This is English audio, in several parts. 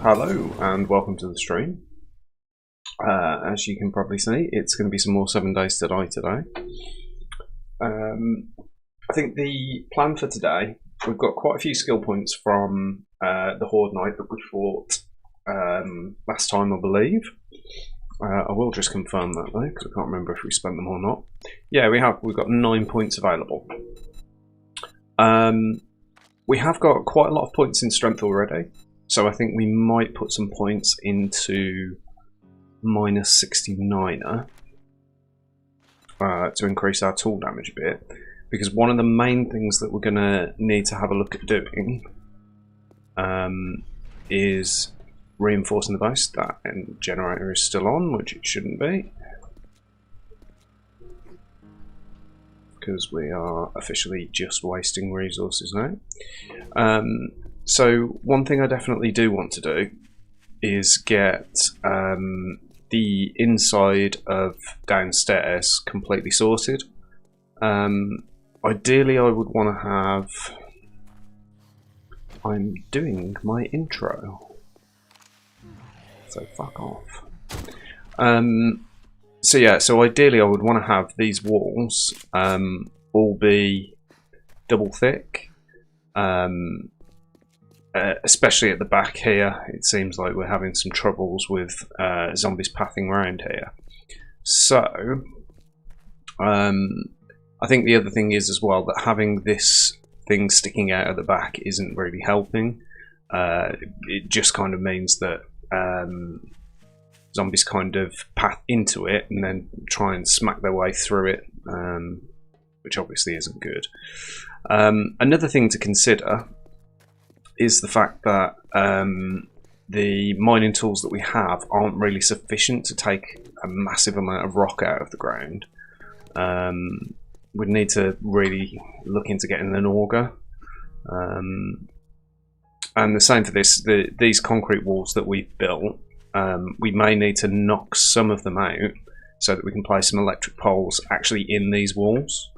Hello and welcome to the stream. As you can probably see, it's going to be some more 7 Days to Die today. I think the plan for today, we've got quite a few skill points from the Horde Knight that we fought last time, I believe. I will just confirm that though, because I can't remember if we spent them or not. Yeah, we have. We've got 9 points available. We have got quite a lot of points in strength already. So I think we might put some points into minus 69er to increase our tool damage a bit. Because one of the main things that we're going to need to have a look at doing is reinforcing the base. That generator is still on, which it shouldn't be. Because we are officially just wasting resources now. So one thing I definitely do want to do is get the inside of downstairs completely sorted. Ideally I would want to have... I'm doing my intro. So fuck off. So ideally I would want to have these walls all be double thick. Especially at the back here, it seems like we're having some troubles with zombies pathing around here. So, I think the other thing is as well that having this thing sticking out at the back isn't really helping. It just kind of means that zombies kind of path into it and then try and smack their way through it, which obviously isn't good. Another thing to consider is the fact that the mining tools that we have aren't really sufficient to take a massive amount of rock out of the ground. We'd need to really look into getting an auger. And the same for this, these concrete walls that we've built, we may need to knock some of them out so that we can place some electric poles actually in these walls.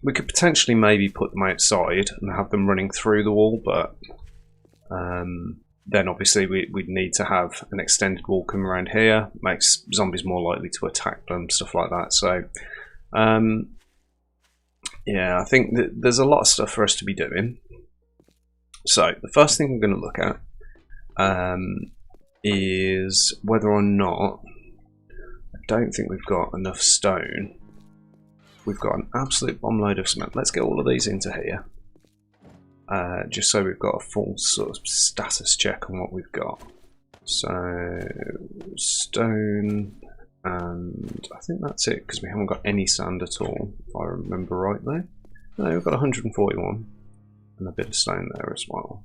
We could potentially maybe put them outside and have them running through the wall, but then obviously we'd need to have an extended wall come around here, makes zombies more likely to attack them, stuff like that. So yeah, I think that there's a lot of stuff for us to be doing. So the first thing we're going to look at is whether or not, I don't think we've got enough stone. We've got an absolute bomb load of cement. Let's get all of these into here. Just so we've got a full sort of status check on what we've got. So, stone, and I think that's it, because we haven't got any sand at all, if I remember rightly. No, we've got 141, and a bit of stone there as well.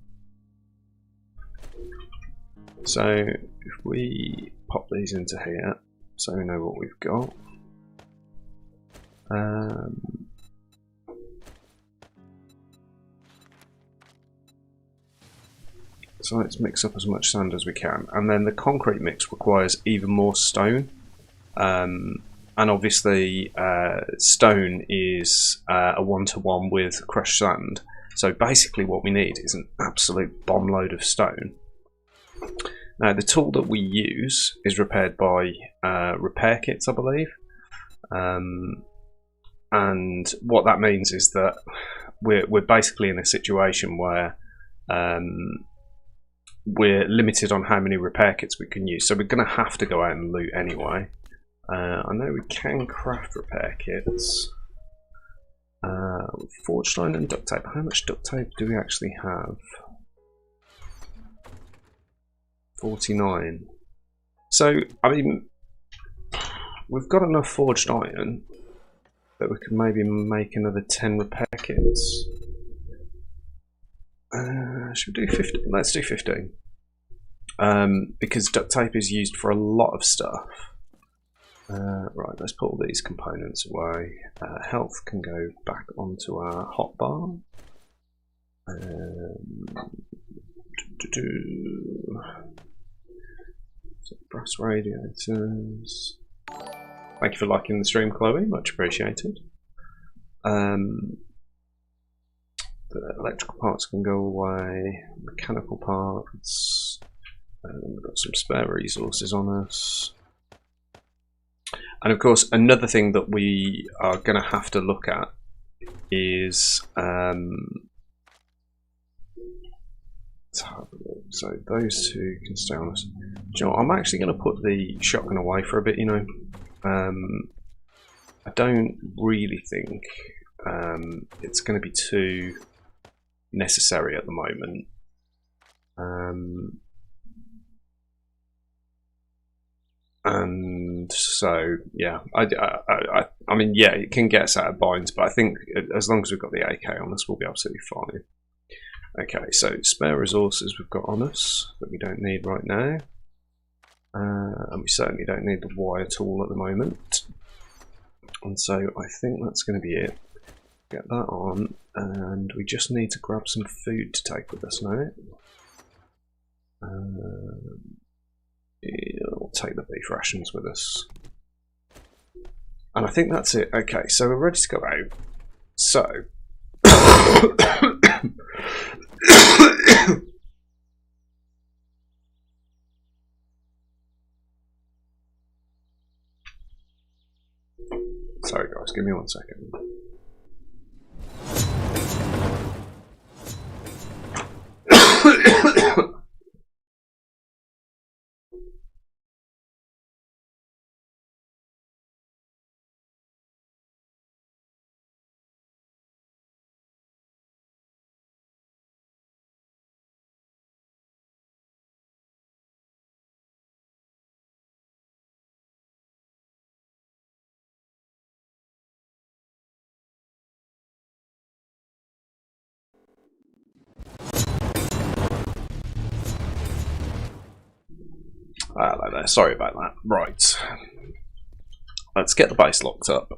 So, if we pop these into here, so we know what we've got. So let's mix up as much sand as we can, and then the concrete mix requires even more stone, and obviously stone is a 1-to-1 with crushed sand, so basically what we need is an absolute bomb load of stone. Now the tool that we use is repaired by repair kits, I believe. And what that means is that we're basically in a situation where we're limited on how many repair kits we can use. So we're going to have to go out and loot anyway. I know we can craft repair kits. Forged iron and duct tape. How much duct tape do we actually have? 49. So, I mean, we've got enough forged iron that we could maybe make another 10 repair kits. Should we do 15? Let's do 15. Because duct tape is used for a lot of stuff. Right, let's put all these components away. Health can go back onto our hotbar. So brass radiators. Thank you for liking the stream, Chloe. Much appreciated. The electrical parts can go away. Mechanical parts. We've got some spare resources on us. And of course, another thing that we are going to have to look at is so those two can stay on us. Do you know what? I'm actually going to put the shotgun away for a bit. You know, I don't really think it's going to be too necessary at the moment. And so, yeah, I mean, yeah, it can get us out of binds, but I think as long as we've got the AK on us, we'll be absolutely fine. Okay, so spare resources we've got on us that we don't need right now. And we certainly don't need the wire tool at the moment. And so I think that's going to be it. Get that on, and we just need to grab some food to take with us now. We'll take the beef rations with us. And I think that's it. Okay, so we're ready to go out. So... Sorry guys, give me 1 second. Hello there, sorry about that. Right, let's get the base locked up.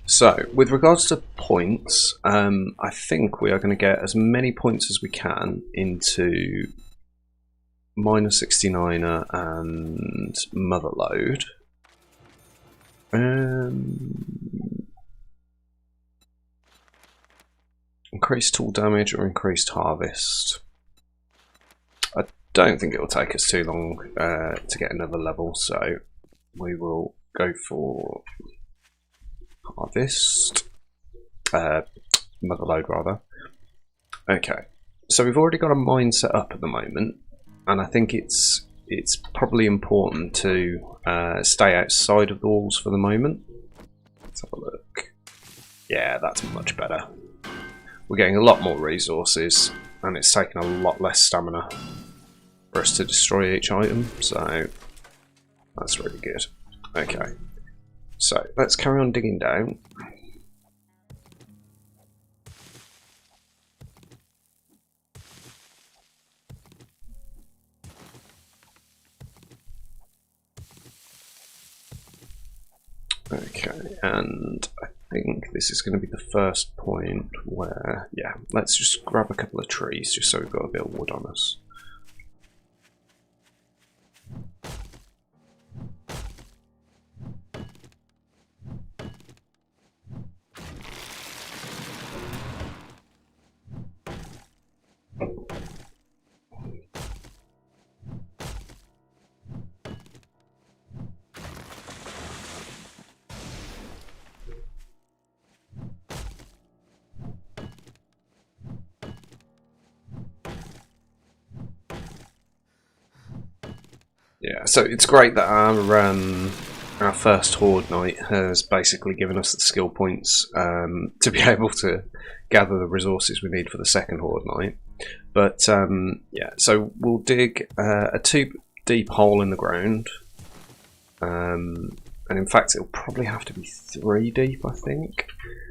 So, with regards to points, I think we are going to get as many points as we can into -69er and Motherlode. Increased tool damage or increased harvest. I don't think it will take us too long to get another level, so we will go for harvest, Motherlode rather. Okay, so we've already got a mine set up at the moment, and I think it's probably important to stay outside of the walls for the moment. Let's have a look. Yeah, that's much better. We're getting a lot more resources, and it's taking a lot less stamina for us to destroy each item, so that's really good. Okay, so let's carry on digging down. Okay, and I think this is going to be the first point where, yeah, let's just grab a couple of trees just so we've got a bit of wood on us. Yeah, so it's great that our first Horde Night has basically given us the skill points to be able to gather the resources we need for the second Horde Night. But yeah, so we'll dig a 2 deep hole in the ground, and in fact it'll probably have to be 3 deep, I think,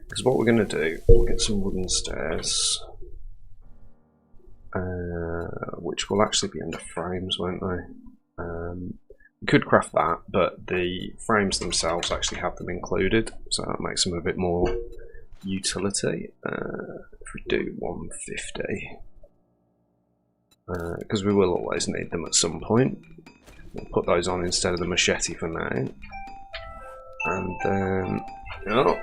because what we're going to do, we'll get some wooden stairs, which will actually be under frames, won't they? We could craft that, but the frames themselves actually have them included, so that makes them a bit more utility. If we do 150, because we will always need them at some point, we'll put those on instead of the machete for now. And then, oh,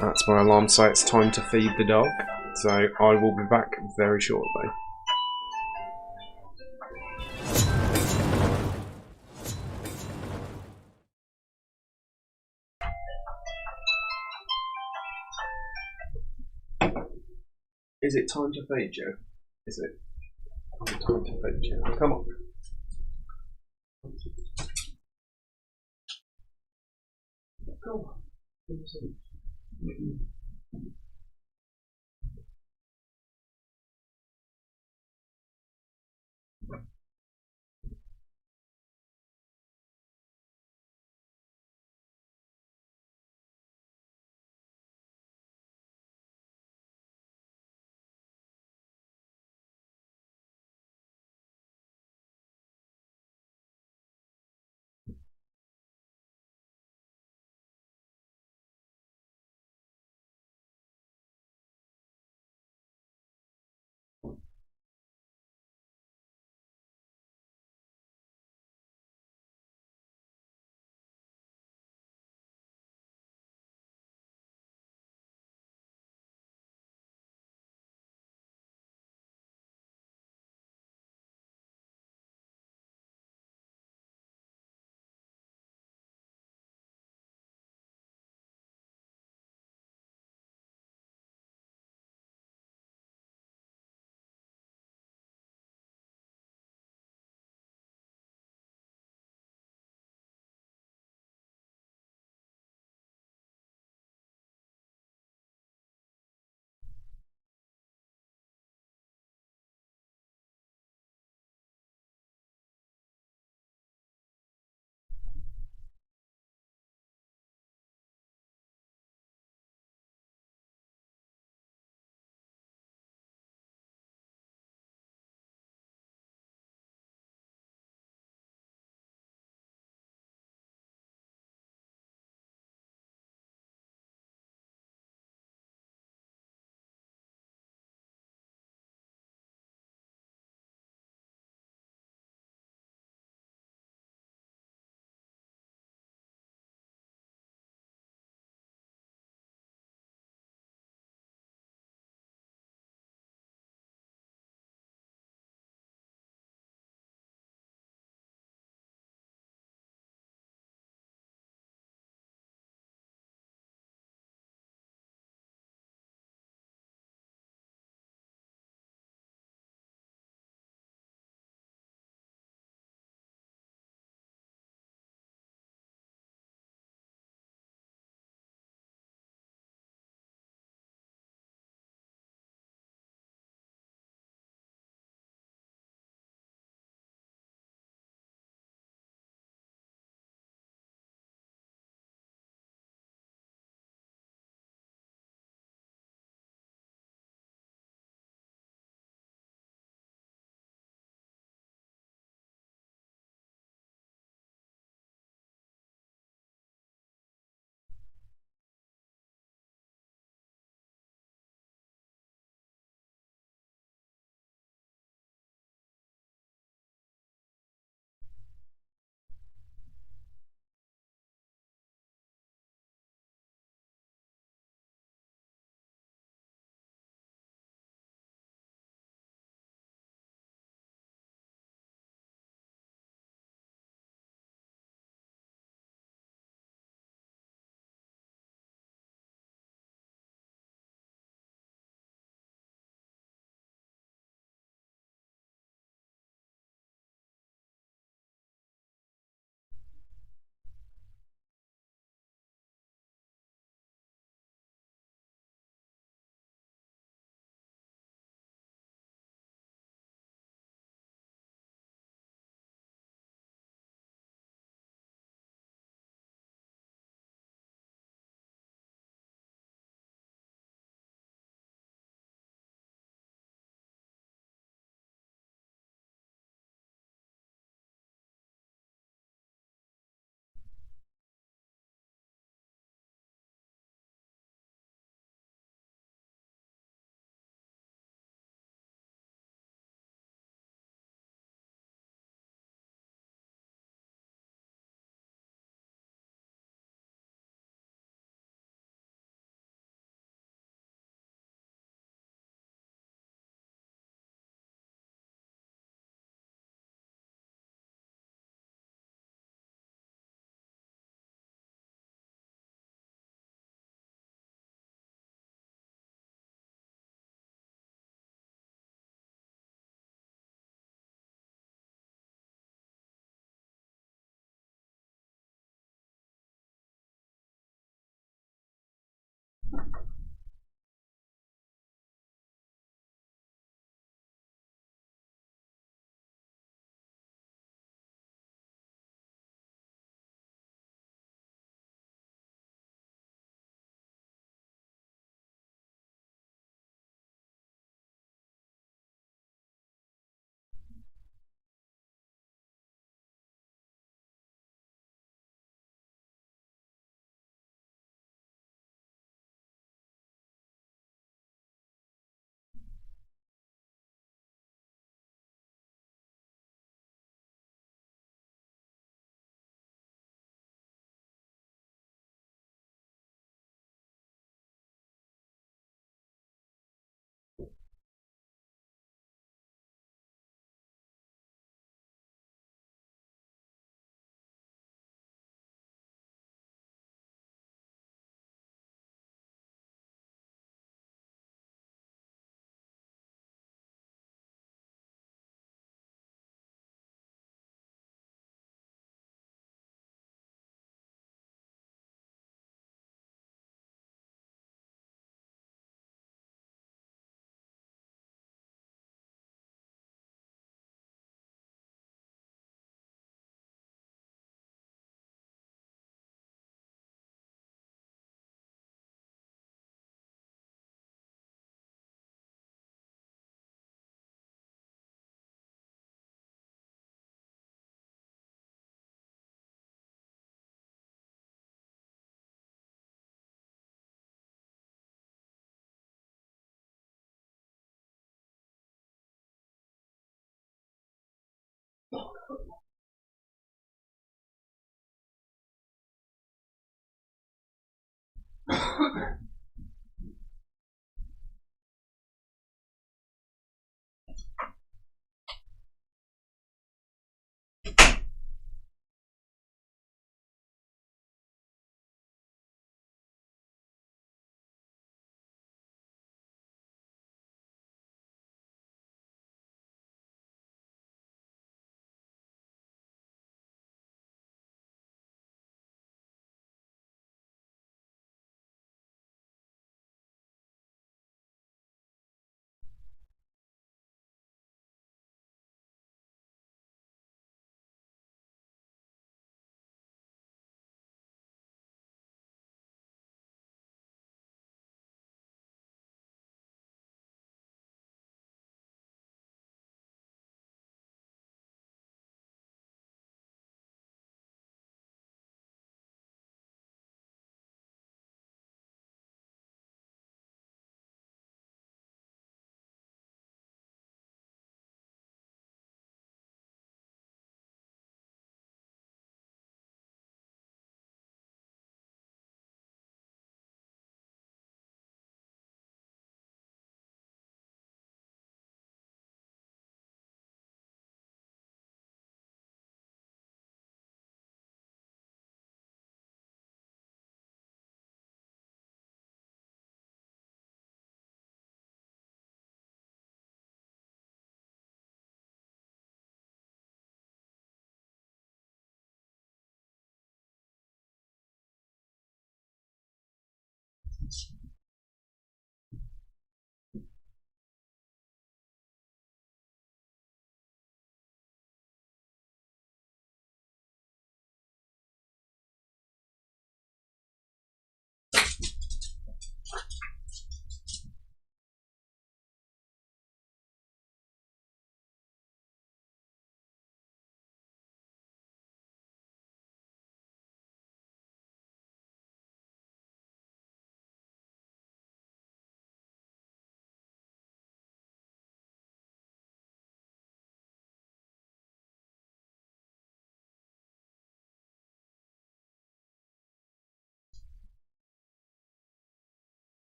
That's my alarm, so it's time to feed the dog. So I will be back very shortly. Is it time to feed you? Is it? Is it time to feed you? Come on. Come on.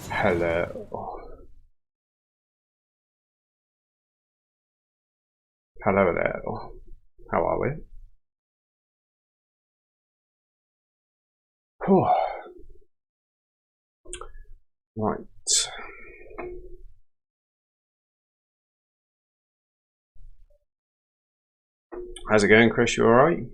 Hello. Hello there. How are we? Right. How's it going, Chris? You alright?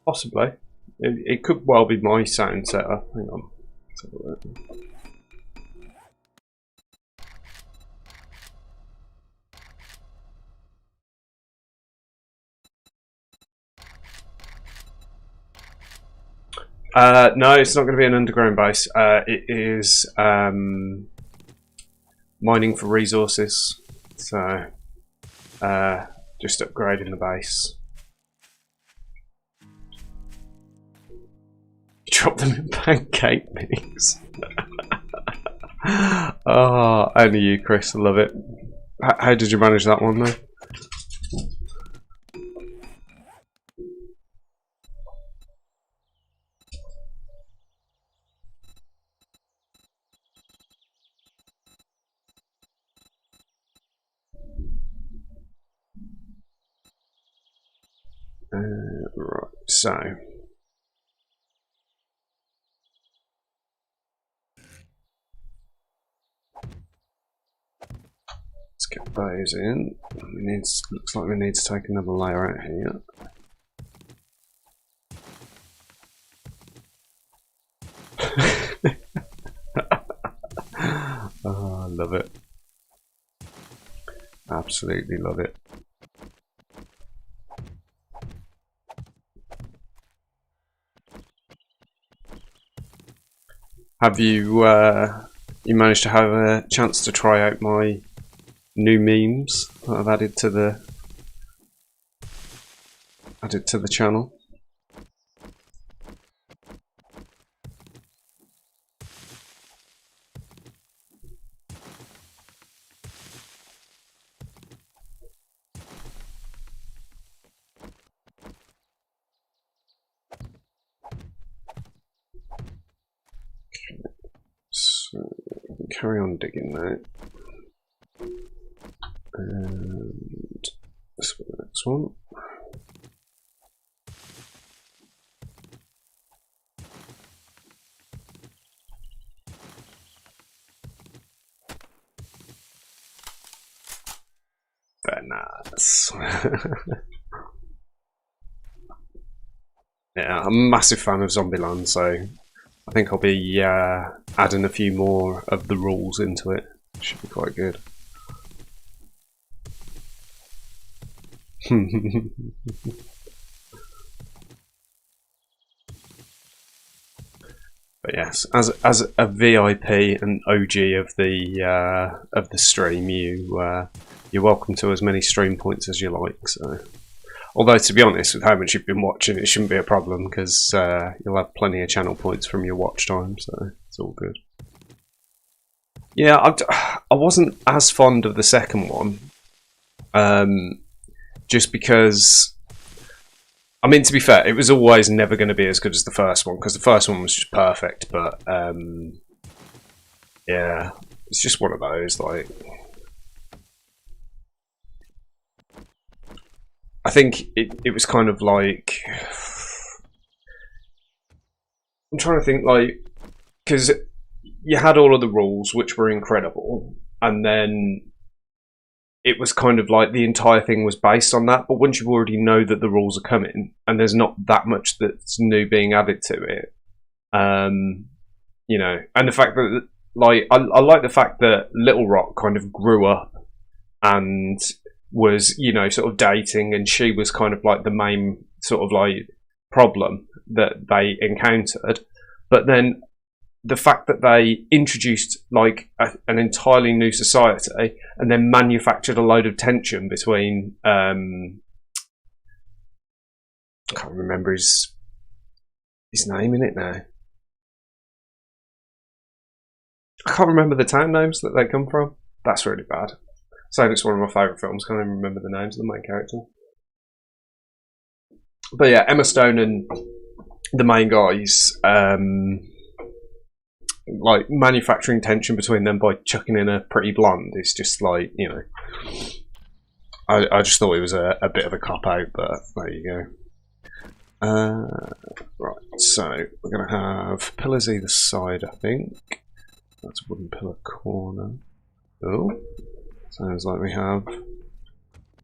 Possibly. It could well be my sound setup. Hang on. Let's have a look. No, it's not going to be an underground base. It is mining for resources. So, just upgrading the base. Drop them in pancake mix. Oh, only you, Chris. I love it. How did you manage that one, though? Right, so let's get those in. Looks like we need to take another layer out here. Oh, I love it. Absolutely love it. Have you you managed to have a chance to try out my new memes that I've added to the channel? So carry on digging that. And this one, the next one. Very nice. Yeah, I'm a massive fan of Zombieland, so I think I'll be adding a few more of the rules into it. Should be quite good. But yes, as a VIP and OG of the stream, you're welcome to as many stream points as you like. So, although to be honest, with how much you've been watching, it shouldn't be a problem because you'll have plenty of channel points from your watch time, so it's all good. Yeah, I wasn't as fond of the second one, just because. I mean, to be fair, it was always never going to be as good as the first one because the first one was just perfect. But yeah, it's just one of those. Like, I think it was kind of like I'm trying to think, like, because you had all of the rules which were incredible, and then it was kind of like the entire thing was based on that. But once you already know that the rules are coming and there's not that much that's new being added to it, you know, and the fact that like I like the fact that Little Rock kind of grew up and was, you know, sort of dating, and she was kind of like the main sort of like problem that they encountered. But then the fact that they introduced like an entirely new society and then manufactured a load of tension between I can't remember his name in it now. I can't remember the town names that they come from. That's really bad. So it's one of my favourite films. Can't even remember the names of the main character. But yeah, Emma Stone and the main guys, like manufacturing tension between them by chucking in a pretty blonde is just like, you know, I just thought it was a bit of a cop out, but there you go. Right, so we're going to have pillars either side, I think. That's a wooden pillar corner. Oh, sounds like we have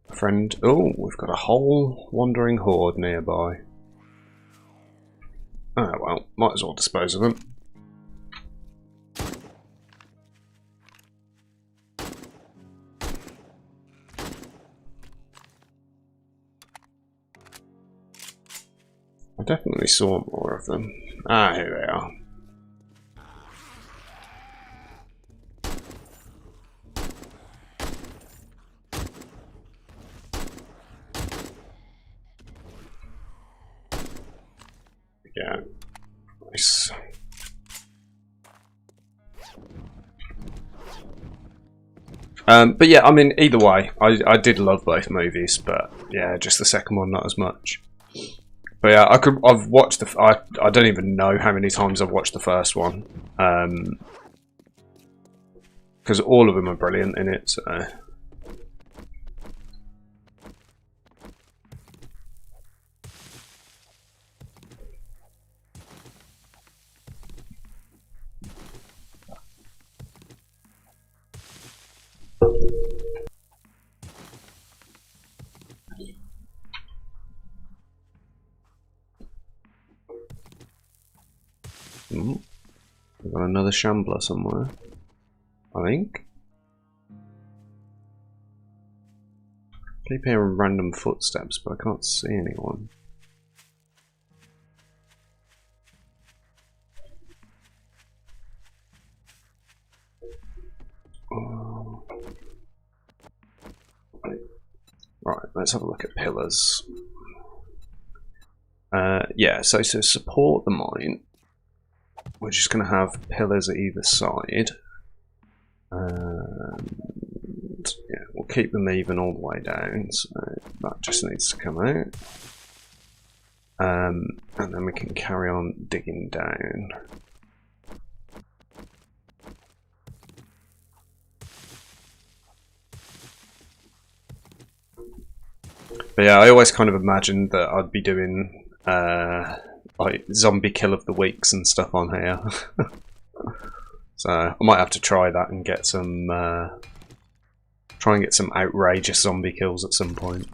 a friend. Oh, we've got a whole wandering horde nearby. Oh well, might as well dispose of them. I definitely saw more of them. Ah, here they are. Yeah, nice. But yeah, I mean, either way, I did love both movies, but yeah, just the second one not as much. But yeah, I've watched I don't even know how many times I've watched the first one, because all of them are brilliant in it. So. We've got another shambler somewhere, I think. Keep hearing random footsteps, but I can't see anyone. Right, let's have a look at pillars. Yeah, so to support the mine, we're just going to have pillars at either side. And yeah, we'll keep them even all the way down, so that just needs to come out. And then we can carry on digging down. But yeah, I always kind of imagined that I'd be doing like zombie kill of the weeks and stuff on here. So I might have to try that and get some try and get some outrageous zombie kills at some point.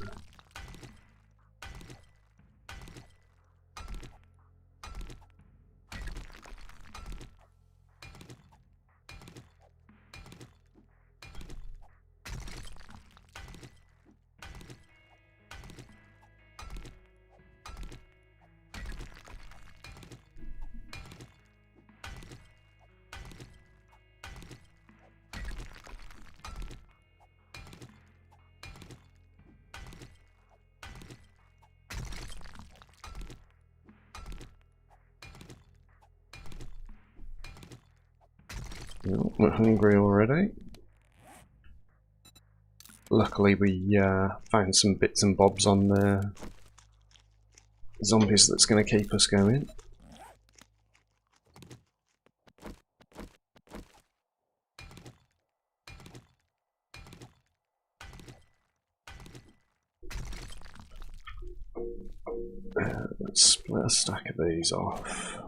Oh, we're hungry already. Luckily we found some bits and bobs on the zombies that's going to keep us going. Let's split a stack of these off.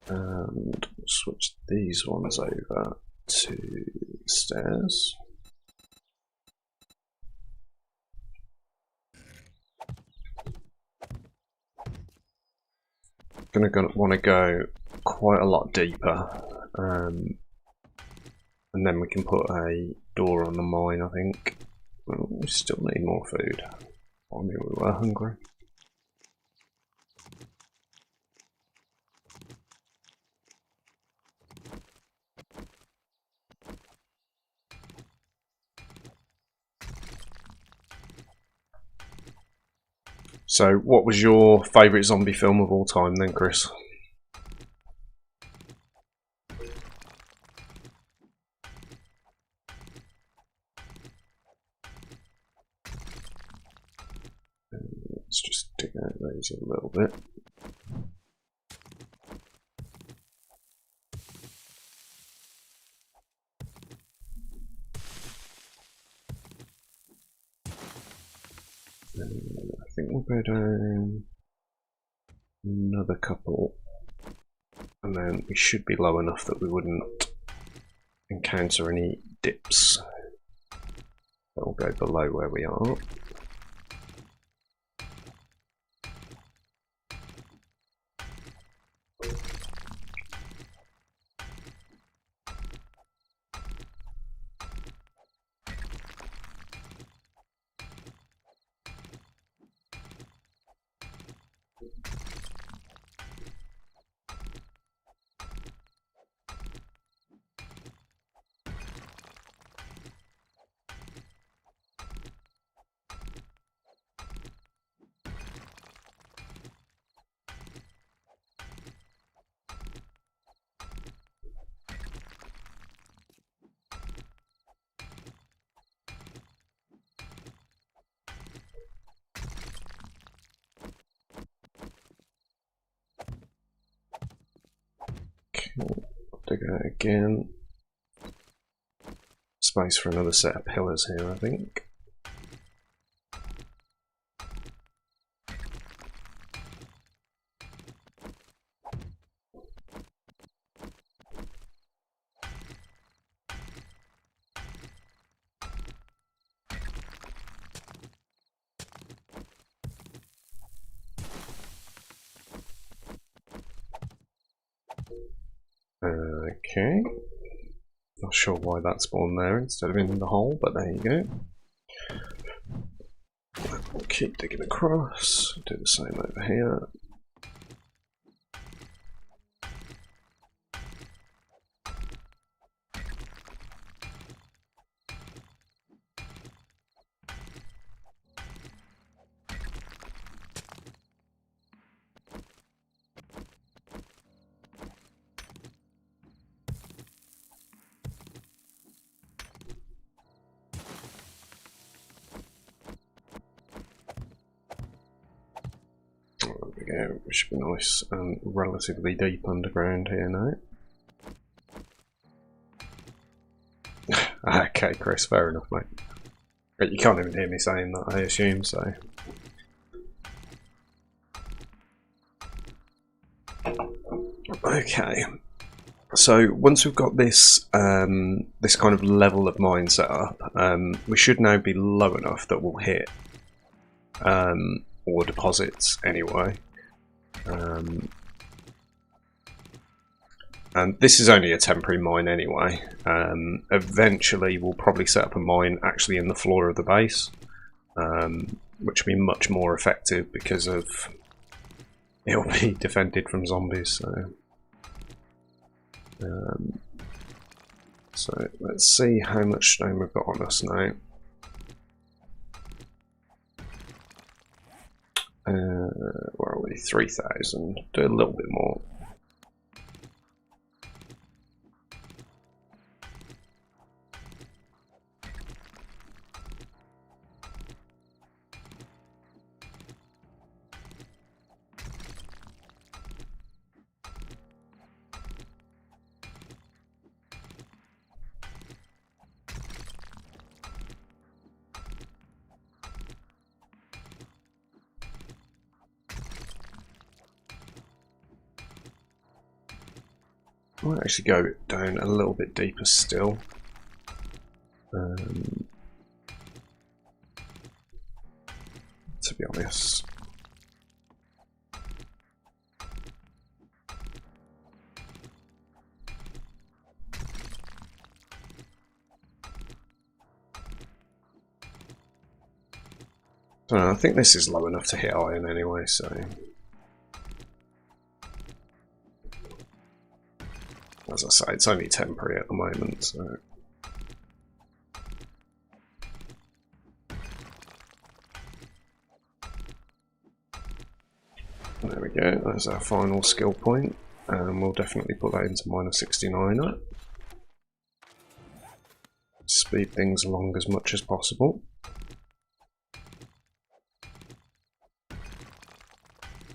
And switch these ones over to stairs. gonna want to go quite a lot deeper, and then we can put a door on the mine. I think we still need more food. I mean, we were hungry. So, what was your favourite zombie film of all time then, Chris? Let's just dig out those a little bit. I think we'll go down another couple, and then we should be low enough that we wouldn't encounter any dips. That'll go below where we are. Dig out again. Space for another set of pillars here, I think. Okay. Not sure why that spawned there instead of in the hole, but there you go. We'll keep digging across. Do the same over here. There we go, which should be nice and relatively deep underground here now. Okay, Chris, fair enough, mate. But you can't even hear me saying that, I assume, so. Okay, so once we've got this this kind of level of mine set up, we should now be low enough that we'll hit ore deposits anyway. And this is only a temporary mine anyway. Eventually we'll probably set up a mine actually in the floor of the base, which will be much more effective because of it'll be defended from zombies. So let's see how much stone we've got on us now. Where are we? 3,000. Do a little bit more. I might actually go down a little bit deeper still. To be honest. So I think this is low enough to hit iron anyway, so... As I say, it's only temporary at the moment, so... There we go, that's our final skill point, and we'll definitely put that into -69. Speed things along as much as possible.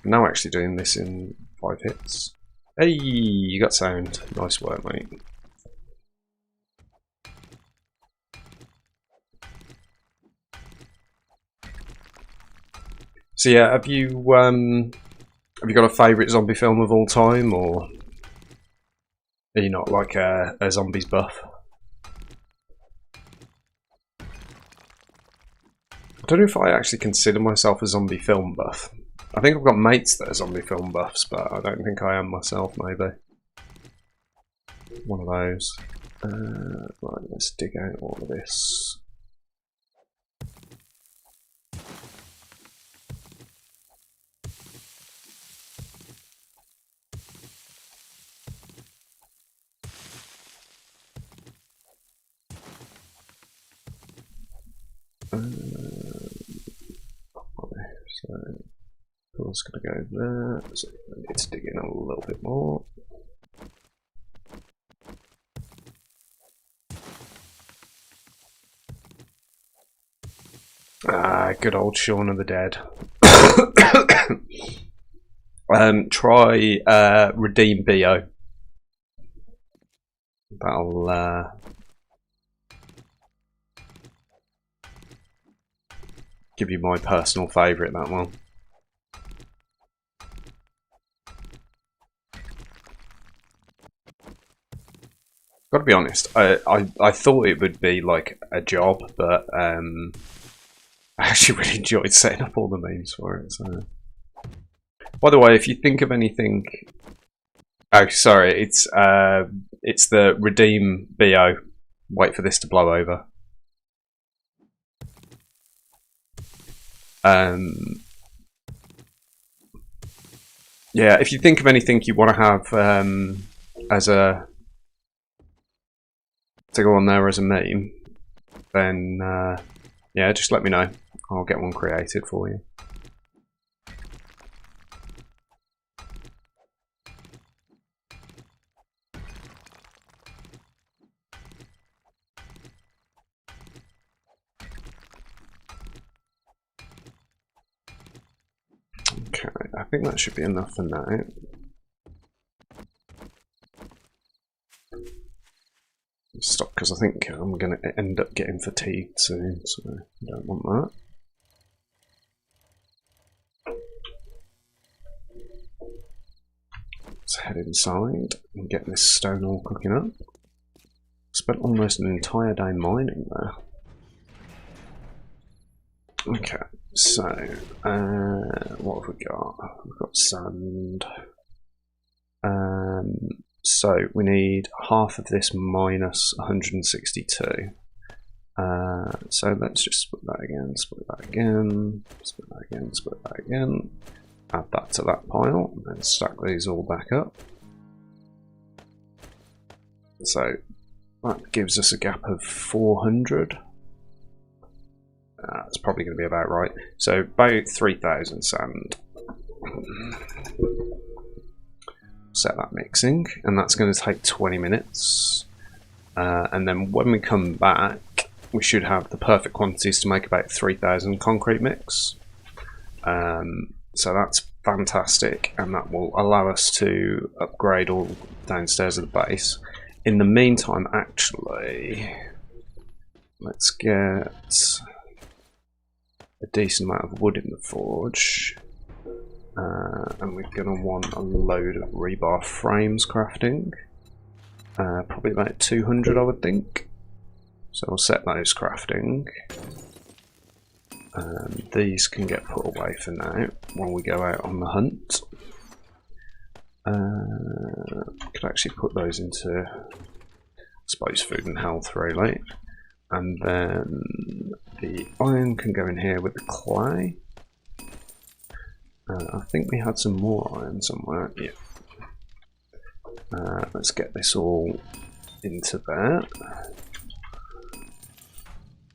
I'm now actually doing this in 5 hits. Hey, you got sound. Nice work, mate. So yeah, have you got a favourite zombie film of all time, or are you not like a zombies buff? I don't know if I actually consider myself a zombie film buff. I think I've got mates that are zombie film buffs, but I don't think I am myself, maybe. One of those. Right, let's dig out all of this. So, cool's going to go there. So I need to dig in a little bit more. Ah, good old Shaun of the Dead. Try Redeem BO. That'll give you my personal favourite, that one. Gotta be honest, I thought it would be like a job, but I actually really enjoyed setting up all the memes for it. So, by the way, if you think of anything, oh sorry, it's the Redeem BO. Wait for this to blow over. Yeah, if you think of anything you want to have as a to go on there as a meme, then yeah, just let me know. I'll get one created for you. Okay, I think that should be enough for now. Stop, because I think I'm going to end up getting fatigued soon, so I don't want that. Let's head inside and get this stone all cooking up. Spent almost an entire day mining there. Okay, so what have we got? We've got sand. So we need half of this minus 162. So let's just split that again, split that again, split that again, split that again. Add that to that pile, and then stack these all back up. So that gives us a gap of 400. That's probably going to be about right. So about 3,000 sand. Set that mixing, and that's going to take 20 minutes. And then when we come back, we should have the perfect quantities to make about 3,000 concrete mix. So that's fantastic, and that will allow us to upgrade all downstairs of the base. In the meantime, actually, let's get a decent amount of wood in the forge. And we're going to want a load of rebar frames crafting. Probably about 200, I would think. So we'll set those crafting. These can get put away for now while we go out on the hunt. Could actually put those into, I suppose, food and health, really. And then the iron can go in here with the clay. I think we had some more iron somewhere. Yeah. Let's get this all into there.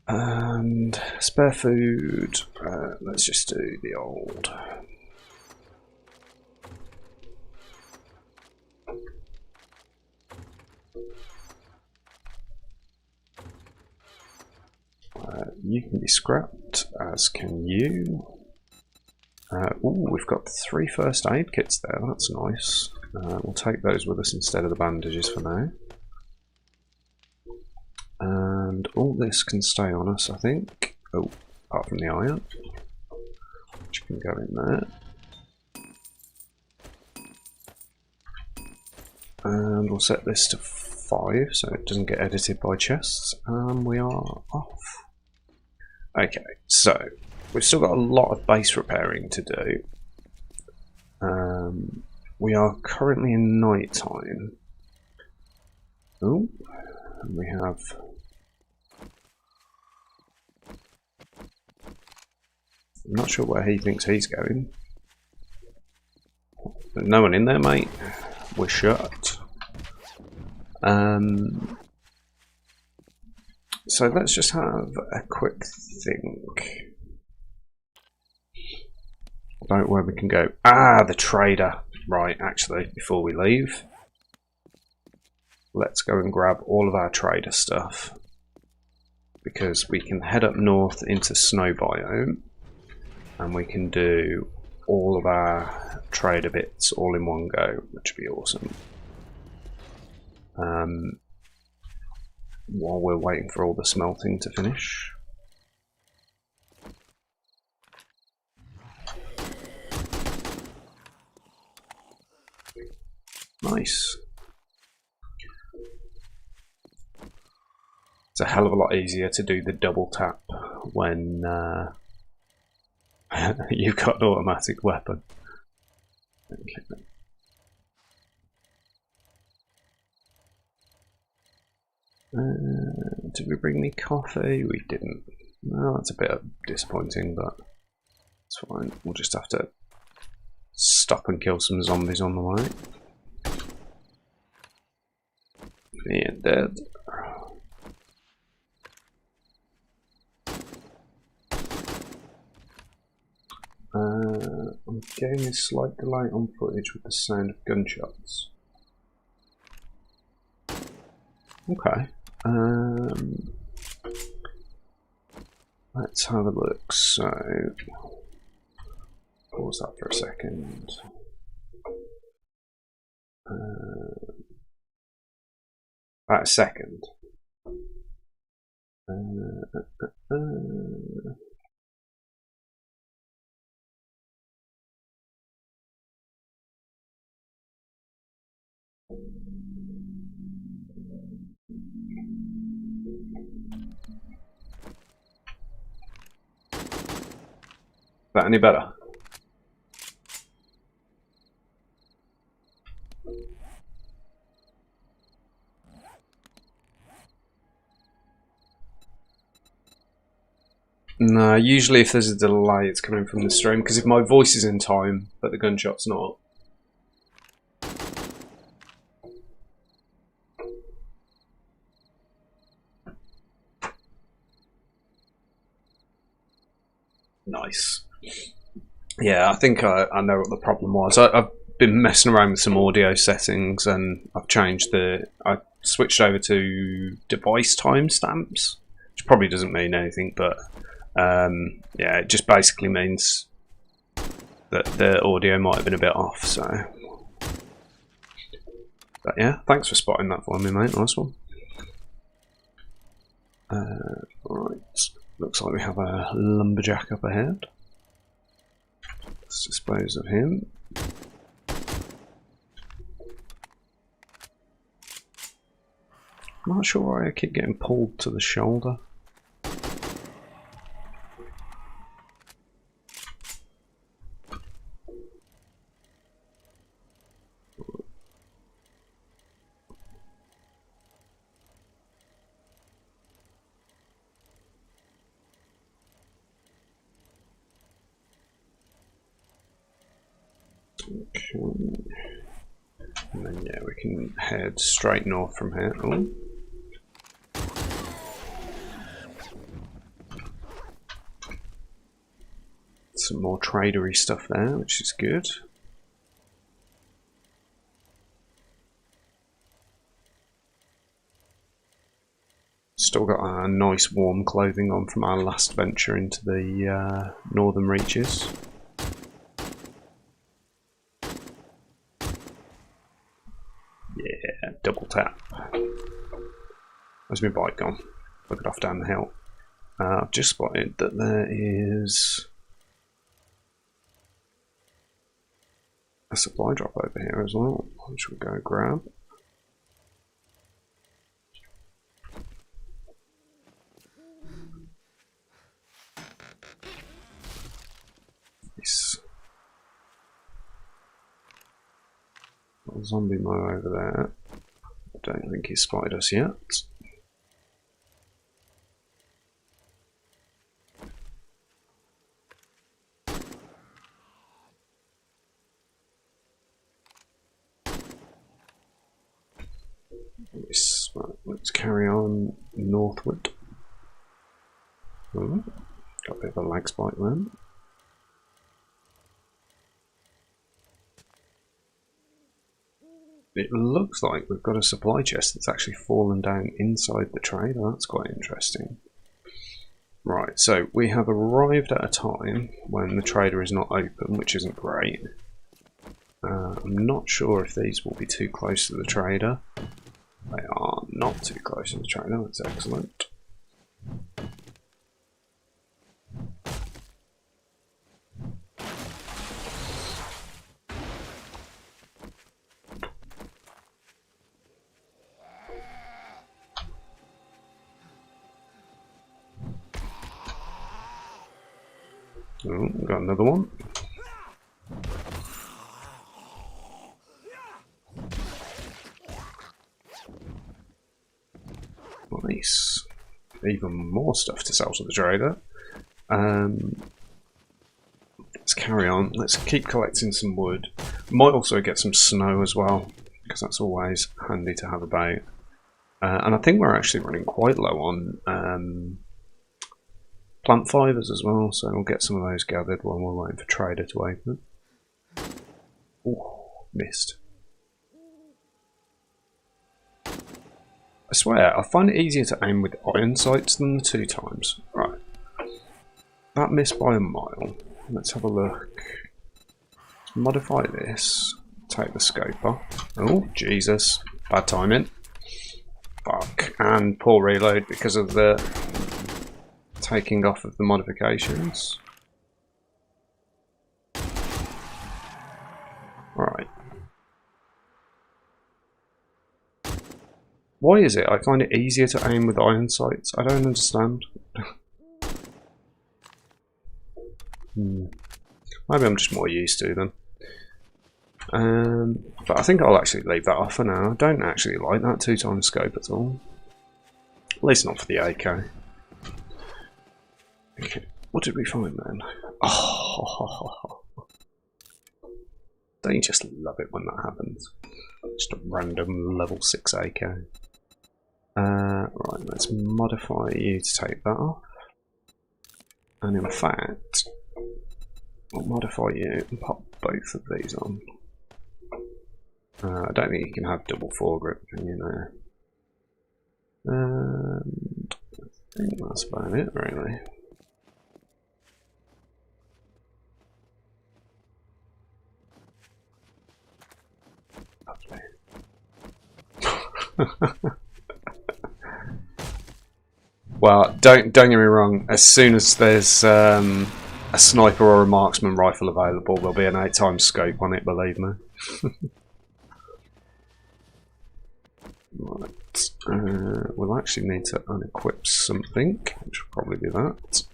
And spare food. Let's just do the old. You can be scrapped, as can you. Ooh, we've got 3 first aid kits there, that's nice. We'll take those with us instead of the bandages for now. And all this can stay on us, I think. Oh, apart from the iron, which can go in there. And we'll set this to 5 so it doesn't get edited by chests. And we are off. Okay, so we've still got a lot of base repairing to do. We are currently in night time. Oh, and we have. I'm not sure where he thinks he's going. There's no one in there, mate. We're shut. So let's just have a quick think about where we can go. Ah, the trader. Right, actually, before we leave, let's go and grab all of our trader stuff, because we can head up north into Snow Biome and we can do all of our trader bits all in one go, which would be awesome. While we're waiting for all the smelting to finish. Nice. It's a hell of a lot easier to do the double tap when you've got an automatic weapon. Okay. Did we bring me coffee? We didn't. No, that's a bit disappointing, but it's fine. We'll just have to stop and kill some zombies on the way. Yeah, dead. I'm getting a slight delay on footage with the sound of gunshots. Okay. Let's have a look. So, pause that for a second. About a second. Is that any better? No, usually if there's a delay it's coming from the stream, because if my voice is in time but the gunshot's not. Nice. Yeah, I think I know what the problem was. I've been messing around with some audio settings and I've changed I switched over to device timestamps, which probably doesn't mean anything, but yeah, it just basically means that the audio might have been a bit off, so. But yeah, thanks for spotting that for me, mate. Nice one. Right, looks like we have a lumberjack up ahead. Let's dispose of him. I'm not sure why I keep getting pulled to the shoulder. Okay. And then yeah, we can head straight north from here. Oh. Some more tradery stuff there, which is good. Still got our nice warm clothing on from our last venture into the northern reaches. Yeah, double tap. Where's my bike gone? Look it off down the hill. I've just spotted that there is a supply drop over here as well, which we'll go grab. Nice. Got a zombie mo over there. I don't think he's spotted us yet. Let's carry on northward. Oh, got a bit of a lag spike then. It looks like we've got a supply chest that's actually fallen down inside the trader. That's quite interesting. Right, so we have arrived at a time when the trader is not open, which isn't great. I'm not sure if these will be too close to the trader. They are not too close to the trader, that's excellent. Oh, got another one. Nice. Even more stuff to sell to the trader. Let's carry on. Let's keep collecting some wood. Might also get some snow as well, because that's always handy to have about. And I think we're actually running quite low on plant fibres as well, so we'll get some of those gathered while we're waiting for trader to open. Oh, missed. I swear, I find it easier to aim with iron sights than the 2 times. Right. That missed by a mile. Let's have a look. Let's modify this. Take the scope off. Oh, Jesus. Bad timing. Fuck. And poor reload because of the taking off of the modifications. Alright. Why is it I find it easier to aim with iron sights? I don't understand. Maybe I'm just more used to them. But I think I'll actually leave that off for now. I don't actually like that 2 times scope at all. At least not for the AK. Okay, what did we find then? Oh, don't you just love it when that happens? Just a random level 6 AK. Right, let's modify you to take that off. And in fact, we'll modify you and pop both of these on. I don't think you can have double foregrip, can you know? And I think that's about it, really. Lovely. Well, don't get me wrong. As soon as there's a sniper or a marksman rifle available, there'll be an 8 times scope on it. Believe me. Right. We'll actually need to unequip something, which will probably be that.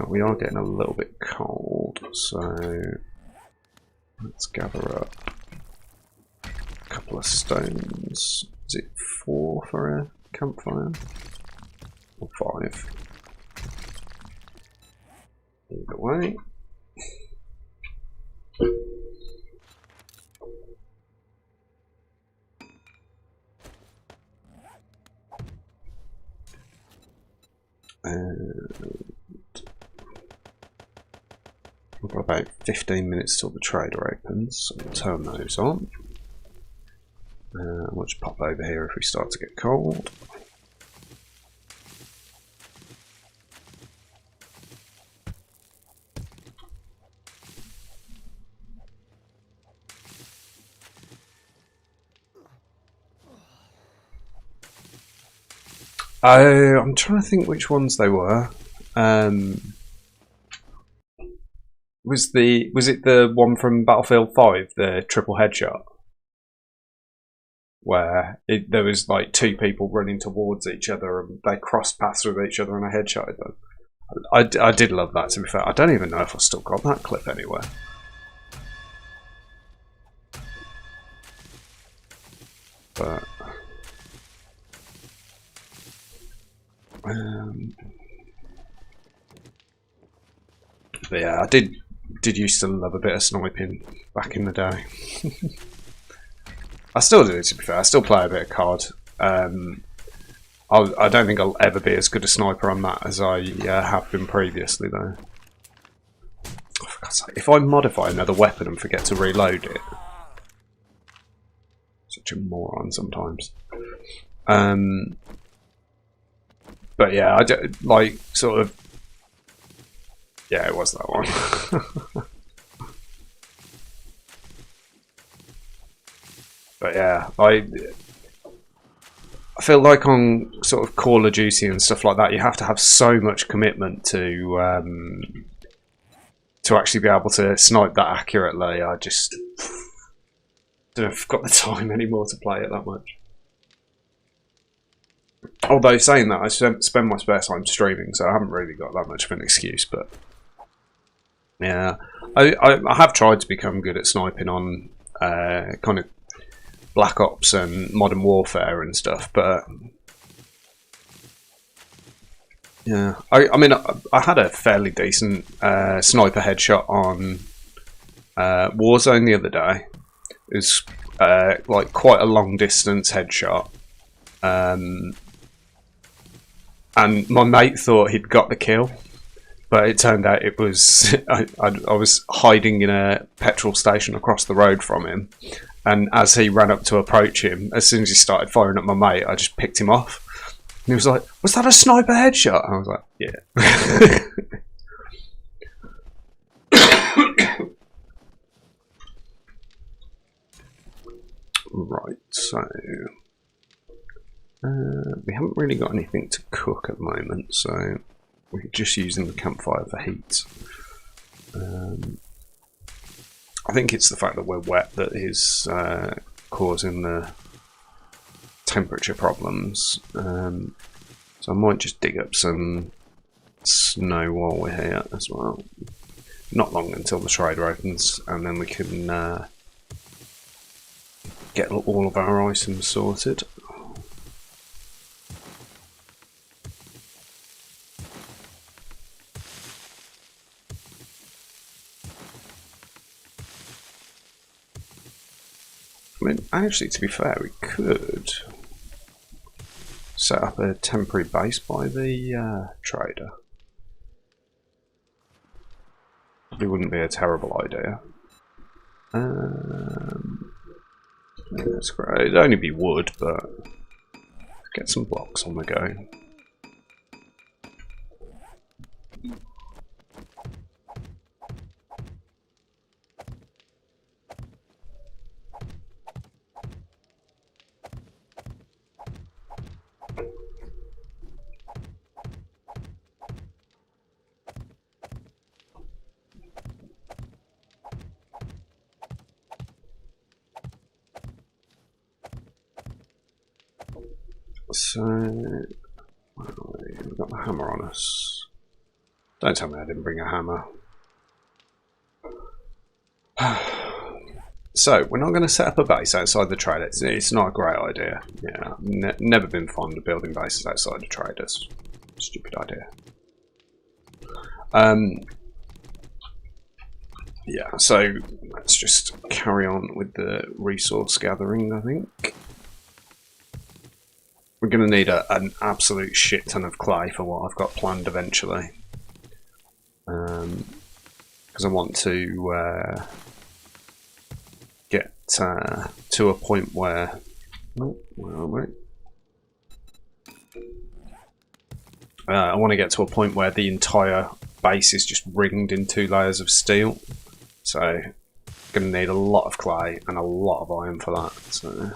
We are getting a little bit cold, so let's gather up a couple of stones. Is it 4 for a campfire? Or 5? Either way. We've got about 15 minutes till the trader opens, so we'll turn those on. We'll just pop over here if we start to get cold. Oh, I'm trying to think which ones they were. Was it the one from Battlefield 5, the triple headshot? Where there was like two people running towards each other and they crossed paths with each other and I headshotted them. I did love that, to be fair. I don't even know if I still got that clip anywhere. But yeah, I did used to love a bit of sniping back in the day. I still do, to be fair. I still play a bit of COD. I don't think I'll ever be as good a sniper on that as I have been previously, though. Oh, for God's sake, if I modify another weapon and forget to reload it, such a moron sometimes. But yeah, I do, like sort of. Yeah, it was that one. But yeah, I feel like on sort of Call of Duty and stuff like that, you have to have so much commitment to actually be able to snipe that accurately. I just don't know if I've got the time anymore to play it that much. Although saying that, I spend my spare time streaming, so I haven't really got that much of an excuse. But yeah, I have tried to become good at sniping on kind of Black Ops and Modern Warfare and stuff, but yeah, I mean, I had a fairly decent sniper headshot on Warzone the other day. It was like quite a long distance headshot, and my mate thought he'd got the kill, but it turned out it was I was hiding in a petrol station across the road from him. And as he ran up to approach him, as soon as he started firing at my mate, I just picked him off. And he was like, "Was that a sniper headshot?" And I was like, "Yeah." Right, so we haven't really got anything to cook at the moment, so we're just using the campfire for heat. I think it's the fact that we're wet that is causing the temperature problems. So I might just dig up some snow while we're here as well. Not long until the trader opens, and then we can get all of our items sorted. I mean, actually, to be fair, we could set up a temporary base by the trader. Probably wouldn't be a terrible idea. That's great. It'd only be wood, but get some blocks on the go. So, we've got the hammer on us. Don't tell me I didn't bring a hammer. So, we're not going to set up a base outside the trader. It's not a great idea. Yeah, never been fond of building bases outside the traders. Stupid idea. Yeah, so let's just carry on with the resource gathering, I think. We're going to need an absolute shit ton of clay for what I've got planned eventually. Because I want to get to a point where... Oh, where are we? I want to get to a point where the entire base is just ringed in 2 layers of steel. So, going to need a lot of clay and a lot of iron for that. So.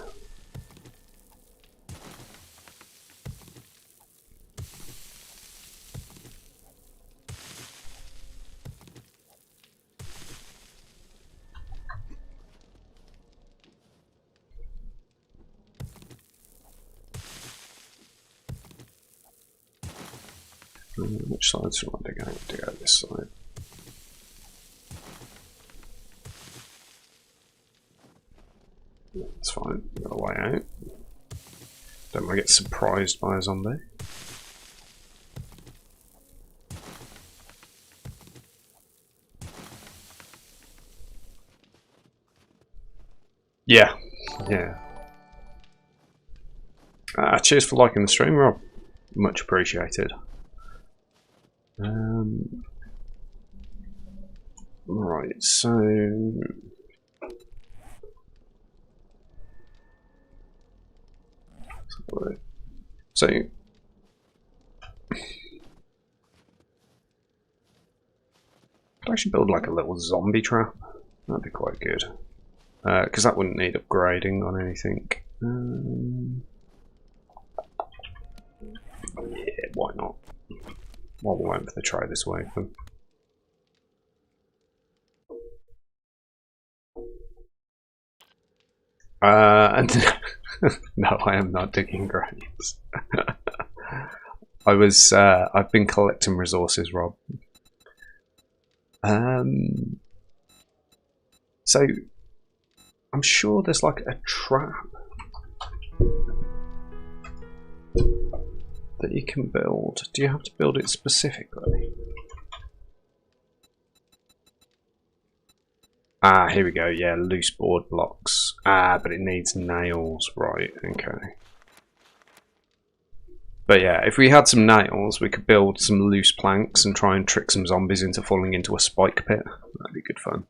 Which side's do I want to go? To go this side. That's fine. Got a way out. Don't want to get surprised by a zombie. Yeah. Cheers for liking the stream, Rob. Much appreciated. Right, so... I should build like a little zombie trap. That'd be quite good. Because that wouldn't need upgrading on anything. Yeah, why not? While we're waiting for the try this way. No, I am not digging graves. I've been collecting resources, Rob. So I'm sure there's like a trap that you can build. Do you have to build it specifically? Ah, here we go. Yeah, loose board blocks. Ah, but it needs nails. Right, okay. But yeah, if we had some nails, we could build some loose planks and try and trick some zombies into falling into a spike pit. That'd be good fun.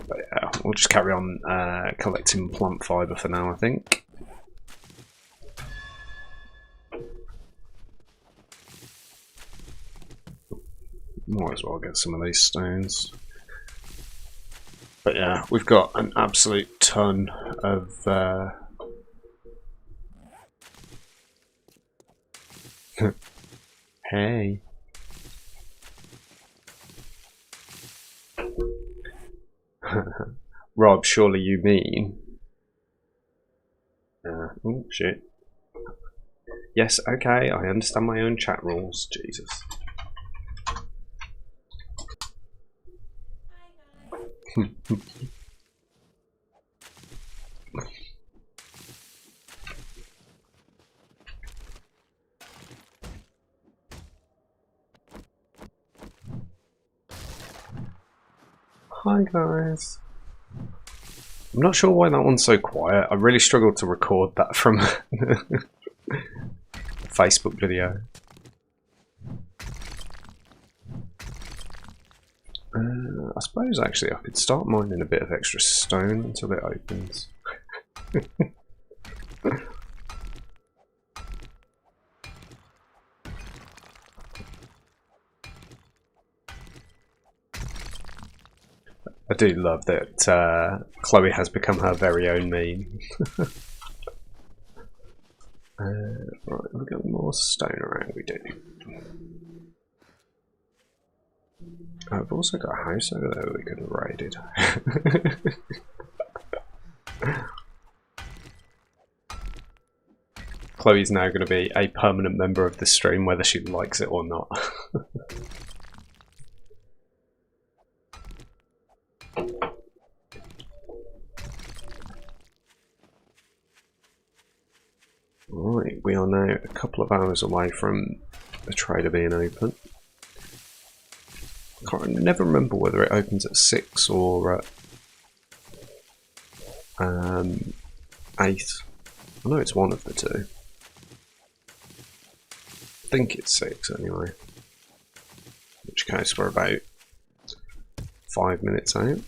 But yeah, we'll just carry on collecting plant fibre for now, I think. Might as well get some of these stones. But yeah, we've got an absolute ton of hey. Rob, surely you mean... oh, shit. Yes, okay, I understand my own chat rules. Jesus. Hi guys. I'm not sure why that one's so quiet. I really struggled to record that from a Facebook video. I suppose actually I could start mining a bit of extra stone until it opens. I do love that Chloe has become her very own meme. Right, we've got more stone around, we do. I've also got a house over there we could have raided. Chloe's now going to be a permanent member of the stream, whether she likes it or not. Right, we are now a couple of hours away from the trader being open. I never remember whether it opens at 6 or at 8. I know it's one of the two. I think it's 6 anyway. In which case we're about 5 minutes out.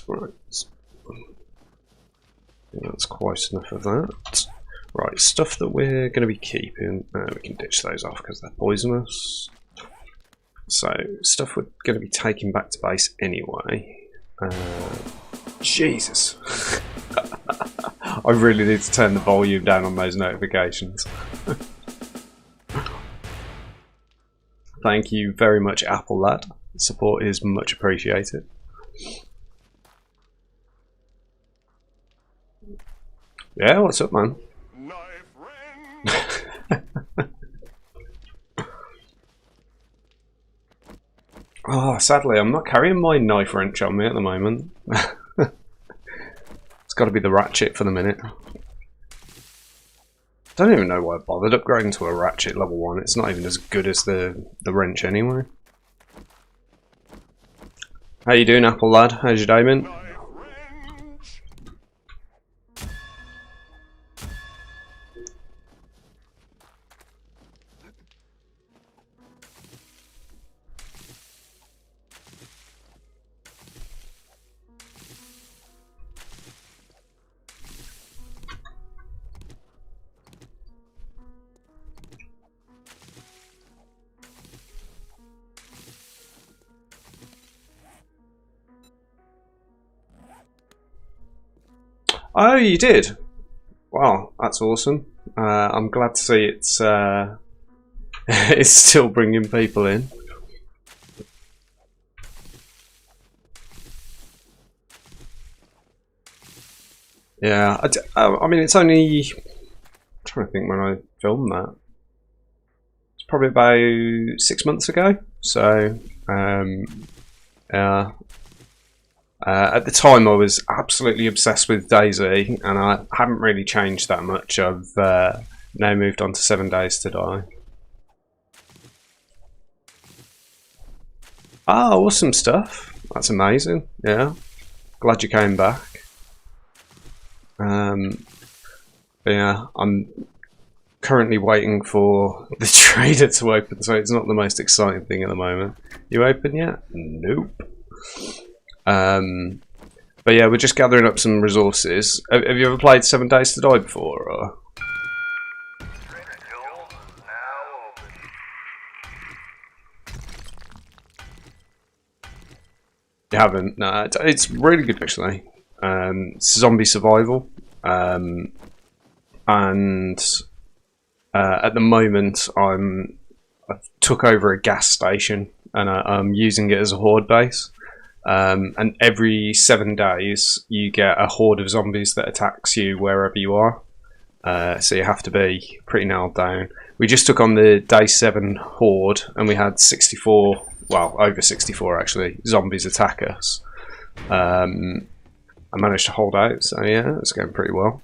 Right. That's quite enough of that. Right, stuff that we're going to be keeping. We can ditch those off because they're poisonous. So, stuff we're going to be taking back to base anyway. Jesus. I really need to turn the volume down on those notifications. Thank you very much, Apple Lad. Support is much appreciated. Yeah, what's up, man? Oh, sadly, I'm not carrying my knife wrench on me at the moment. It's got to be the ratchet for the minute. Don't even know why I bothered upgrading to a ratchet level 1. It's not even as good as the wrench anyway. How you doing, Apple Lad? How's your day been? Oh, you did? Wow, that's awesome. I'm glad to see it's it's still bringing people in. Yeah, I mean, it's only... I'm trying to think when I filmed that. It's probably about 6 months ago. So, yeah. At the time, I was absolutely obsessed with DayZ, and I haven't really changed that much. I've now moved on to 7 Days to Die. Ah, awesome stuff. That's amazing. Yeah, glad you came back. But yeah, I'm currently waiting for the trader to open, so it's not the most exciting thing at the moment. You open yet? Nope. But yeah, we're just gathering up some resources. Have you ever played 7 Days to Die before? Or? You haven't? No, it's really good actually. It's zombie survival, and at the moment I've took over a gas station and I'm using it as a horde base. And every 7 days you get a horde of zombies that attacks you wherever you are. So you have to be pretty nailed down. We just took on the day 7 horde and we had 64, well, over 64 actually, zombies attack us. I managed to hold out, so yeah, it's going pretty well.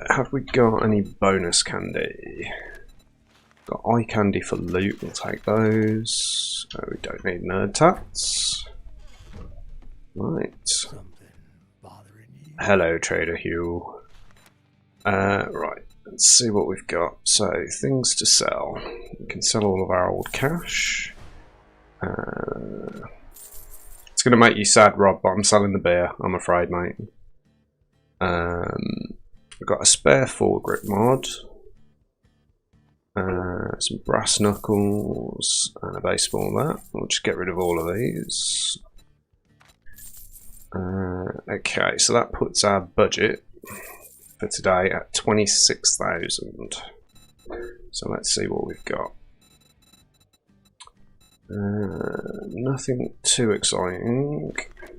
Have we got any bonus candy? Got eye candy for loot, we'll take those. We don't need nerd tats. Right. Hello, Trader Hugh. Right, let's see what we've got. So, things to sell. We can sell all of our old cash. It's going to make you sad, Rob, but I'm selling the beer, I'm afraid, mate. We've got a spare foregrip mod. Some brass knuckles and a baseball bat. We'll just get rid of all of these. Okay, so that puts our budget for today at 26,000. So let's see what we've got. Nothing too exciting.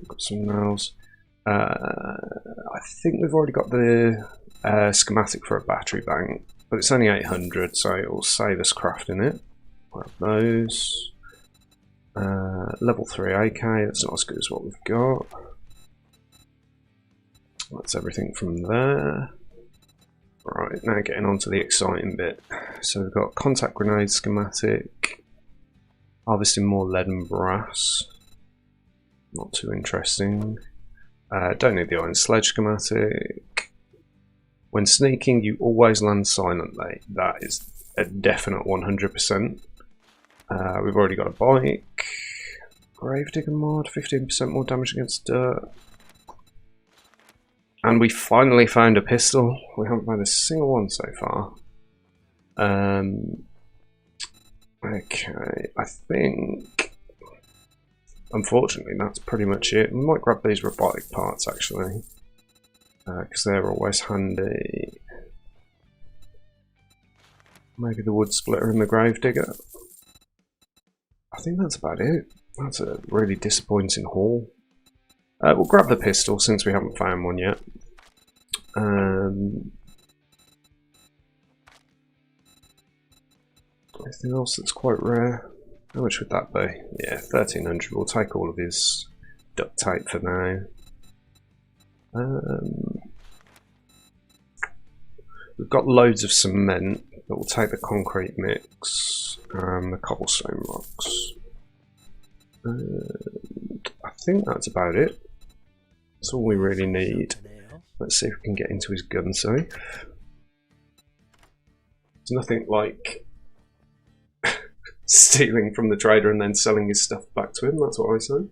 Got some nails. I think we've already got the schematic for a battery bank. but it's only 800, so it will save us crafting it. Grab those. Level 3 AK, that's not as good as what we've got. That's everything from there. Right, now getting on to the exciting bit. So we've got contact grenade schematic, harvesting more lead and brass. Not too interesting. Don't need the iron sledge schematic. When sneaking, you always land silently. That is a definite 100%. We've already got a bike. Gravedigger mod, 15% more damage against dirt. And we finally found a pistol. We haven't found a single one so far. Okay, I think, unfortunately, that's pretty much it. We might grab these robotic parts actually, because they're always handy. Maybe the wood splitter and the gravedigger. I think that's about it. That's a really disappointing haul. We'll grab the pistol since we haven't found one yet. Anything else that's quite rare? How much would that be? Yeah, 1300. We'll take all of his duct tape for now. We've got loads of cement, but we'll take the concrete mix and the cobblestone rocks. I think that's about it. That's all we really need. Let's see if we can get into his gun safe. There's nothing like stealing from the trader and then selling his stuff back to him, that's what I say.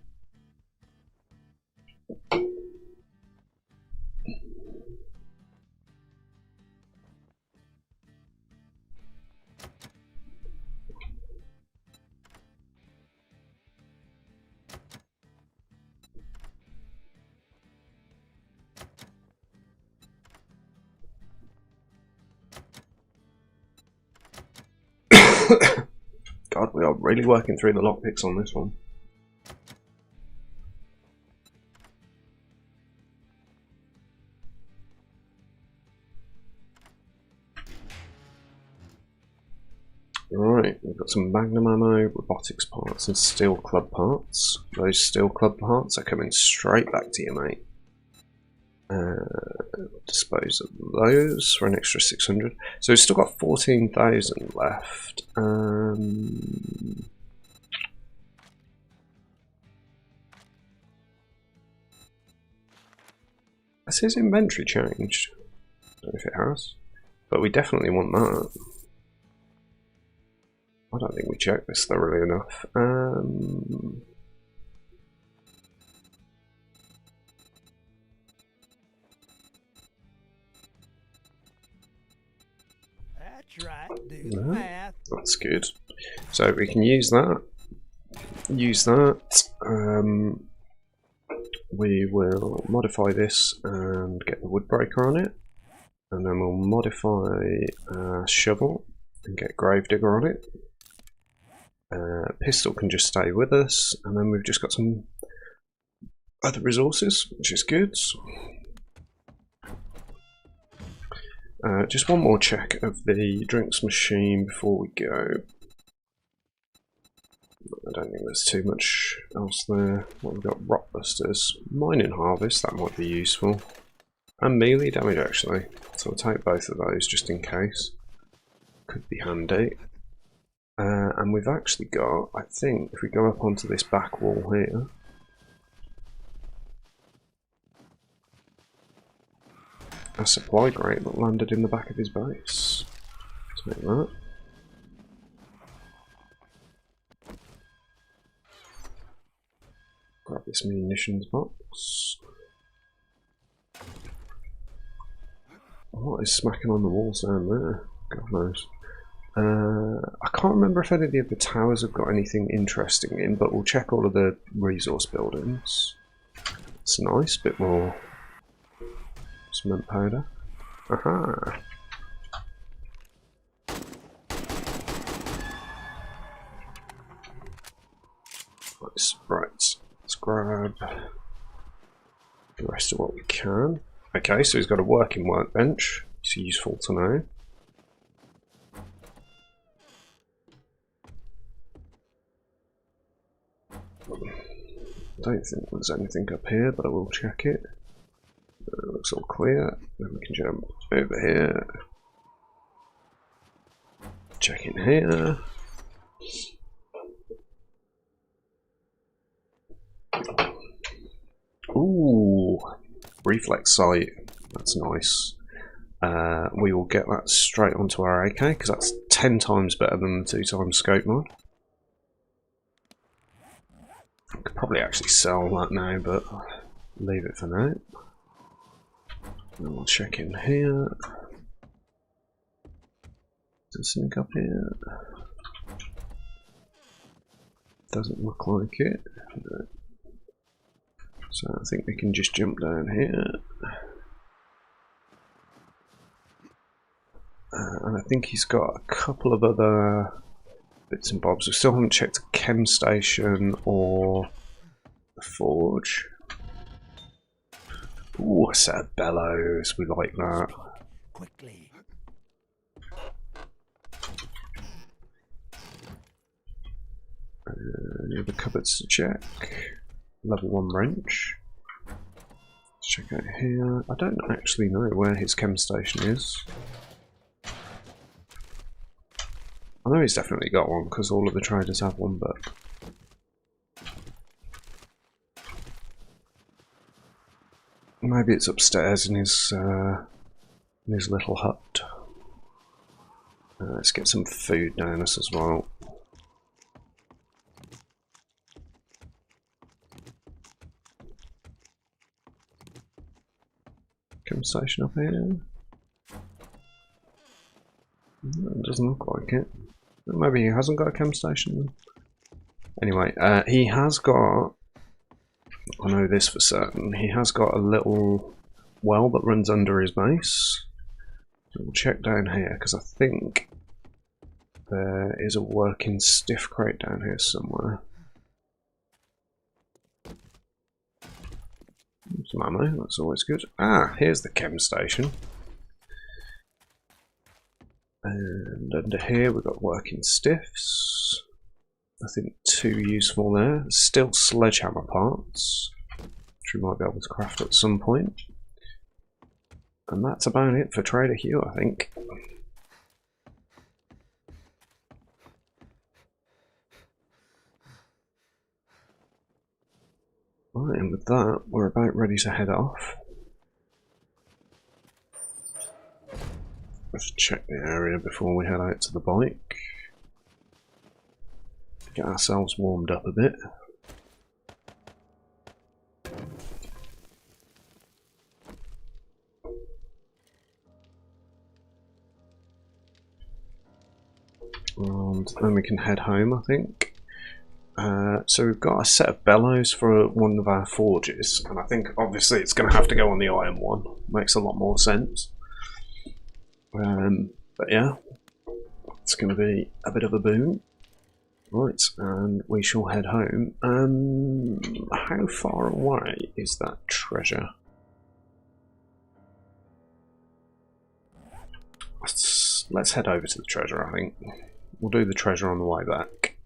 God, we are really working through the lockpicks on this one. Right, we've got some magnum ammo, robotics parts and steel club parts. Those steel club parts are coming straight back to you, mate. Dispose of those for an extra 600. So we've still got 14,000 left. Has his inventory changed? I don't know if it has, but we definitely want that. I don't think we checked this thoroughly enough. That's right, do the math. That's good. So we can use that. Use that. We will modify this and get the wood breaker on it. And then we'll modify shovel and get gravedigger on it. Pistol can just stay with us, and then we've just got some other resources, which is good. Just one more check of the drinks machine before we go. I don't think there's too much else there. Well, we've got Rotbusters, Mining Harvest, that might be useful, and melee damage actually, so I'll take both of those just in case. Could be handy. And we've actually got, I think, if we go up onto this back wall here, a supply crate that landed in the back of his base. Let's make that. Grab this munitions box. What is smacking on the walls down there? God knows. I can't remember if any of the towers have got anything interesting in, but we'll check all of the resource buildings. It's nice, bit more cement powder. Aha! Nice. Right, let's grab the rest of what we can. Okay, so he's got a working workbench. It's useful to know. Don't think there's anything up here, but I will check it. Looks all clear. Then we can jump over here. Check in here. Ooh, reflex sight. That's nice. We will get that straight onto our AK because that's 10 times better than the 2x scope mod. I could probably actually sell that now, but leave it for now. And we'll check in here. Is there something up here? Doesn't look like it. So I think we can just jump down here. And I think he's got a couple of other bits and bobs. We still haven't checked the chem station or the forge. Ooh, a set of bellows. We like that. Quickly. Any other cupboards to check? Level 1 wrench. Let's check out here. I don't actually know where his chem station is. I know he's definitely got one because all of the traders have one, but maybe it's upstairs in his little hut. Let's get some food down us as well. Chem station up here. It doesn't look like it. Maybe he hasn't got a chem station. Anyway, he has got, I know this for certain, he has got a little well that runs under his base. So we'll check down here because I think there is a working stiff crate down here somewhere. Some ammo, that's always good. Ah, here's the chem station. And under here we've got working stiffs. Nothing too useful there. Still sledgehammer parts, which we might be able to craft at some point. And that's about it for Trader Hugh, I think. Right, and with that, we're about ready to head off. Let's check the area before we head out to the bike. Get ourselves warmed up a bit. And then we can head home, I think. So we've got a set of bellows for one of our forges, and I think obviously it's going to have to go on the iron one. Makes a lot more sense. But yeah, it's going to be a bit of a boon. Right, and we shall head home. How far away is that treasure? Let's head over to the treasure, I think. We'll do the treasure on the way back.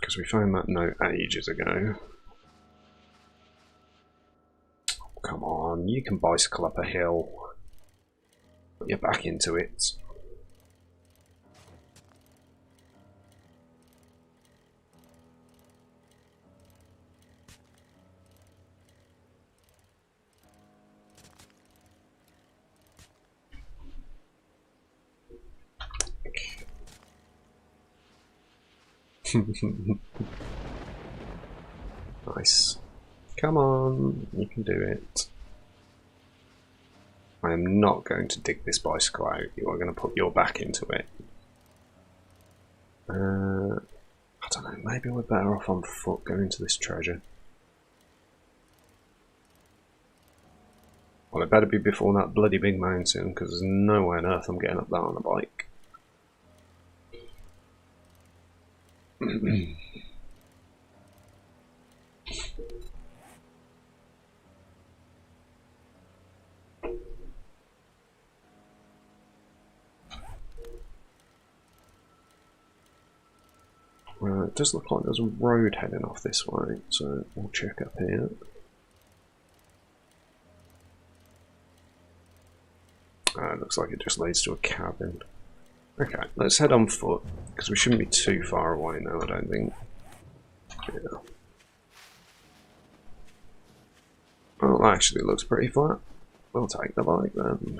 Because we found that note ages ago. Come on, you can bicycle up a hill. Put your back into it. Nice. Come on, you can do it. I am not going to dig this bicycle out. You are going to put your back into it. I don't know, maybe we're better off on foot going to this treasure. Well, it better be before that bloody big mountain, because there's no way on earth I'm getting up that on a bike. It does look like there's a road heading off this way, so we'll check up here. It looks like it just leads to a cabin. Okay, let's head on foot, because we shouldn't be too far away now, I don't think. Yeah. Well, that actually looks pretty flat. We'll take the bike then.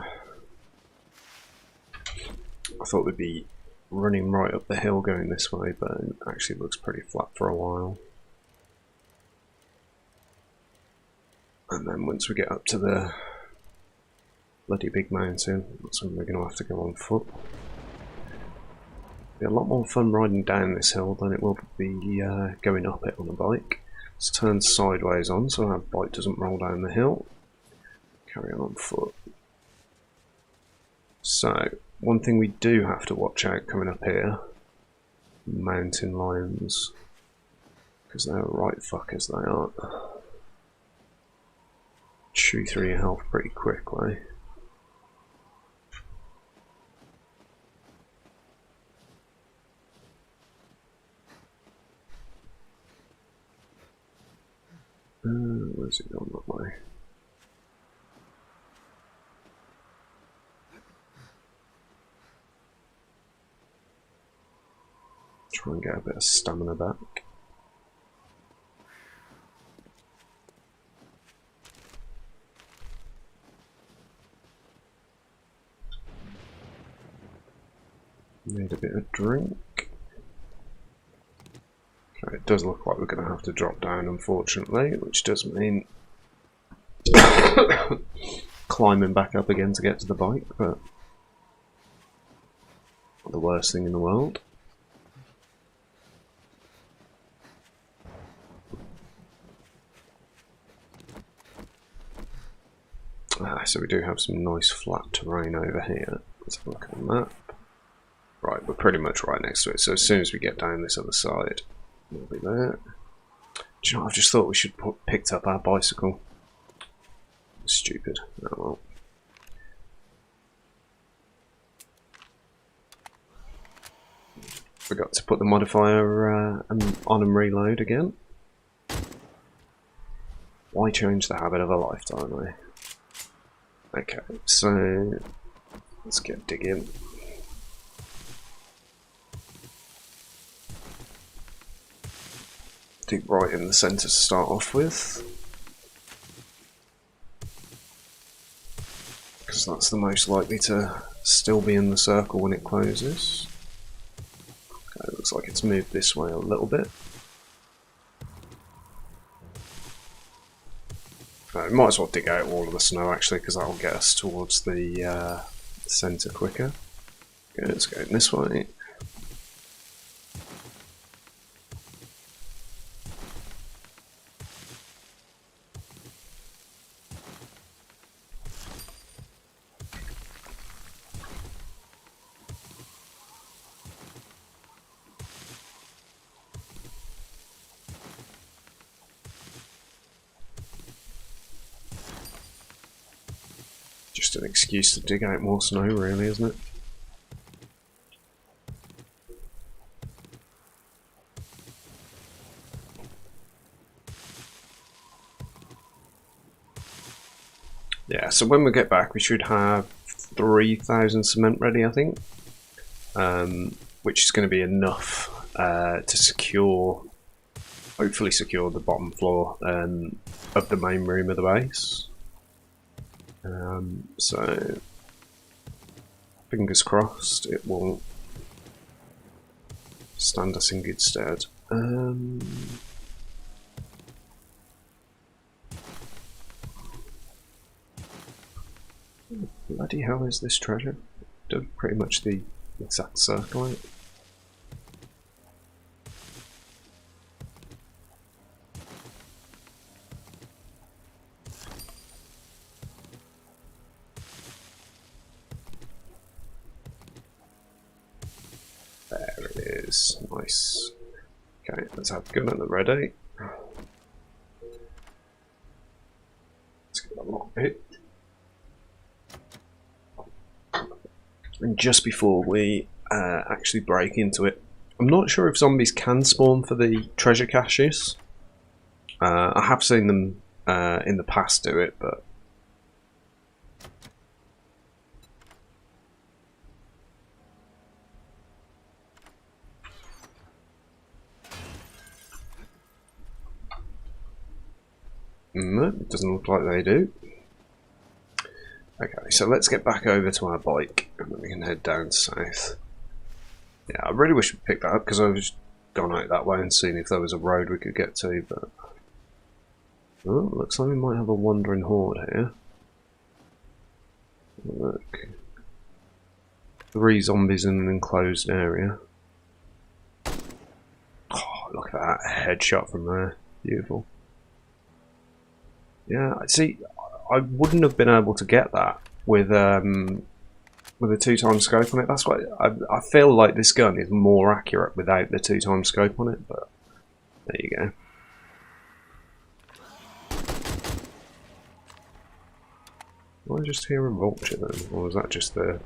I thought we'd be running right up the hill going this way, but it actually looks pretty flat for a while. And then once we get up to the bloody big mountain, that's when we're going to have to go on foot. Be a lot more fun riding down this hill than it will be going up it on a bike. Let's turn sideways on so our bike doesn't roll down the hill. Carry on foot. So, one thing we do have to watch out coming up here, mountain lions, because they're right fuckers, they are. Chew through your health pretty quickly. Where's it gone that way? Try and get a bit of stamina back. Need a bit of drink. Okay, it does look like we're going to have to drop down, unfortunately, which does mean climbing back up again to get to the bike, but not the worst thing in the world. So we do have some nice flat terrain over here. Let's have a look at the map. Right, we're pretty much right next to it, so as soon as we get down this other side, we'll be there. Do you know what, I just thought we should picked up our bicycle. Stupid. Oh well. Forgot to put the modifier on and reload again. Why change the habit of a lifetime, eh? Okay, so let's get digging. Dig right in the centre to start off with, because that's the most likely to still be in the circle when it closes. Okay, it looks like it's moved this way a little bit. We might as well dig out all of the snow actually, because that will get us towards the centre quicker. Okay, let's go this way. Just an excuse to dig out more snow, really, isn't it? Yeah, so when we get back, we should have 3,000 cement ready, I think, which is going to be enough to secure, hopefully secure the bottom floor of the main room of the base. So fingers crossed it will stand us in good stead. Bloody hell is this treasure? Done pretty much the exact circle out. There it is, nice. Okay, let's have the gun at the ready. Let's get the lockpick. And just before we actually break into it, I'm not sure if zombies can spawn for the treasure caches. I have seen them in the past do it, but no, it doesn't look like they do. Okay, so let's get back over to our bike and then we can head down south. Yeah, I really wish we picked that up because I was gone out that way and seen if there was a road we could get to, but oh, looks like we might have a wandering horde here. Look. 3 zombies in an enclosed area. Oh, look at that headshot from there. Beautiful. Yeah, see, I wouldn't have been able to get that with a 2x scope on it. That's why I feel like this gun is more accurate without the 2x scope on it, but there you go. Did I just hear a vulture then? Or was that just the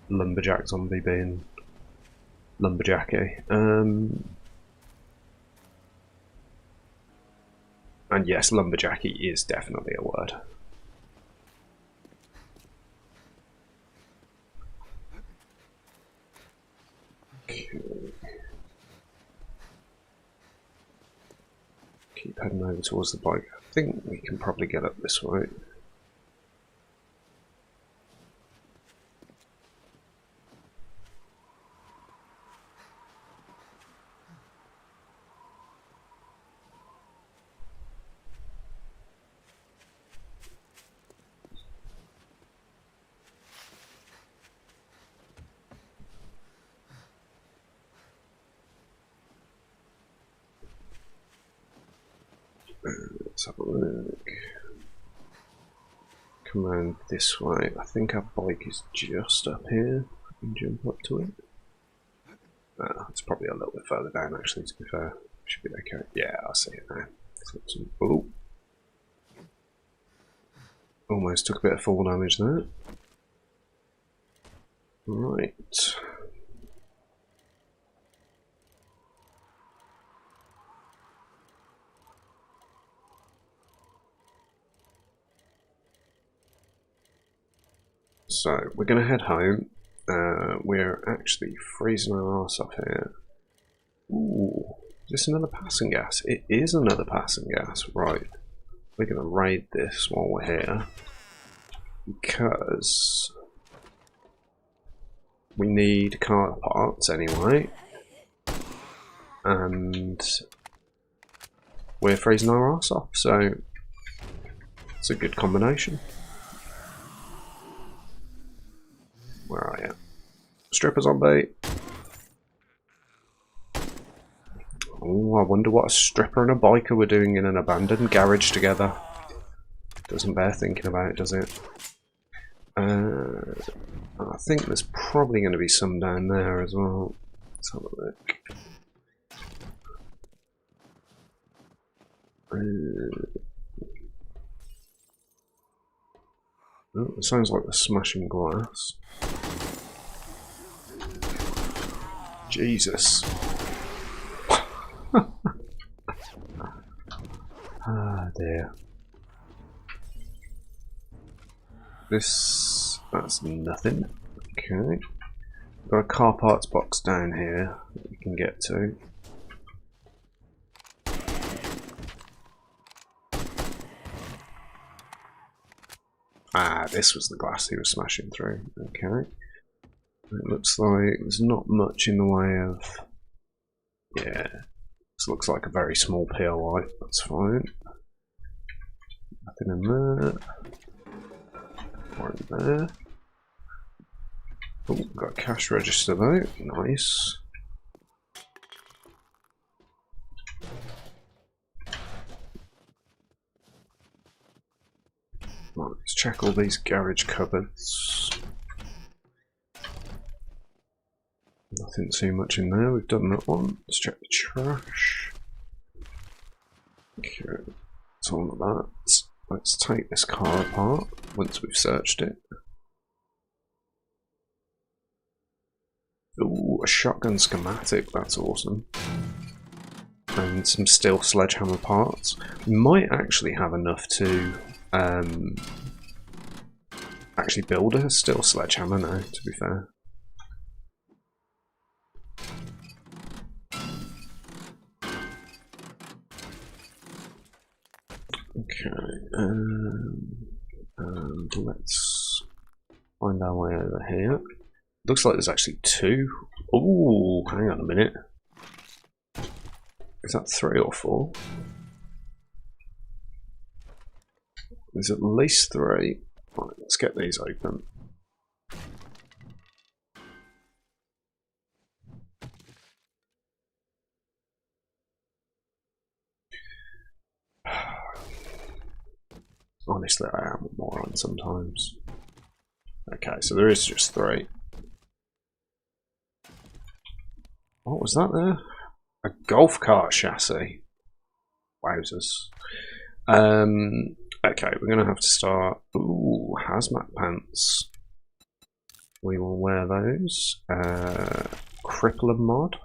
lumberjack zombie being lumberjacky? And yes, lumberjacky is definitely a word. Okay. Keep heading over towards the bike. I think we can probably get up this way. Let's have a look. Come around this way. I think our bike is just up here. I can jump up to it. It's probably a little bit further down actually, to be fair. Should be okay. Yeah, I see it now. Oh. Almost took a bit of fall damage there. Right. So, we're going to head home. We're actually freezing our arse off here. Ooh, is this another passing gas? It is another passing gas, right. We're going to raid this while we're here. Because we need car parts anyway. And we're freezing our arse off, so it's a good combination. Where are you? Stripper zombie. Oh, I wonder what a stripper and a biker were doing in an abandoned garage together. Doesn't bear thinking about, does it? I think there's probably going to be some down there as well. Let's have a look. Oh, it sounds like they're smashing glass. Jesus. Ah dear. That's nothing. Okay. Got a car parts box down here that we can get to. Ah, this was the glass he was smashing through. Okay. It looks like there's not much in the way of... Yeah. This looks like a very small POI. That's fine. Nothing in there. Or in there. Oh, got a cash register though. Nice. Right, let's check all these garage cupboards. Nothing too much in there, we've done that one. Let's check the trash. Okay, that's all of that. Let's take this car apart once we've searched it. Ooh, a shotgun schematic, that's awesome. And some steel sledgehammer parts. We might actually have enough to actually build a steel sledgehammer now, to be fair. Okay, and let's find our way over here. Looks like there's actually two. Ooh, hang on a minute. Is that 3 or 4? There's at least 3. Right, let's get these open. Honestly, I am a moron sometimes. Okay, so there is just 3. What was that there? A golf cart chassis. Wowzers. Okay, we're going to have to start... Ooh, hazmat pants. We will wear those. Crippler mod.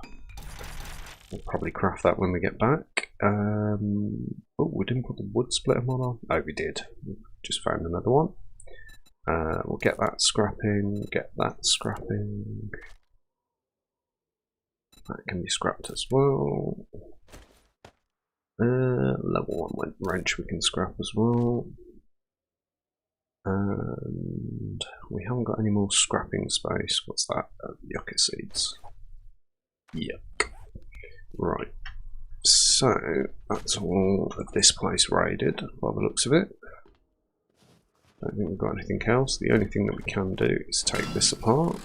We'll probably craft that when we get back. Oh, we didn't put the wood splitter mod on. Oh, we did. Just found another one. We'll get that scrapping. Get that scrapping. That can be scrapped as well. Level 1 wrench we can scrap as well. And we haven't got any more scrapping space. What's that? Yucca seeds. Yuck. Right. So, that's all of this place raided, by the looks of it. Don't think we've got anything else. The only thing that we can do is take this apart.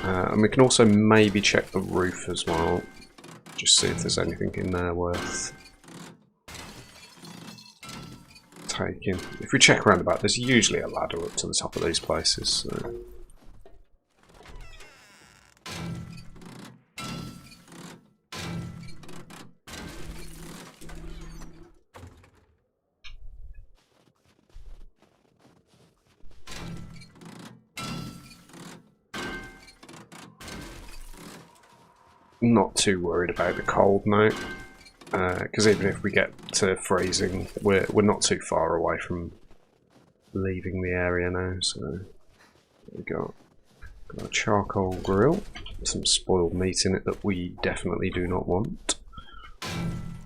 And we can also maybe check the roof as well. Just see if there's anything in there worth taking. If we check around about, there's usually a ladder up to the top of these places. So. Not too worried about the cold now, because even if we get to freezing, we're not too far away from leaving the area now. So we got a charcoal grill, some spoiled meat in it that we definitely do not want.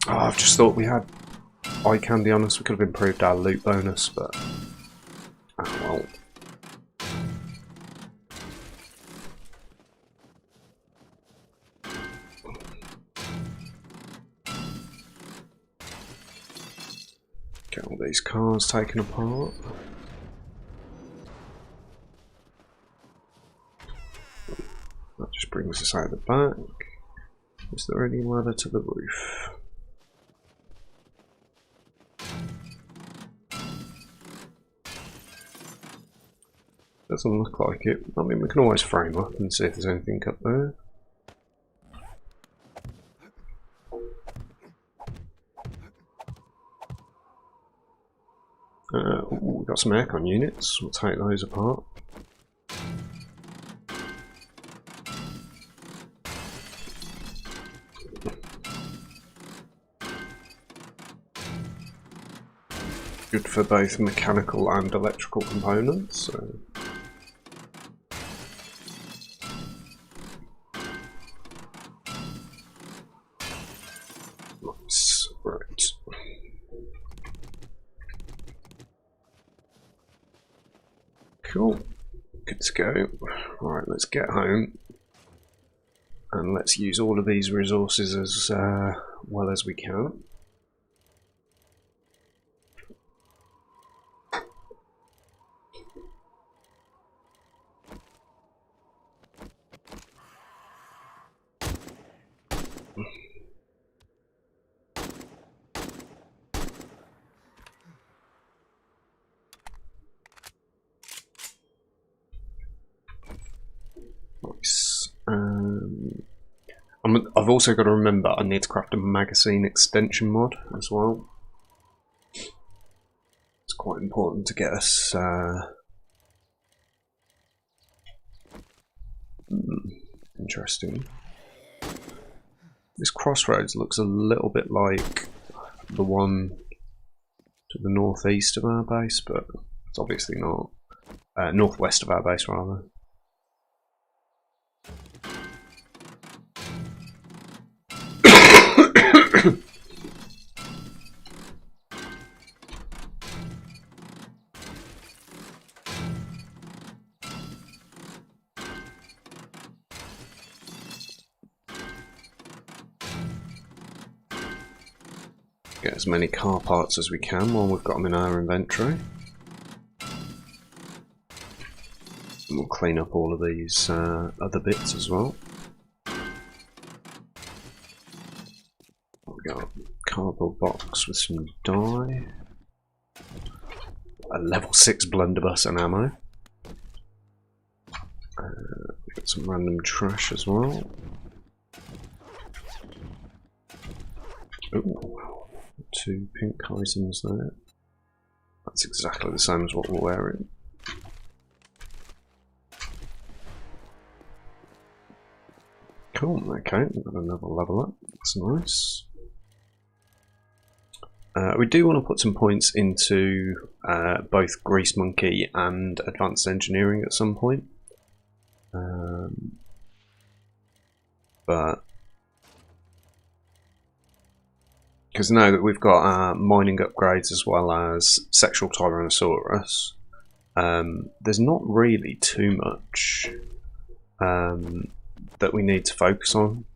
Oh, I've just thought we had eye candy on us. We could have improved our loot bonus, but oh well. Get all these cars taken apart. That just brings us out the back. Is there any ladder to the roof? Doesn't look like it. I mean, we can always frame up and see if there's anything up there. Ooh, we've got some aircon units. We'll take those apart. Good for both mechanical and electrical components. So. Nice. Right. Cool. Good to go. Right, let's get home. And let's use all of these resources as well as we can. Nice. I've also got to remember I need to craft a magazine extension mod as well. It's quite important to get us interesting. This crossroads looks a little bit like the one to the northeast of our base, but it's obviously not. Northwest of our base, rather. Get as many car parts as we can while we've got them in our inventory. And we'll clean up all of these other bits as well. We've got a cardboard box with some dye. A level 6 blunderbuss and ammo. We've got some random trash as well. Ooh. 2 pink items there. That's exactly the same as what we're wearing. Cool, okay, we've got another level up. That's nice. We do want to put some points into both Grease Monkey and Advanced Engineering at some point. But because now that we've got mining upgrades as well as Sexual Tyrannosaurus, there's not really too much that we need to focus on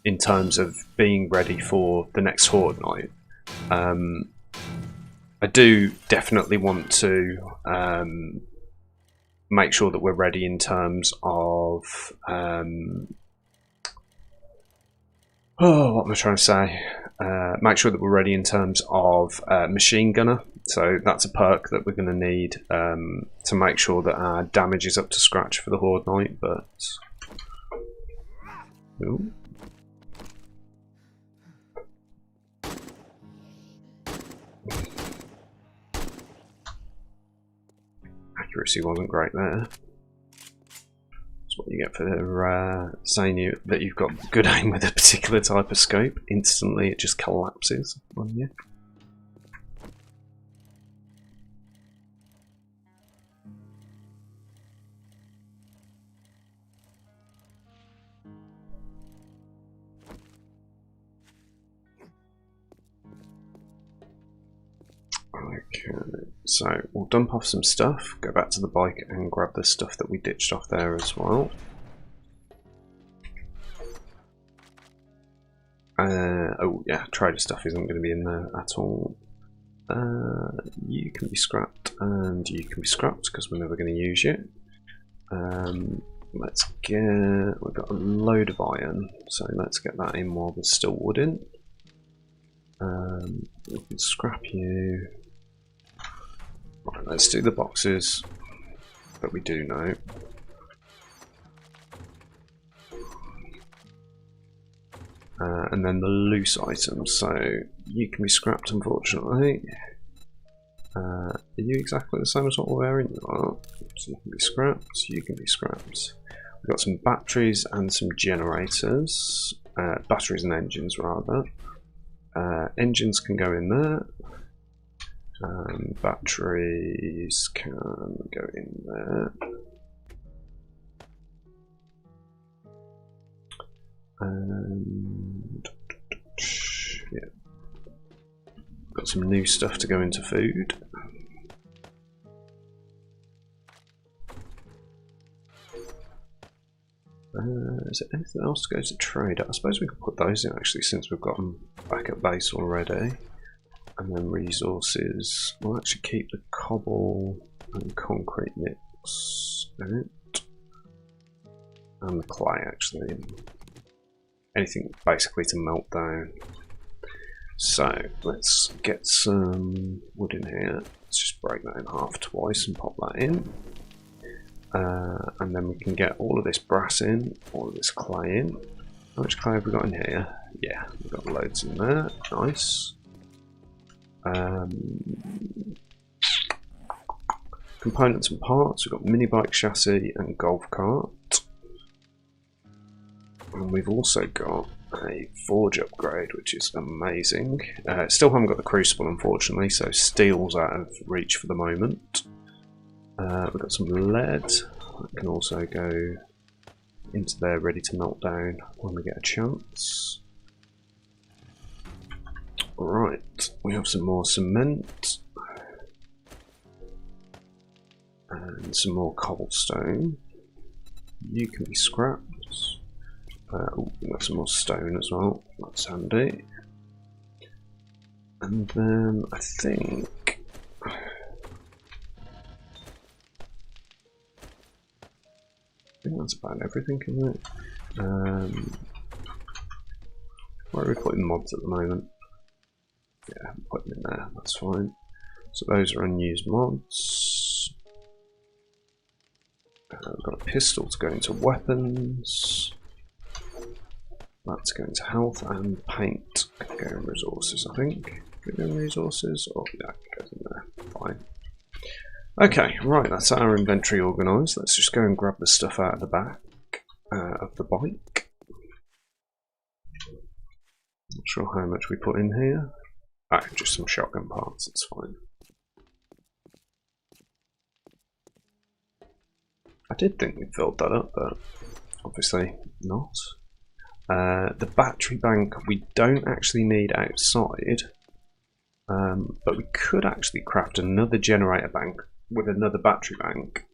in terms of being ready for the next Horde Night. I do definitely want to make sure that we're ready in terms of what am I trying to say? Make sure that we're ready in terms of Machine Gunner. So that's a perk that we're going to need to make sure that our damage is up to scratch for the Horde Night. But ooh. Accuracy wasn't great there. That's what you get for saying that you've got good aim with a particular type of scope. Instantly it just collapses on you. Okay, so we'll dump off some stuff, go back to the bike and grab the stuff that we ditched off there as well. Oh yeah, trader stuff isn't going to be in there at all. You can be scrapped and you can be scrapped because we're never going to use you. Let's get, we've got a load of iron, so let's get that in while there's still wood in. We can scrap you. Right, let's do the boxes that we do know. And then the loose items, so you can be scrapped unfortunately. Are you exactly the same as what we're wearing? You are. So you can be scrapped, you can be scrapped. We've got some batteries and some generators. Batteries and engines rather. Engines can go in there. Batteries can go in there. And yeah, got some new stuff to go into food. Is there anything else to go to trade? I suppose we could put those in actually, since we've got them back at base already. And then resources, we'll actually keep the cobble and concrete mix in it. And the clay actually. Anything basically to melt down. So let's get some wood in here. Let's just break that in half twice and pop that in. And then we can get all of this brass in, all of this clay in. How much clay have we got in here? Yeah, we've got loads in there. Nice. Components and parts, we've got mini bike chassis and golf cart. And we've also got a forge upgrade, which is amazing. Still haven't got the crucible, unfortunately, so steel's out of reach for the moment. We've got some lead that can also go into there, ready to melt down when we get a chance. Right, we have some more cement and some more cobblestone. You can be scrapped. We've got some more stone as well, that's handy. And then I think that's about everything, isn't it? Where are we putting mods at the moment? Yeah, I'm putting them in there, that's fine. So those are unused mods. We've got a pistol to go into weapons. That's going to health, and paint can go in resources, I think. Can it go in resources? Oh, yeah, it goes in there. Fine. Okay, right, that's our inventory organised. Let's just go and grab the stuff out of the back of the bike. Not sure how much we put in here. Ah, just some shotgun parts, it's fine. I did think we filled that up, but obviously not. The battery bank we don't actually need outside, but we could actually craft another generator bank with another battery bank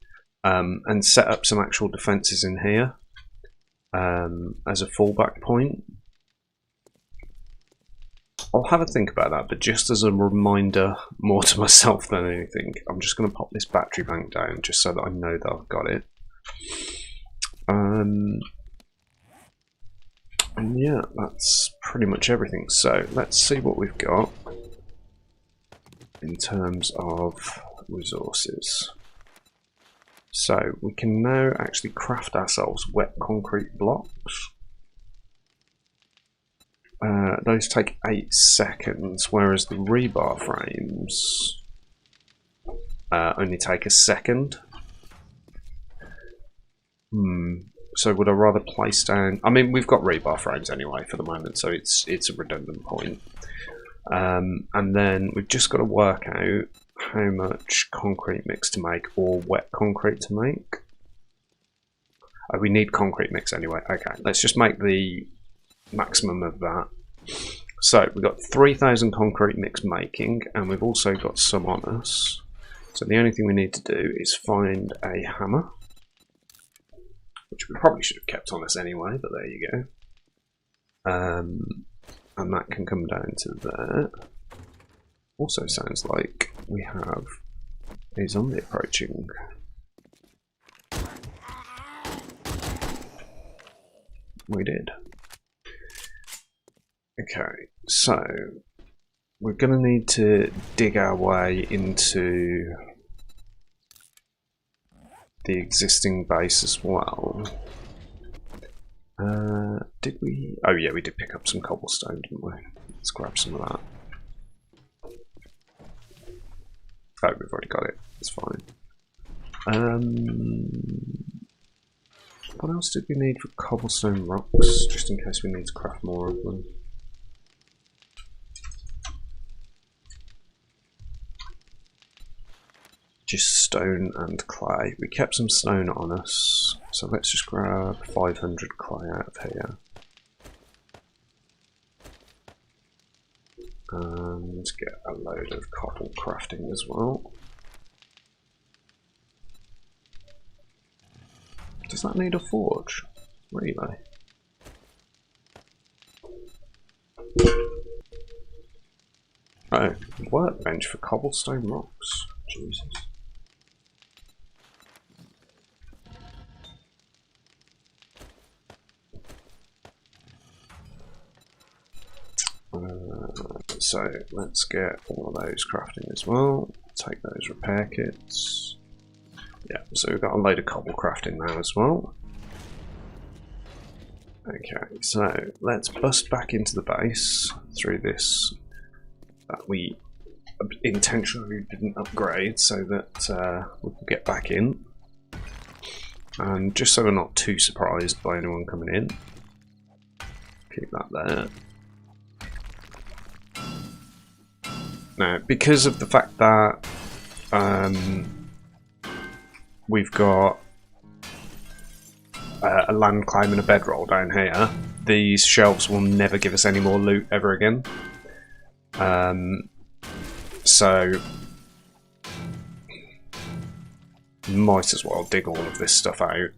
and set up some actual defences in here as a fallback point. I'll have a think about that, but just as a reminder more to myself than anything, I'm just going to pop this battery bank down just so that I know that I've got it. And yeah, that's pretty much everything. So let's see what we've got in terms of resources. So we can now actually craft ourselves wet concrete blocks. Those take 8 seconds, whereas the rebar frames only take a second. So would I rather place down... I mean, we've got rebar frames anyway for the moment, so it's a redundant point. And then we've just got to work out how much concrete mix to make, or wet concrete to make. Oh, we need concrete mix anyway. Okay, let's just make the maximum of that. So we've got 3,000 concrete mix making, and we've also got some on us. So the only thing we need to do is find a hammer, which we probably should have kept on us anyway, but there you go. And that can come down to there. Also sounds like we have a zombie approaching. We did. Okay, so we're going to need to dig our way into the existing base as well. Did we? Oh yeah, we did pick up some cobblestone, didn't we? Let's grab some of that. Oh, we've already got it. It's fine. What else did we need for cobblestone rocks? Just in case we need to craft more of them. Just stone and clay. We kept some stone on us, so let's just grab 500 clay out of here. And get a load of cobble crafting as well. Does that need a forge? Really? Oh, workbench for cobblestone rocks. Jesus. So let's get all of those crafting as well. Take those repair kits. Yeah, so we've got a load of cobble crafting now as well. Okay, so let's bust back into the base through this that we intentionally didn't upgrade so that we can get back in. And just so we're not too surprised by anyone coming in, Keep that there. Now, because of the fact that we've got a land climb and a bedroll down here, these shelves will never give us any more loot ever again. So might as well dig all of this stuff out.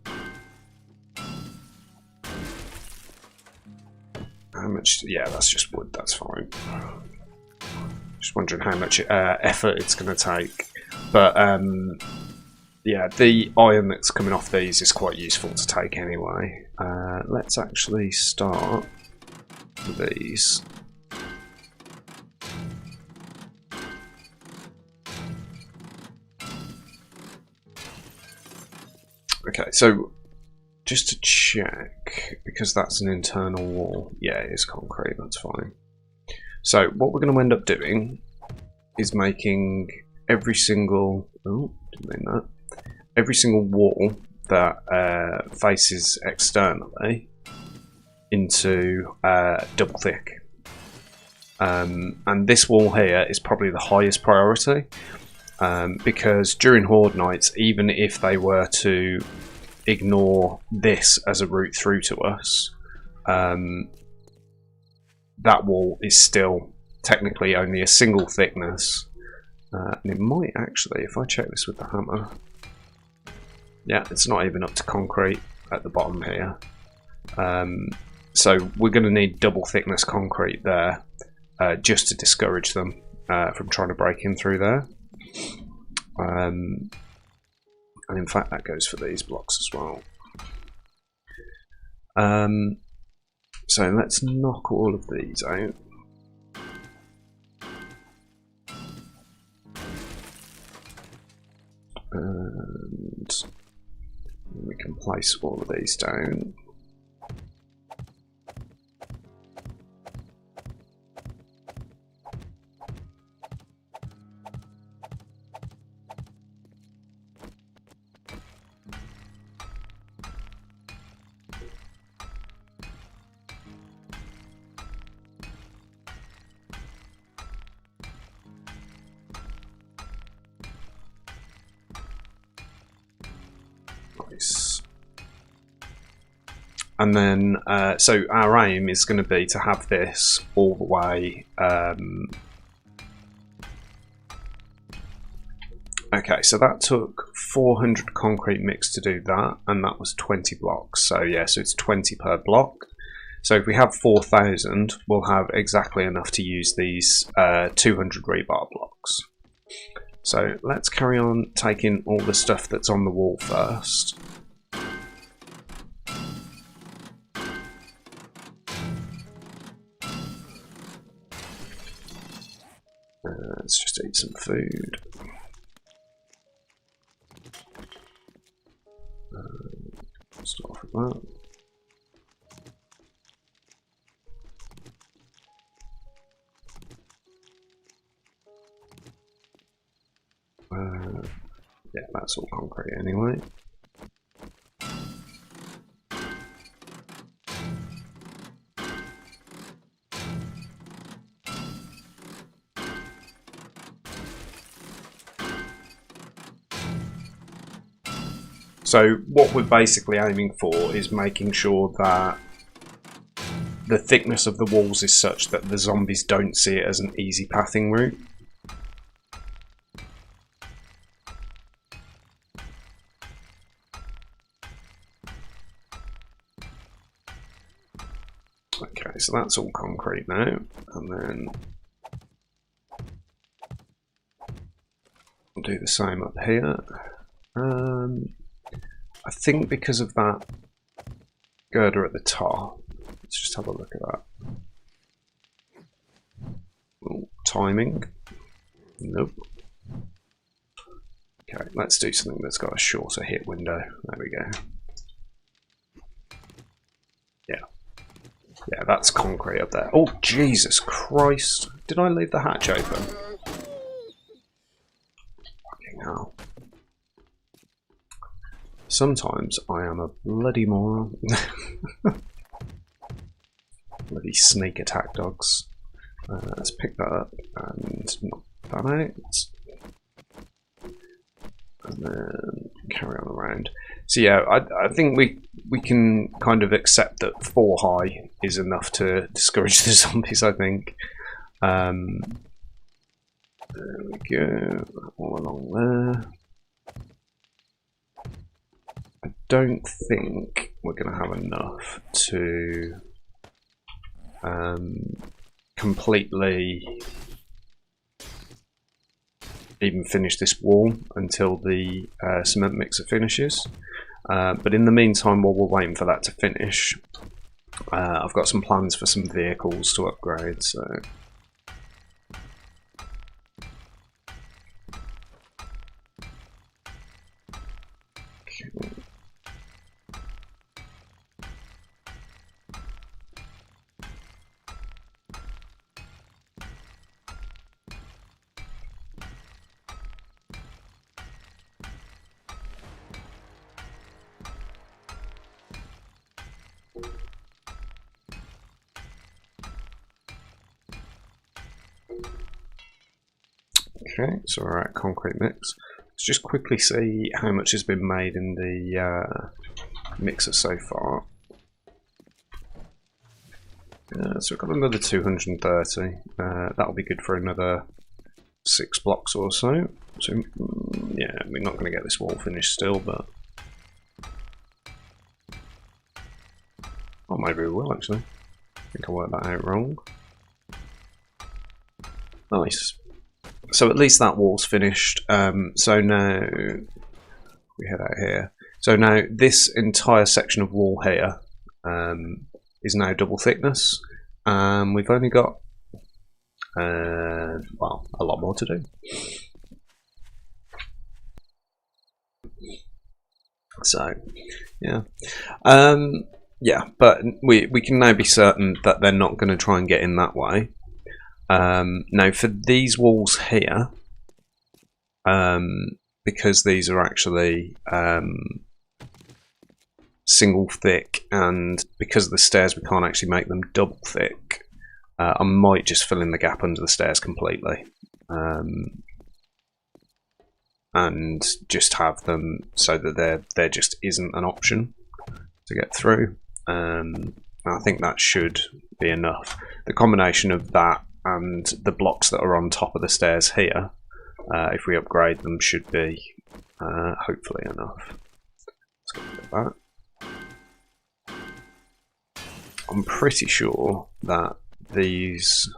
How much? Yeah, that's just wood, that's fine. Just wondering how much effort it's going to take. But yeah, the iron that's coming off these is quite useful to take anyway. Let's actually start with these. Okay, so just to check, because that's an internal wall. Yeah, it is concrete, that's fine. So what we're going to end up doing is making every single... Oh, didn't mean that. Every single wall that faces externally into double thick. And this wall here is probably the highest priority. Because during Horde nights, even if they were to ignore this as a route through to us, that wall is still technically only a single thickness. And it might actually, if I check this with the hammer, yeah, it's not even up to concrete at the bottom here. So we're going to need double thickness concrete there, just to discourage them from trying to break in through there. And in fact that goes for these blocks as well. So let's knock all of these out. And we can place all of these down. And then, so our aim is going to be to have this all the way. Okay, so that took 400 concrete mix to do that, and that was 20 blocks. So yeah, so it's 20 per block. So if we have 4,000, we'll have exactly enough to use these 200 rebar blocks. So let's carry on taking all the stuff that's on the wall first. Let's just eat some food. Start off with that. Yeah, that's all concrete anyway. So what we're basically aiming for is making sure that the thickness of the walls is such that the zombies don't see it as an easy pathing route. Okay, so that's all concrete now, and then we'll do the same up here. I think because of that girder at the top, let's just have a look at that. Ooh, timing. Nope. Okay, let's do something that's got a shorter hit window. There we go. Yeah. Yeah, that's concrete up there. Oh, Jesus Christ. Did I leave the hatch open? Fucking hell. Sometimes I am a bloody moron. of these sneak attack dogs. Let's pick that up and knock that out. And then carry on around. So yeah, I think we can kind of accept that 4 high is enough to discourage the zombies, I think. There we go, all along there. I don't think we're going to have enough to completely even finish this wall until the cement mixer finishes. But in the meantime, while we're waiting for that to finish, I've got some plans for some vehicles to upgrade. So. Okay, so we're at concrete mix. Let's just quickly see how much has been made in the mixer so far. So we've got another 230. That'll be good for another 6 blocks or so. So yeah, we're not going to get this wall finished still, but oh, maybe we will actually. I think I worked that out wrong. Nice. So at least that wall's finished. So now we head out here. So now this entire section of wall here is now double thickness. We've only got well, a lot more to do. So yeah, yeah, but we can now be certain that they're not going to try and get in that way. Now for these walls here, because these are actually single thick, and because of the stairs we can't actually make them double thick, I might just fill in the gap under the stairs completely, and just have them so that there just isn't an option to get through. I think that should be enough. The combination of that and the blocks that are on top of the stairs here, if we upgrade them, should be hopefully enough. Let's get rid of that. I'm pretty sure that these...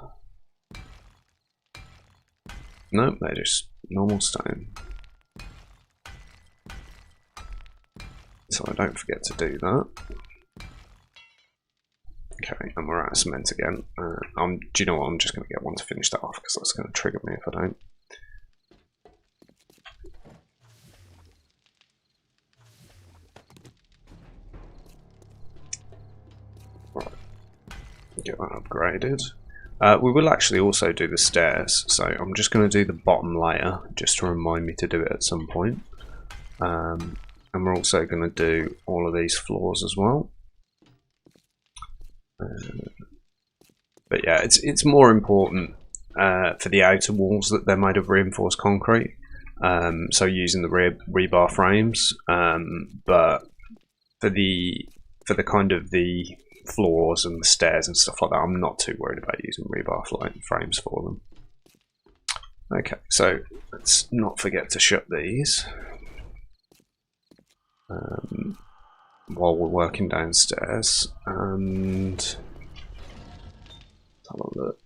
Nope, they're just normal stone. So I don't forget to do that. Okay, and we're out of cement again. Do you know what? I'm just going to get one to finish that off because that's going to trigger me if I don't. Right, get that upgraded. We will actually also do the stairs, so I'm just going to do the bottom layer just to remind me to do it at some point. And we're also going to do all of these floors as well. But yeah, it's more important for the outer walls that they're made of reinforced concrete, so using the rebar frames. But for the kind of the floors and the stairs and stuff like that, I'm not too worried about using rebar frames for them. Okay, so let's not forget to shut these while we're working downstairs, and have a look.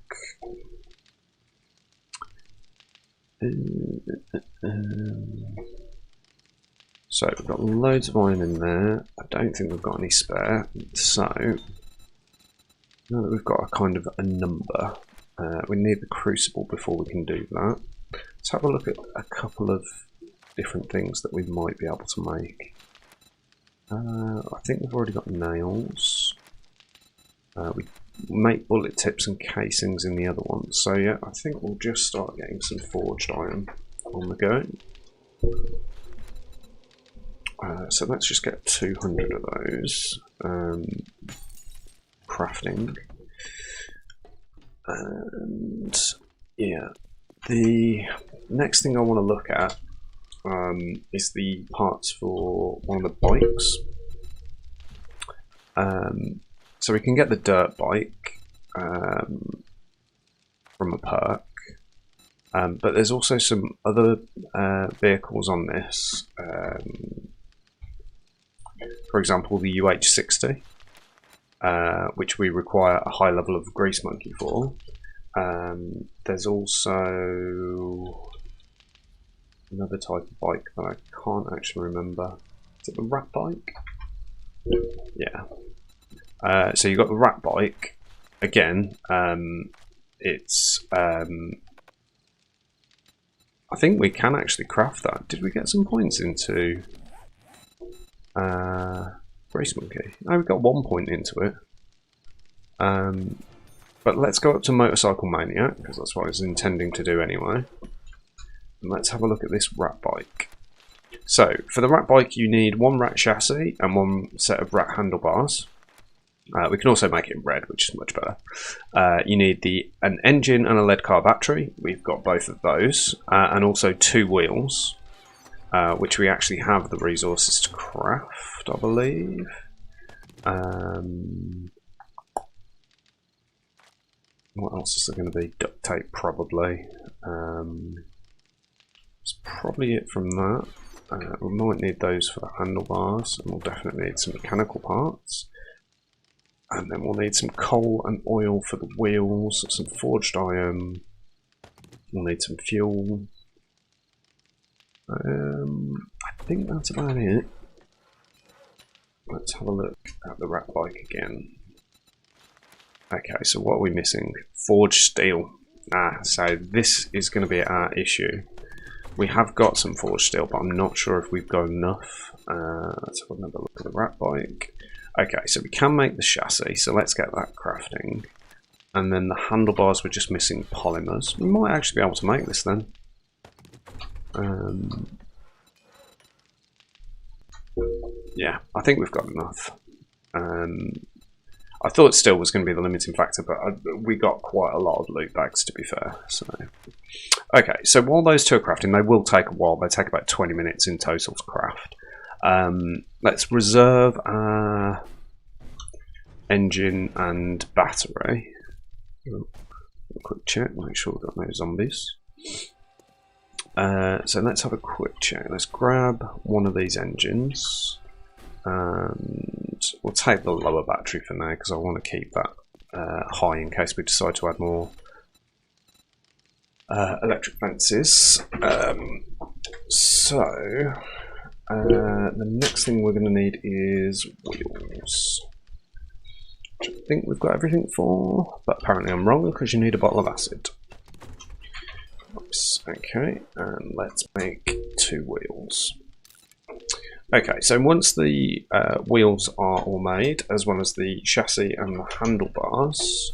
So we've got loads of iron in there. I don't think we've got any spare. So now that we've got a kind of a number, we need the crucible before we can do that. Let's have a look at a couple of different things that we might be able to make. I think we've already got nails. We make bullet tips and casings in the other ones. So yeah, I think we'll just start getting some forged iron on the go. So let's just get 200 of those. Crafting. And yeah, the next thing I want to look at is the parts for one of the bikes. So we can get the dirt bike from a perk, but there's also some other vehicles on this. For example, the UH60, which we require a high level of Grease Monkey for. There's also another type of bike that I can't actually remember. Is it the rat bike? Yeah. So you've got the rat bike. Again, it's... I think we can actually craft that. Did we get some points into... Grease Monkey? No, we got 1 point into it. But let's go up to Motorcycle Maniac, because that's what I was intending to do anyway. And let's have a look at this rat bike. So, for the rat bike you need 1 rat chassis and 1 set of rat handlebars. We can also make it in red, which is much better. You need an engine and a lead car battery. We've got both of those. And also 2 wheels, which we actually have the resources to craft, I believe. What else is there going to be? Duct tape, probably. That's probably it from that. We might need those for the handlebars, and we'll definitely need some mechanical parts. And then we'll need some coal and oil for the wheels, some forged iron. We'll need some fuel. I think that's about it. Let's have a look at the rat bike again. Okay, so what are we missing? Forged steel. So this is going to be our issue. We have got some forged steel, but I'm not sure if we've got enough. Let's have another look at the rat bike. Okay, so we can make the chassis, so let's get that crafting. And then the handlebars, we're just missing polymers. We might actually be able to make this then. Yeah, I think we've got enough. I thought steel was going to be the limiting factor, but we got quite a lot of loot bags, to be fair. So, okay, so while those two are crafting, they will take a while. They take about 20 minutes in total to craft. Let's reserve our engine and battery. A quick check, make sure we've got no zombies. So let's have a quick check. Let's grab one of these engines. And we'll take the lower battery for now because I want to keep that high in case we decide to add more electric fences. The next thing we're going to need is wheels, which I think we've got everything for, but apparently I'm wrong because you need a bottle of acid. Oops, okay, and let's make 2 wheels. Okay, so once the wheels are all made, as well as the chassis and the handlebars,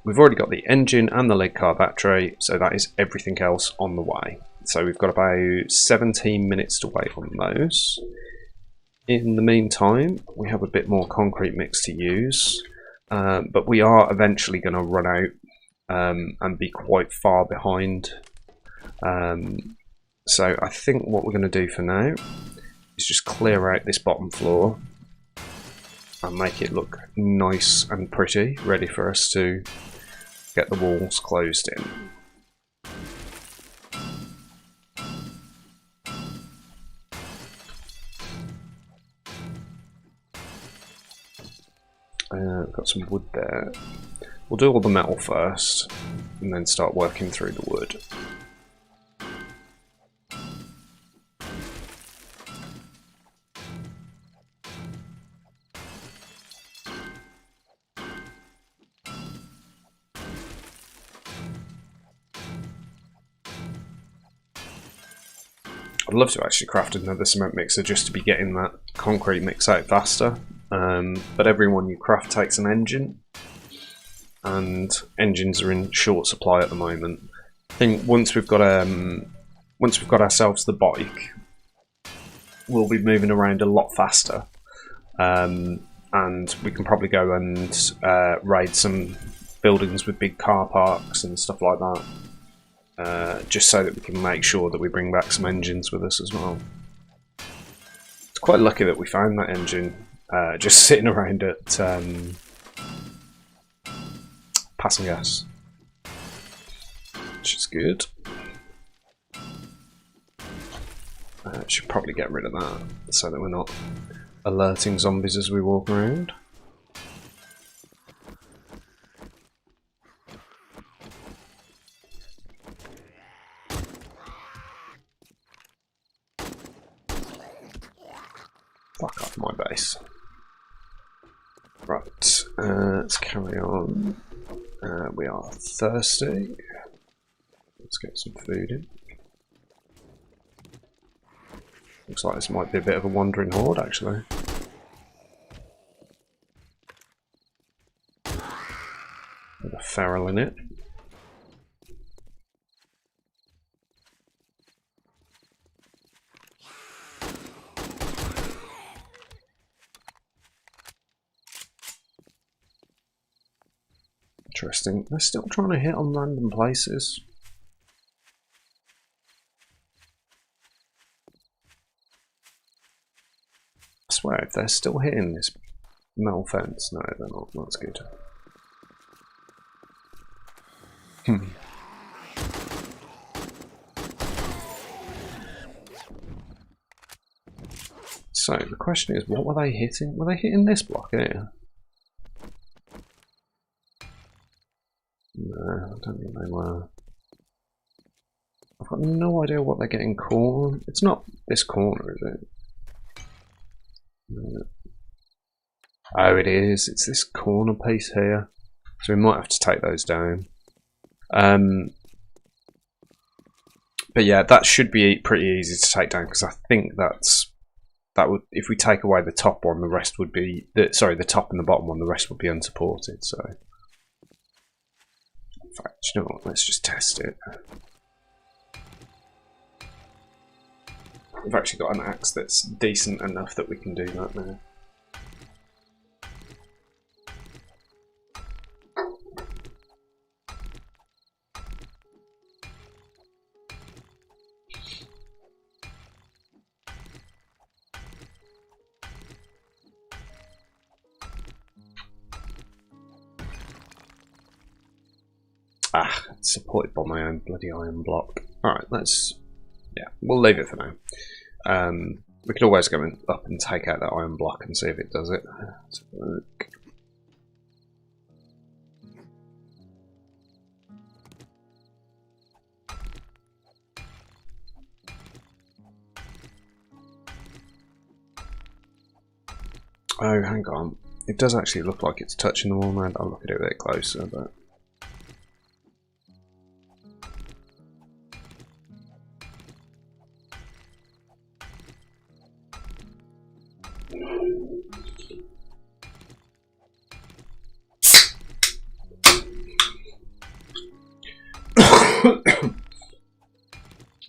we've already got the engine and the lead car battery, so that is everything else on the way. So we've got about 17 minutes to wait on those. In the meantime, we have a bit more concrete mix to use, but we are eventually going to run out and be quite far behind. So I think what we're going to do for now is just clear out this bottom floor and make it look nice and pretty, ready for us to get the walls closed in. Got some wood there. We'll do all the metal first and then start working through the wood. I'd love to actually craft another cement mixer just to be getting that concrete mix out faster, but every one you craft takes an engine, and engines are in short supply at the moment. I think once we've got ourselves the bike, we'll be moving around a lot faster. and we can probably go and raid some buildings with big car parks and stuff like that, just so that we can make sure that we bring back some engines with us as well. It's quite lucky that we found that engine just sitting around at Passing Gas, which is good. Should probably get rid of that so that we're not alerting zombies as we walk around. Fuck off my base. Right, let's carry on. We are thirsty. Let's get some food in. Looks like this might be a bit of a wandering horde, actually. With a feral in it. Interesting. They're still trying to hit on random places. I swear, if they're still hitting this metal fence, no, they're not. That's good. So the question is, what were they hitting? Were they hitting this block here? No, I don't think they were. I've got no idea what they're getting caught on. It's not this corner, is it? No. Oh, it is. It's this corner piece here. So we might have to take those down. But yeah, that should be pretty easy to take down because I think that would, if we take away the top one, the rest would be the top and the bottom one, the rest would be unsupported. So, in fact, you know what? Let's just test it. We've actually got an axe that's decent enough that we can do that now. Ah, it's supported by my own bloody iron block. Alright, we'll leave it for now. We could always go up and take out that iron block and see if it does it. Let's have a look. Oh, hang on. It does actually look like it's touching the wall now. I'll look at it a bit closer, but...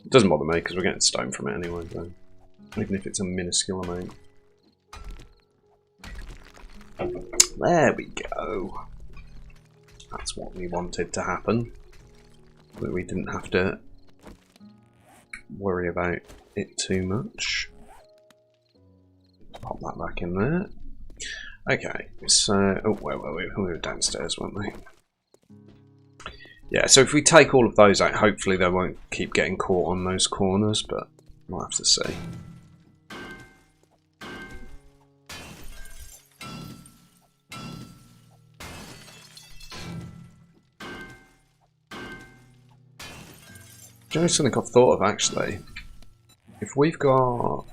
It doesn't bother me because we're getting stone from it anyway, though. Even if it's a minuscule amount. There we go. That's what we wanted to happen. But we didn't have to worry about it too much. Pop that back in there. Okay, so... Oh, wait, we were downstairs, weren't we? Yeah, so if we take all of those out, hopefully they won't keep getting caught on those corners, but we'll have to see. Do you know something I've thought of, actually? If we've got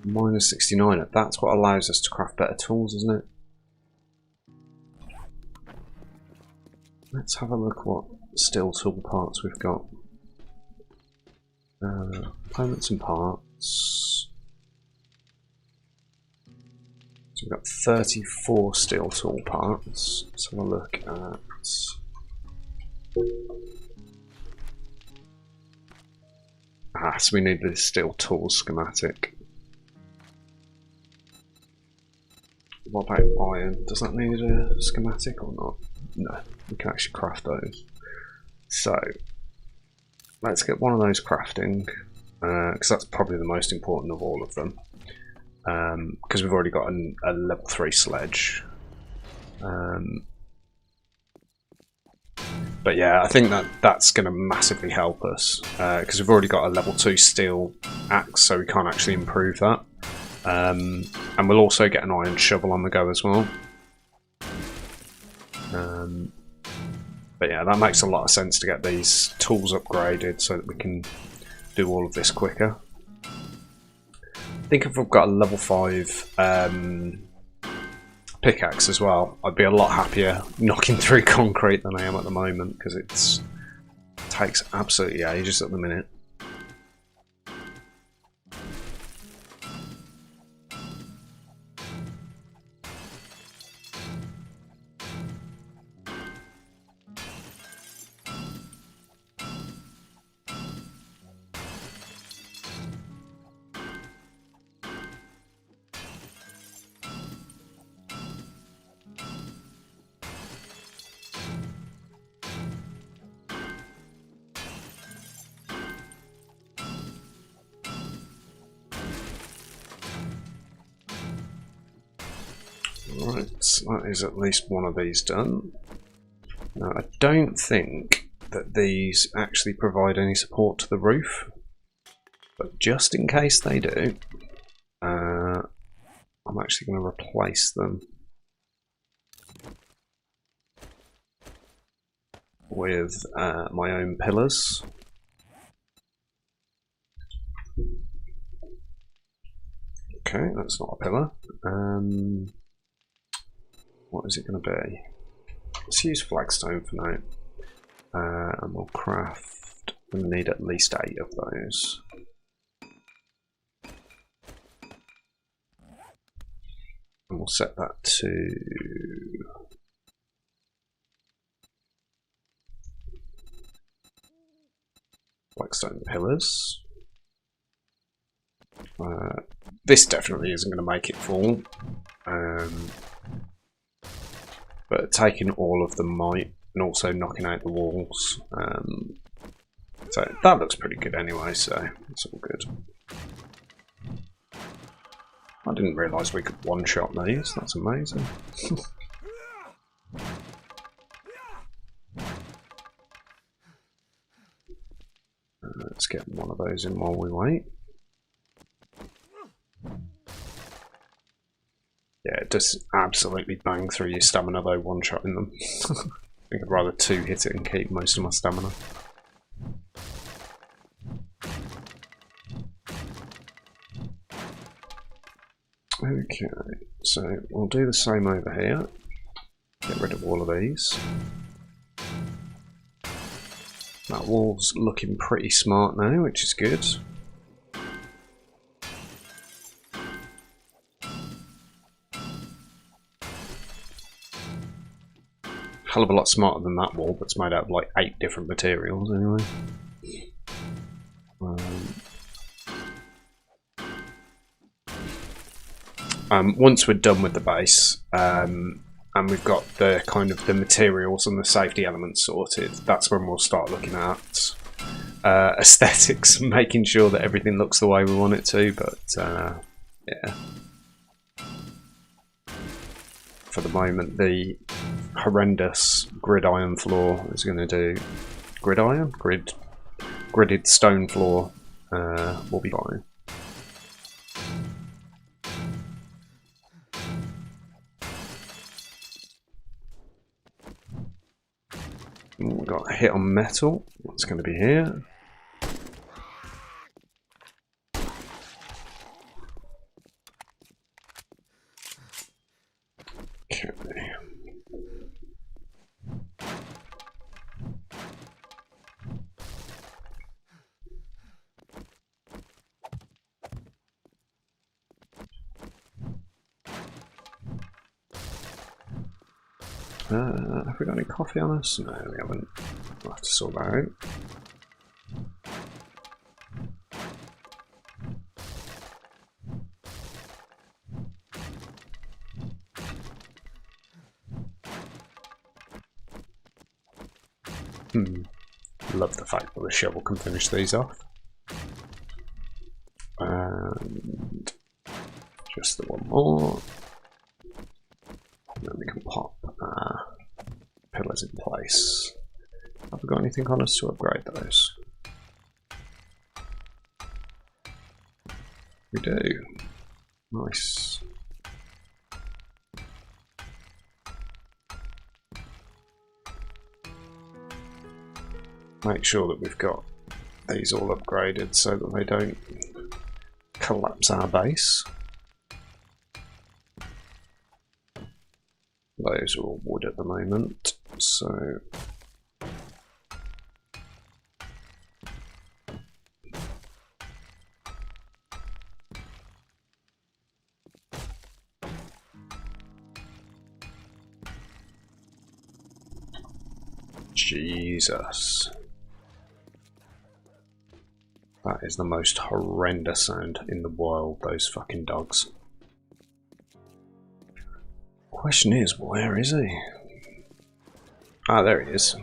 minus 69, that's what allows us to craft better tools, isn't it? Let's have a look what steel tool parts we've got. Components and parts. So we've got 34 steel tool parts. Let's have a look at... so we need the steel tool schematic. What about iron? Does that need a schematic or not? No, we can actually craft those. So, let's get one of those crafting, because that's probably the most important of all of them. Because we've already got a level 3 sledge. But yeah, I think that's going to massively help us, because we've already got a level 2 steel axe, so we can't actually improve that. And we'll also get an iron shovel on the go as well. But yeah, that makes a lot of sense to get these tools upgraded so that we can do all of this quicker. I think if we've got a level 5 pickaxe as well, I'd be a lot happier knocking through concrete than I am at the moment, because it takes absolutely ages at the minute. Right, that is at least one of these done. Now, I don't think that these actually provide any support to the roof, but just in case they do, I'm actually going to replace them with my own pillars. Okay, that's not a pillar. What is it going to be? Let's use flagstone for now. And we'll craft. We'll need at least 8 of those. And we'll set that to flagstone pillars. This definitely isn't going to make it fall. But taking all of them might, and also knocking out the walls. So that looks pretty good anyway, so it's all good. I didn't realise we could one-shot these, that's amazing. Let's get one of those in while we wait. Yeah, it does absolutely bang through your stamina though, one-shotting them. I think I'd rather 2 hit it and keep most of my stamina. Okay, so we'll do the same over here. Get rid of all of these. That wall's looking pretty smart now, which is good. Hell of a lot smarter than that wall, but it's made out of like 8 different materials anyway. Once we're done with the base, and we've got the kind of the materials and the safety elements sorted, that's when we'll start looking at aesthetics and making sure that everything looks the way we want it to, but yeah. For the moment, the horrendous gridiron floor is going to do gridded stone floor will be fine. We've got a hit on metal. What's going to be here? Okay. Have we got any coffee on us? No, we haven't. We'll have to sort that out. Love the fact that the shovel can finish these off. And just the one more. And then we can pop pillars in place. Have we got anything on us to upgrade those? We do. Nice. Make sure that we've got these all upgraded so that they don't collapse our base. Those are all wood at the moment, so Jesus. That is the most horrendous sound in the world, those fucking dogs. Question is, where is he? Ah, there he is.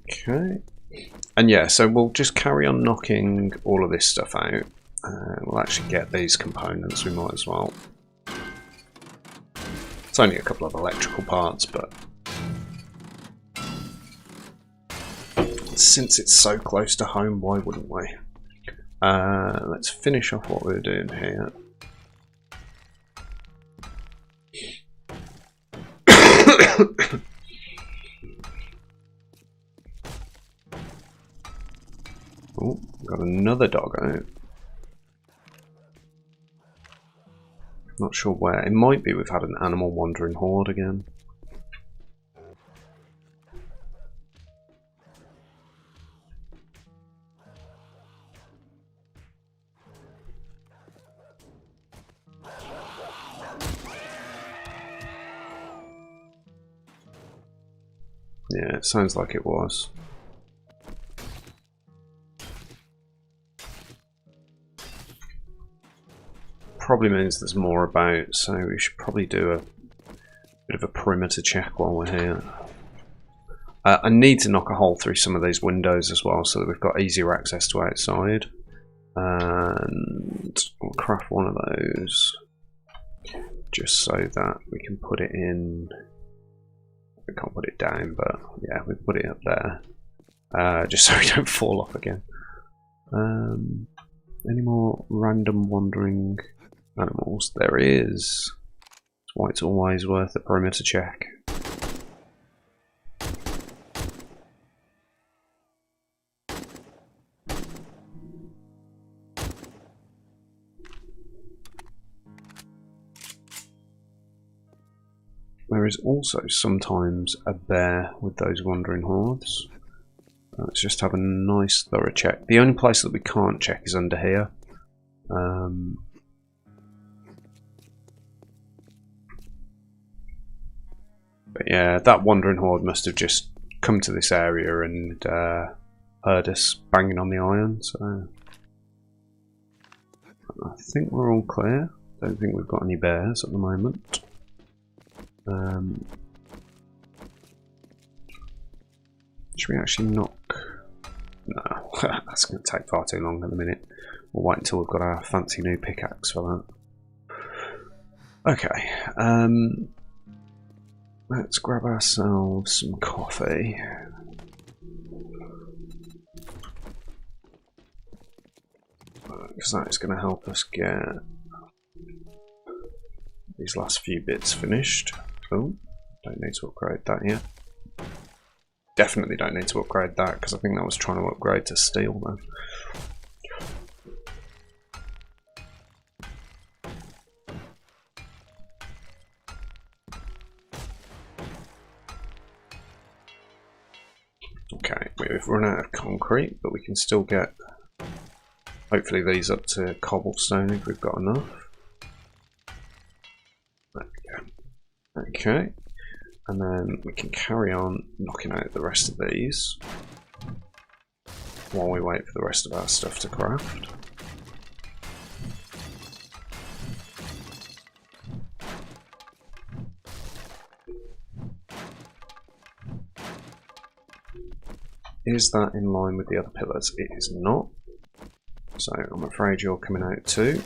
Okay. And yeah, so we'll just carry on knocking all of this stuff out. We'll actually get these components, we might as well. It's only a couple of electrical parts, but since it's so close to home, why wouldn't we? Let's finish off what we're doing here. Oh, got another dog out. Not sure where. It might be we've had an animal wandering horde again. Yeah, it sounds like it was. Probably means there's more about, so we should probably do a bit of a perimeter check while we're here. I need to knock a hole through some of these windows as well so that we've got easier access to outside. And we'll craft one of those just so that we can put it in. We can't put it down, but yeah, we put it up there just so we don't fall off again. Any more random wandering animals? There is. That's why it's always worth a perimeter check. There is also sometimes a bear with those wandering hordes. Let's just have a nice thorough check. The only place that we can't check is under here. But yeah, that wandering horde must have just come to this area and heard us banging on the iron, so I think we're all clear. Don't think we've got any bears at the moment. Should we actually knock? No, that's going to take far too long at the minute. We'll wait until we've got our fancy new pickaxe for that. Okay, let's grab ourselves some coffee. Because that is going to help us get these last few bits finished. Oh, don't need to upgrade that yet. Definitely don't need to upgrade that because I think that was trying to upgrade to steel then. Okay, we've run out of concrete, but we can still get hopefully these up to cobblestone if we've got enough. There we go. Okay. And then we can carry on knocking out the rest of these while we wait for the rest of our stuff to craft. Is that in line with the other pillars? It is not. So I'm afraid you're coming out too.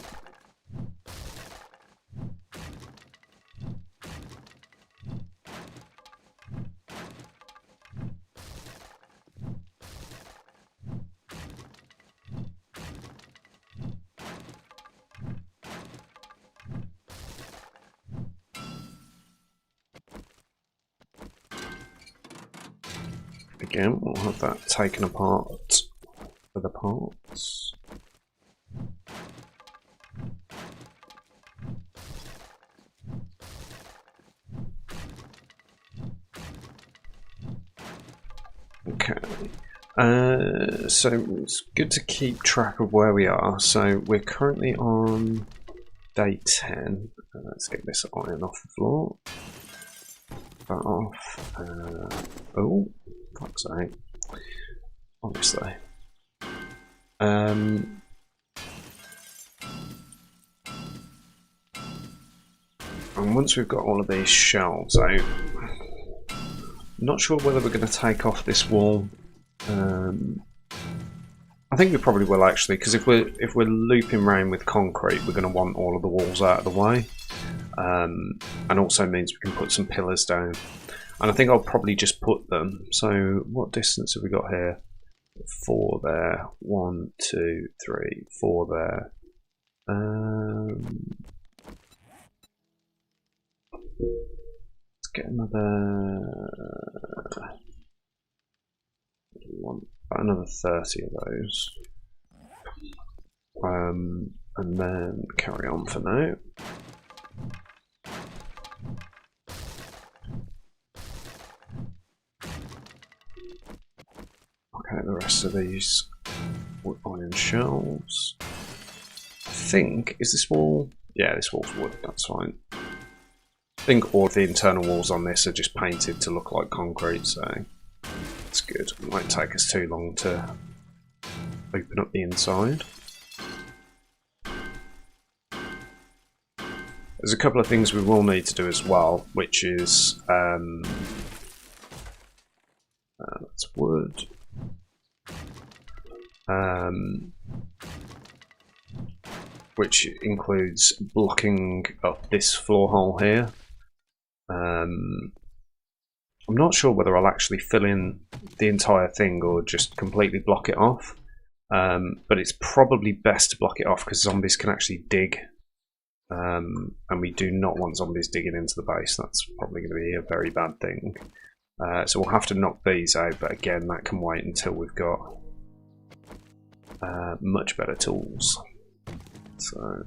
Again, we'll have that taken apart for the parts. Okay, so it's good to keep track of where we are. So we're currently on day 10. Let's get this iron off the floor. That off. Oh, fuck's sake. Obviously. And once we've got all of these shelves out, I'm not sure whether we're going to take off this wall. I think we probably will actually, because if we're looping around with concrete, we're going to want all of the walls out of the way, and also means we can put some pillars down. And I think I'll probably just put them. So what distance have we got here? 4 there. 1, 2, 3, 4 there. Let's get another 30 of those, and then carry on for now. Okay, the rest of these wood iron shelves. I think, is this wall? Yeah, this wall's wood, that's fine. I think all of the internal walls on this are just painted to look like concrete, so that's good. It won't take us too long to open up the inside. There's a couple of things we will need to do as well, which is that's wood. Which includes blocking up this floor hole here. I'm not sure whether I'll actually fill in the entire thing or just completely block it off, but it's probably best to block it off because zombies can actually dig, and we do not want zombies digging into the base. That's probably going to be a very bad thing. So we'll have to knock these out, but again that can wait until we've got much better tools. So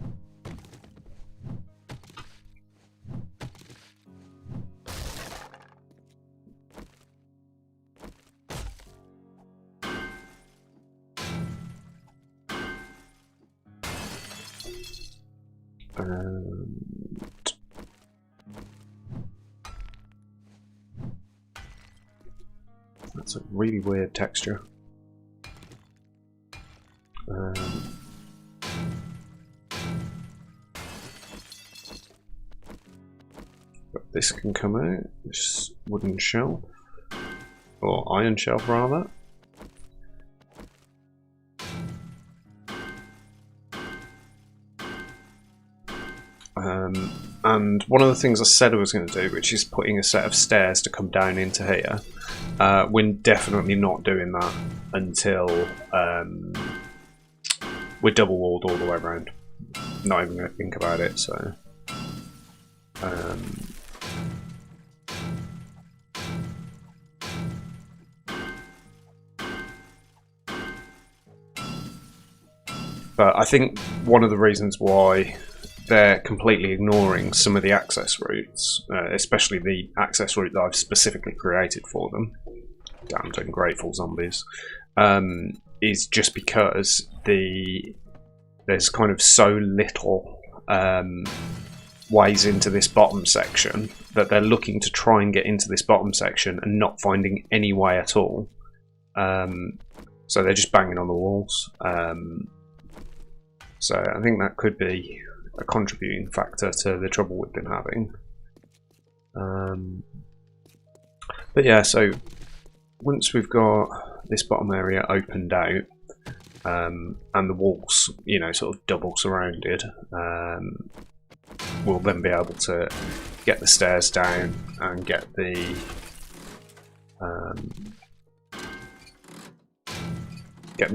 that's a really weird texture. But this can come out, this wooden shelf, or iron shelf rather. And one of the things I said I was going to do, which is putting a set of stairs to come down into here, we're definitely not doing that until we're double walled all the way around. Not even going to think about it, so but I think one of the reasons why they're completely ignoring some of the access routes, especially the access route that I've specifically created for them, damned ungrateful zombies, is just because there's kind of so little ways into this bottom section, that they're looking to try and get into this bottom section and not finding any way at all. So they're just banging on the walls. So I think that could be a contributing factor to the trouble we've been having. But yeah, so once we've got this bottom area opened out, and the walls, you know, sort of double surrounded, we'll then be able to get the stairs down and get the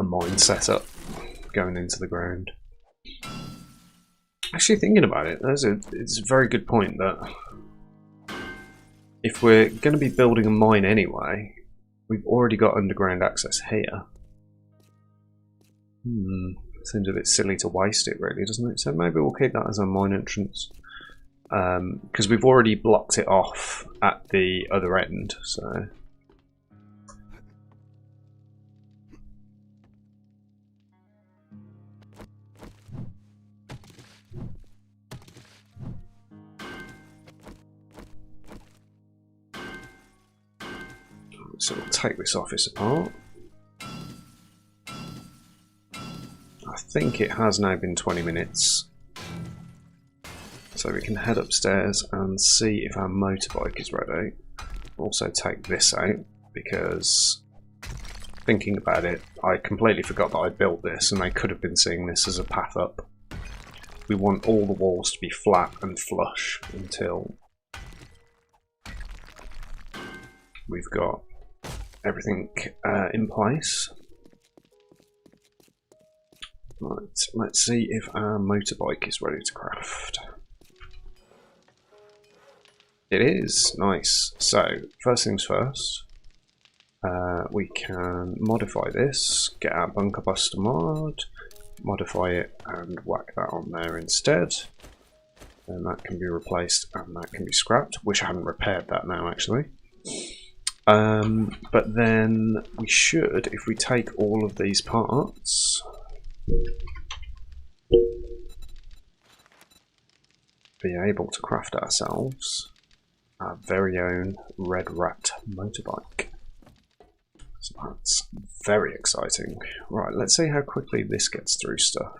mine set up going into the ground. Actually, thinking about it, it's a very good point that if we're going to be building a mine anyway, we've already got underground access here. Seems a bit silly to waste it, really, doesn't it? So maybe we'll keep that as our mine entrance, because we've already blocked it off at the other end. So we'll take this office apart. I think it has now been 20 minutes. So we can head upstairs and see if our motorbike is ready. Also take this out, because thinking about it, I completely forgot that I built this and they could have been seeing this as a path up. We want all the walls to be flat and flush until we've got everything in place. Right, let's see if our motorbike is ready to craft. It is, nice. So, first things first, we can modify this, get our bunker buster mod, modify it and whack that on there instead. And that can be replaced and that can be scrapped. Wish I hadn't repaired that now, actually. But then we should, if we take all of these parts, be able to craft ourselves our very own Red Rat motorbike. So that's very exciting. Right, let's see how quickly this gets through stuff.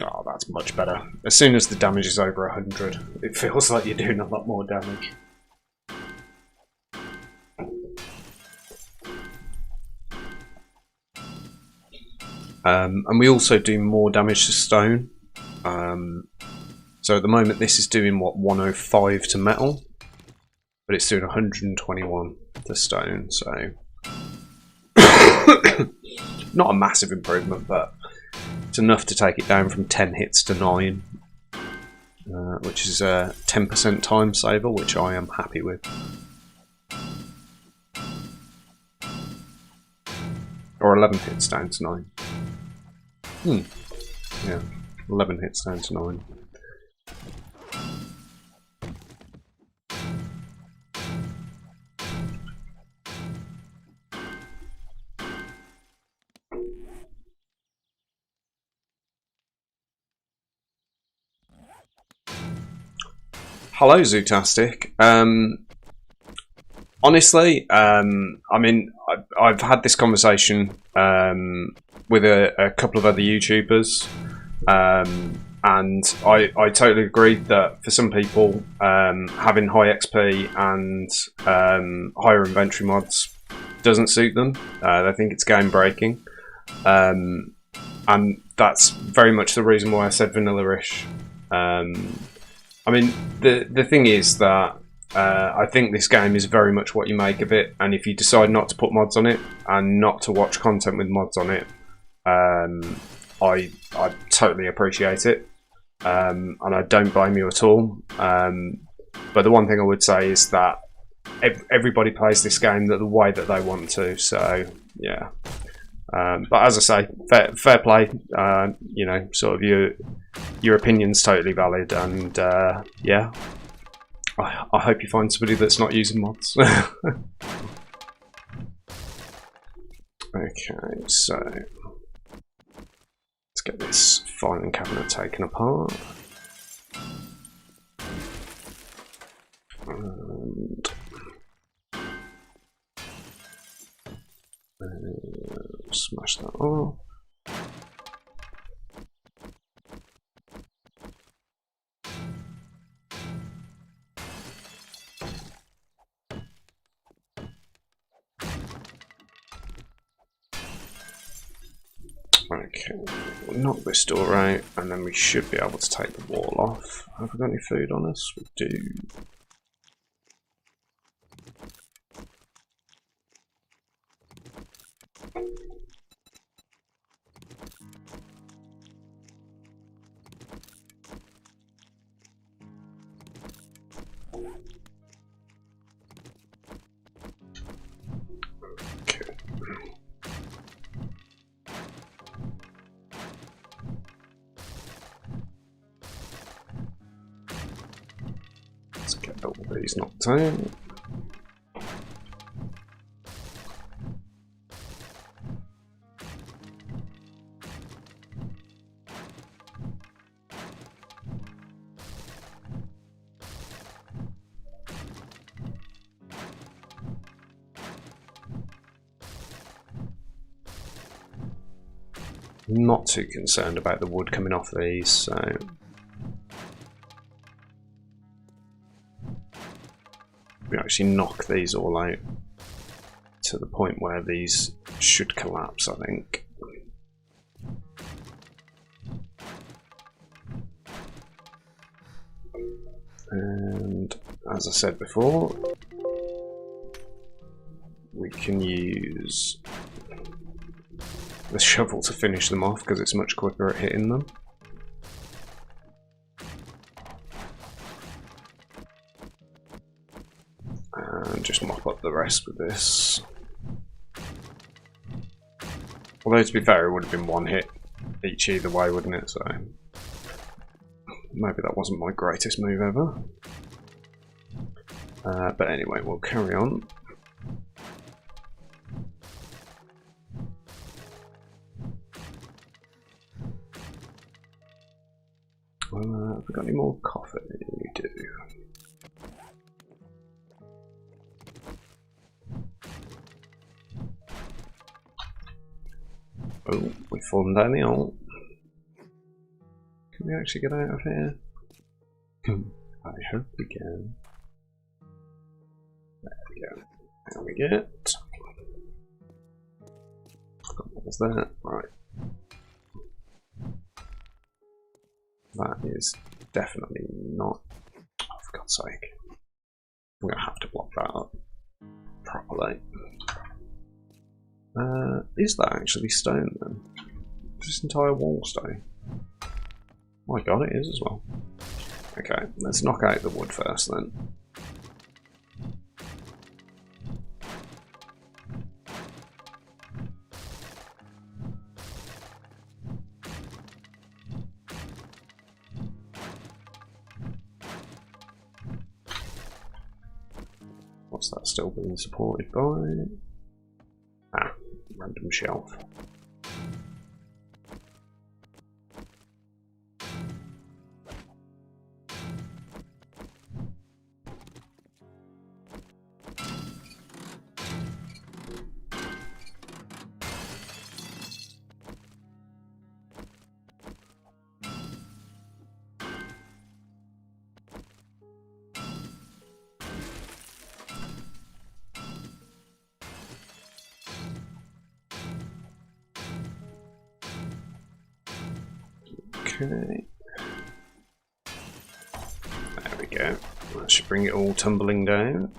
Oh, that's much better. As soon as the damage is over 100, it feels like you're doing a lot more damage. And we also do more damage to stone. So at the moment this is doing, what, 105 to metal? But it's doing 121 to stone, so... not a massive improvement, but it's enough to take it down from 10 hits to 9. Which is a 10% time saver, which I am happy with. Or 11 hits down to 9. Yeah, 11 hits down to 9. Hello, Zootastic. Honestly, I mean, I've had this conversation with a couple of other YouTubers, and I totally agree that for some people, having high XP and higher inventory mods doesn't suit them. They think it's game breaking, and that's very much the reason why I said vanilla-ish. I mean, the thing is that I think this game is very much what you make of it, and if you decide not to put mods on it and not to watch content with mods on it, I totally appreciate it, and I don't blame you at all. But the one thing I would say is that everybody plays this game the way that they want to, so yeah. But as I say, fair play. You know, sort of your opinion's totally valid, and yeah, I hope you find somebody that's not using mods. Okay, so let's Let's get this filing cabinet taken apart. And smash that off. Okay, we'll knock this door out, and then we should be able to take the wall off. Have we got any food on us? We do. Okay. Let's get all these knocked out. Not too concerned about the wood coming off these, so we actually knock these all out to the point where these should collapse, I think. And as I said before, we can use the shovel to finish them off because it's much quicker at hitting them. And just mop up the rest with this. Although to be fair, it would have been one hit each either way, wouldn't it? So maybe that wasn't my greatest move ever. But anyway, we'll carry on. Have we got any more coffee? We do. Oh, we've fallen down the hole. Can we actually get out of here? I hope we can. There we go. There we get. What was that? Right. That is definitely not. Oh, for God's sake. I'm going to have to block that up properly. Is that actually stone then? Is this entire wall stone? Oh my god, it is as well. Okay, let's knock out the wood first then. What's that still being supported by? Ah, random shelf. Okay. There we go. That should bring it all tumbling down.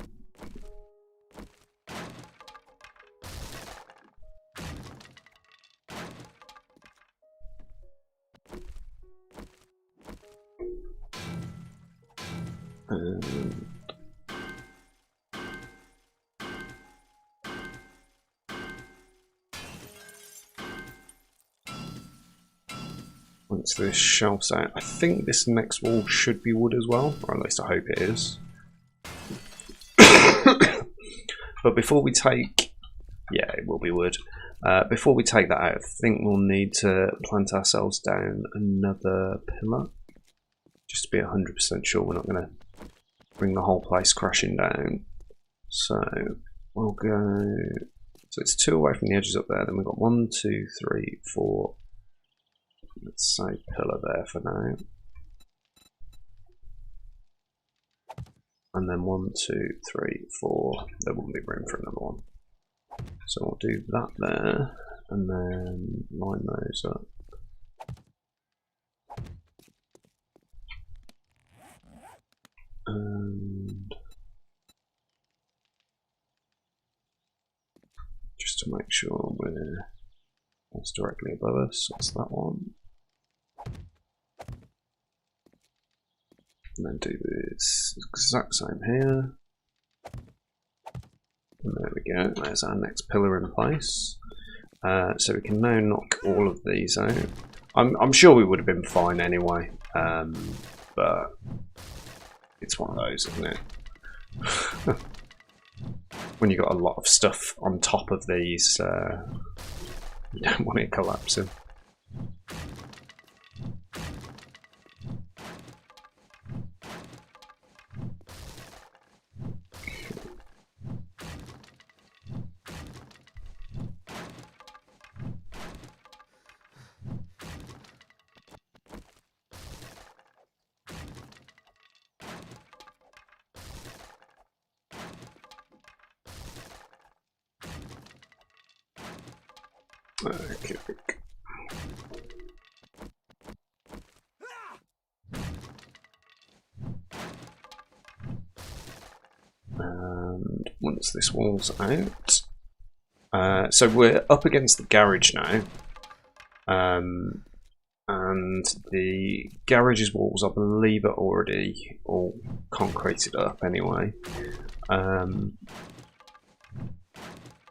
Once this shelf's out, I think this next wall should be wood as well, or at least I hope it is. But before we take Yeah, it will be wood. Before we take that out, I think we'll need to plant ourselves down another pillar, just to be 100% sure we're not going to bring the whole place crashing down. So we'll go. So it's 2 away from the edges up there. Then we've got 1, 2, 3, 4. Let's say pillar there for now. And then 1, 2, 3, 4. There won't be room for another one. So we'll do that there, and then line those up. And just to make sure that's directly above us, that's that one. And then do this exact same here. And there we go, there's our next pillar in place. So we can now knock all of these out. I'm sure we would have been fine anyway, but it's one of those, isn't it? When you've got a lot of stuff on top of these, you don't want it collapsing. Okay. And once this wall's out, so we're up against the garage now, and the garage's walls, I believe, are already all concreted up anyway.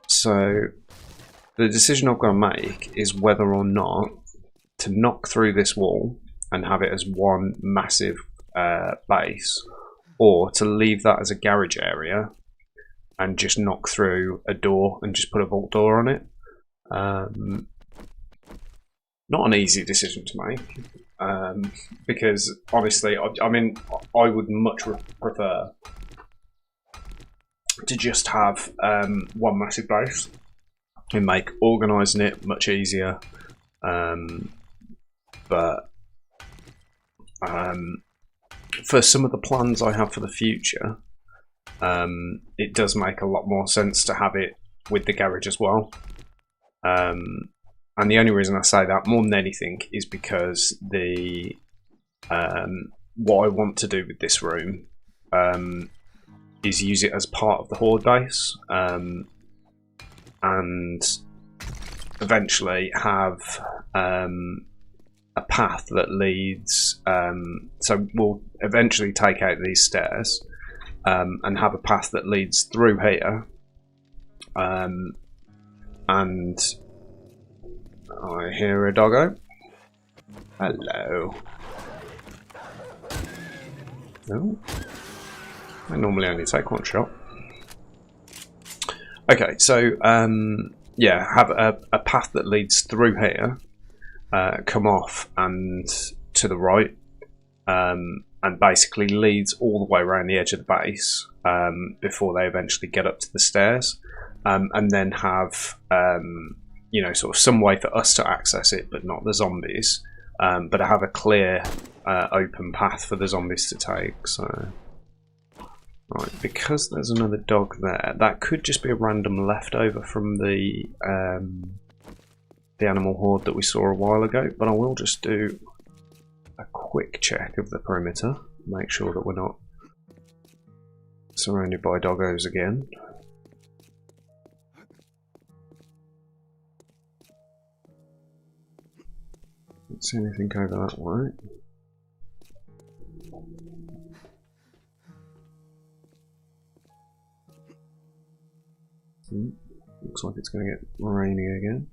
So the decision I've got to make is whether or not to knock through this wall and have it as one massive base, or to leave that as a garage area and just knock through a door and just put a vault door on it. Not an easy decision to make, because honestly, I mean, I would much prefer to just have one massive base and make organising it much easier. But for some of the plans I have for the future, it does make a lot more sense to have it with the garage as well. And the only reason I say that more than anything is because the what I want to do with this room is use it as part of the horde base, and eventually have a path that leads. So we'll eventually take out these stairs and have a path that leads through here. And I hear a doggo. Hello. Oh. I normally only take one shot. Okay, so yeah, have a path that leads through here, come off and to the right, and basically leads all the way around the edge of the base before they eventually get up to the stairs, and then have you know, sort of some way for us to access it, but not the zombies. But I have a clear, open path for the zombies to take. So, right, because there's another dog there, that could just be a random leftover from the animal horde that we saw a while ago. But I will just do a quick check of the perimeter, make sure that we're not surrounded by doggos again. Don't see anything over that way. Looks like it's going to get rainy again.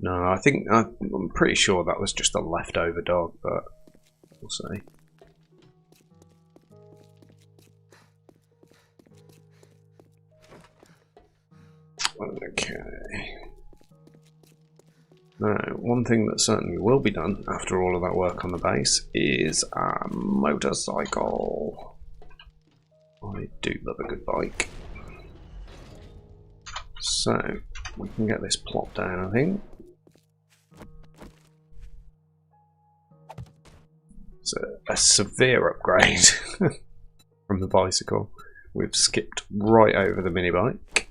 No, I think I'm pretty sure that was just a leftover dog, but we'll see. Okay. Now, one thing that certainly will be done after all of that work on the base is a motorcycle. I do love a good bike. So, we can get this plopped down, I think. It's a severe upgrade from the bicycle. We've skipped right over the mini bike.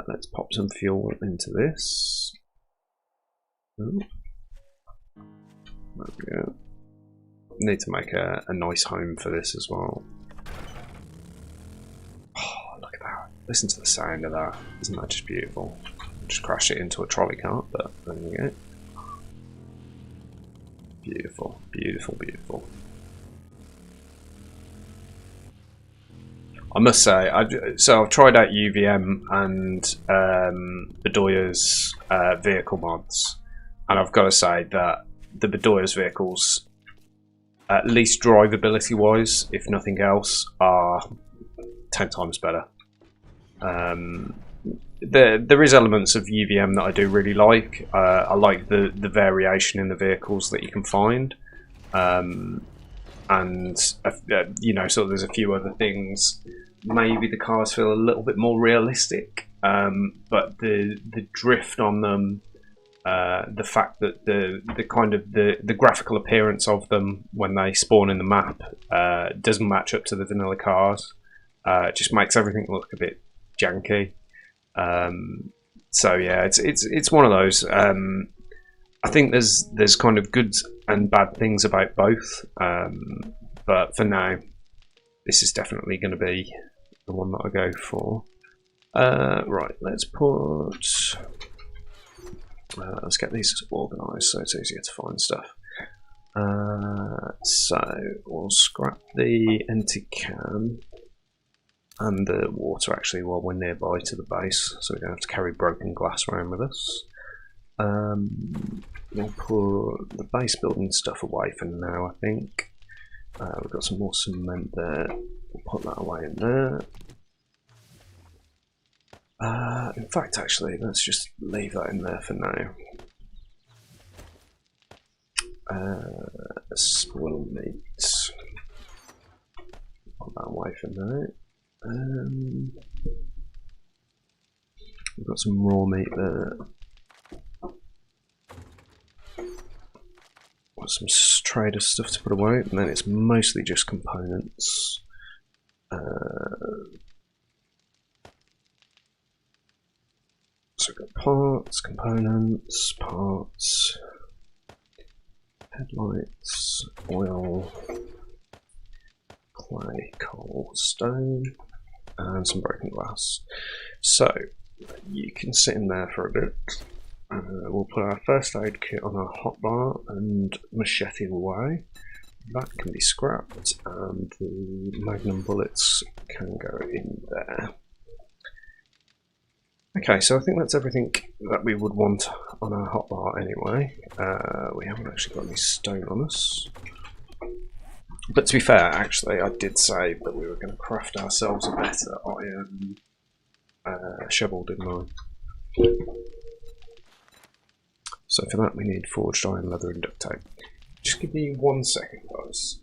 Let's pop some fuel into this. Ooh. There we go. Need to make a nice home for this as well. Oh, look at that. Listen to the sound of that. Isn't that just beautiful? Just crash it into a trolley cart, but there you go. Beautiful, beautiful, beautiful. I must say, I've tried out UVM and Bedoya's vehicle mods, and I've got to say that the Bedoya's vehicles, at least drivability wise, if nothing else, are 10 times better. There is elements of UVM that I do really like. I like the variation in the vehicles that you can find, and you know, so there's a few other things. Maybe the cars feel a little bit more realistic, but the drift on them, the fact that the kind of the graphical appearance of them when they spawn in the map doesn't match up to the vanilla cars. It just makes everything look a bit janky. So yeah, it's one of those. I think there's kind of good and bad things about both, but for now, this is definitely going to be the one that I go for. Right, let's get these organised so it's easier to find stuff. So we'll scrap the empty can and the water actually while we're nearby to the base, so we don't have to carry broken glass around with us. We'll put the base building stuff away for now, I think. We've got some more cement there. We'll put that away in there. In fact, actually, let's just leave that in there for now. Spoiled meat. Put that away for now. We've got some raw meat there. Got some trader stuff to put away, and then it's mostly just components. So we've got parts, components, parts, headlights, oil, clay, coal, stone, and some broken glass. So you can sit in there for a bit. We'll put our first aid kit on our hotbar and machete away. That can be scrapped, and the magnum bullets can go in there. Okay, so I think that's everything that we would want on our hotbar anyway. We haven't actually got any stone on us. But to be fair, actually, I did say that we were going to craft ourselves a better iron shovel, didn't I? So for that we need forged iron, leather and duct tape. Just give me 1 second, guys.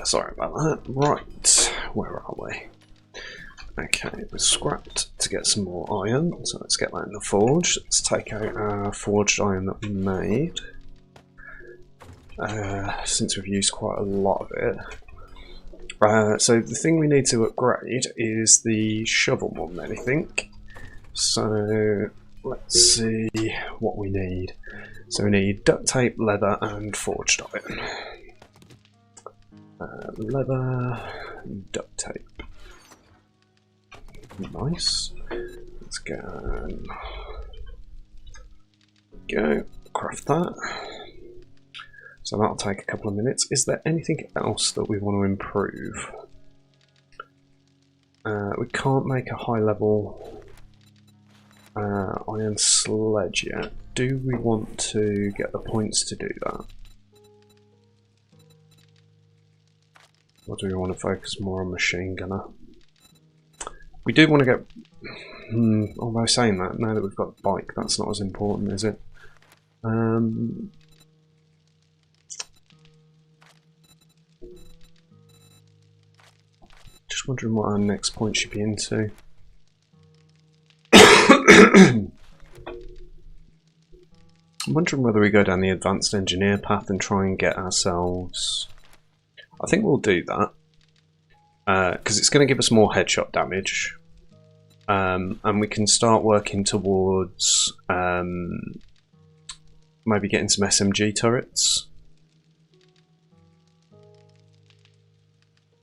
Sorry about that. Right, where are we? Okay, we're scrapped to get some more iron, so let's get that in the forge. Let's take out our forged iron that we made. Since we've used quite a lot of it. So the thing we need to upgrade is the shovel more than anything. So let's see what we need. So we need duct tape, leather and forged iron. Leather, duct tape. Nice. Let's go. Craft that. So that'll take a couple of minutes. Is there anything else that we want to improve? We can't make a high level iron sledge yet. Do we want to get the points to do that? Or do we want to focus more on machine gunner? We do want to get... although saying that, now that we've got the bike, that's not as important, is it? Just wondering what our next point should be into. I'm wondering whether we go down the advanced engineer path and try and get ourselves... I think we'll do that. Because it's going to give us more headshot damage. And we can start working towards maybe getting some SMG turrets.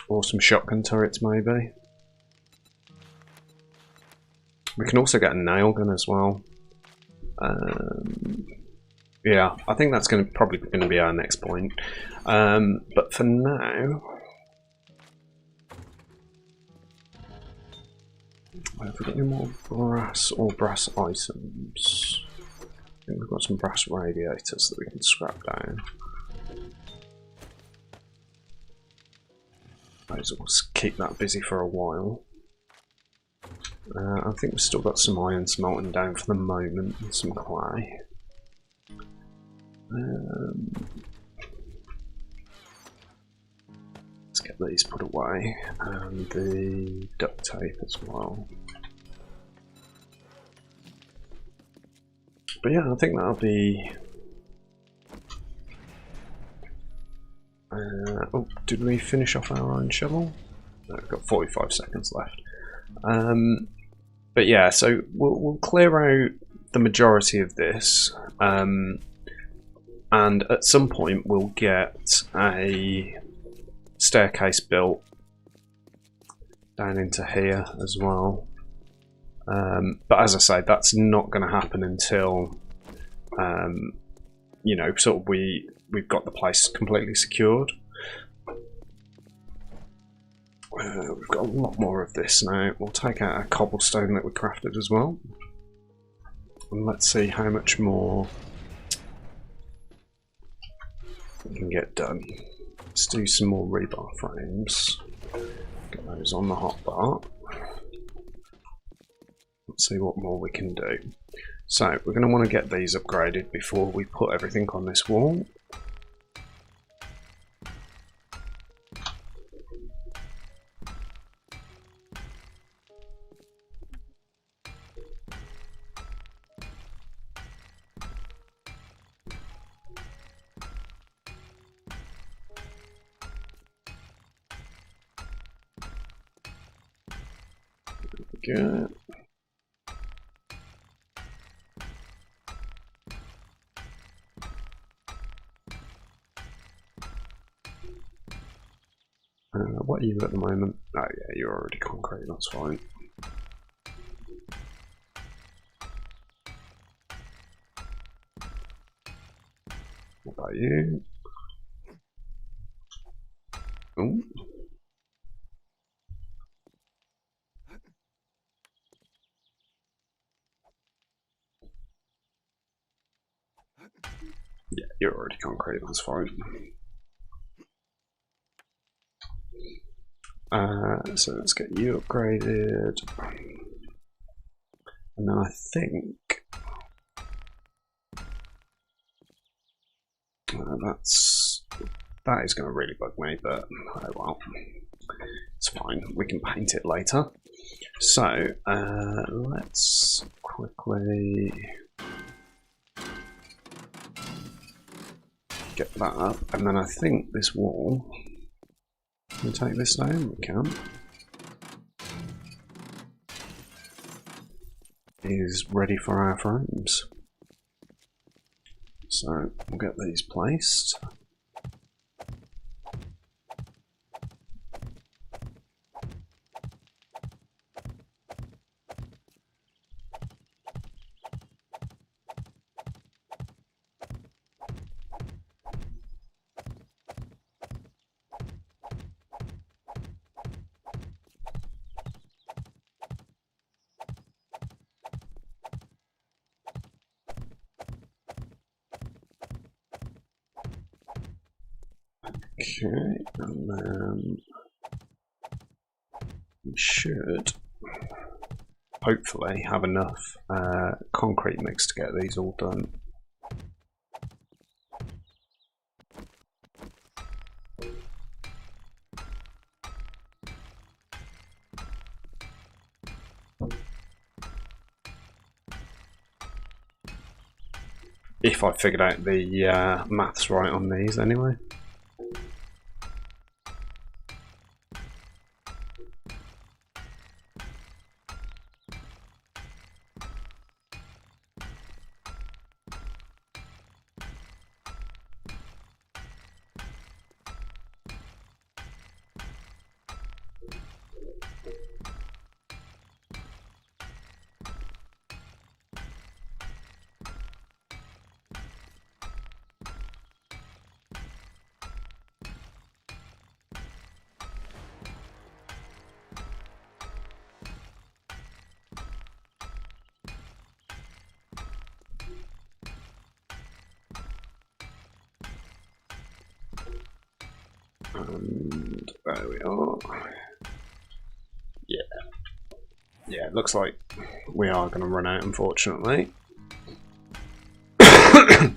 Or some shotgun turrets maybe. We can also get a nail gun as well. Yeah, I think that's probably going to be our next point. But for now... Have we got any more brass or brass items? I think we've got some brass radiators that we can scrap down. Might as well keep that busy for a while. I think we've still got some iron smelting down for the moment and some clay. Let's get these put away, and the duct tape as well. But yeah, I think that'll be... oh, did we finish off our iron shovel? No, we've got 45 seconds left. But yeah, so we'll clear out the majority of this, and at some point we'll get a staircase built down into here as well. But as I say, that's not going to happen until you know, sort of we've got the place completely secured. We've got a lot more of this now. We'll take out our cobblestone that we crafted as well, and let's see how much more we can get done. Let's do some more rebar frames. Get those on the hotbar. Let's see what more we can do. So we're going to want to get these upgraded before we put everything on this wall. Good. What are you at the moment? Oh yeah, you're already concrete, that's fine. What about you? Ooh. Yeah, you're already concrete, that's fine. So let's get you upgraded. And then I think That is going to really bug me, but oh well. It's fine, we can paint it later. So, let's quickly get that up, and then I think this wall, can we take this down? We can. Is ready for our frames. So, we'll get these placed. Okay, and then we should hopefully have enough concrete mix to get these all done. If I figured out the maths right on these anyway. And there we are. Yeah, it looks like we are going to run out, unfortunately. But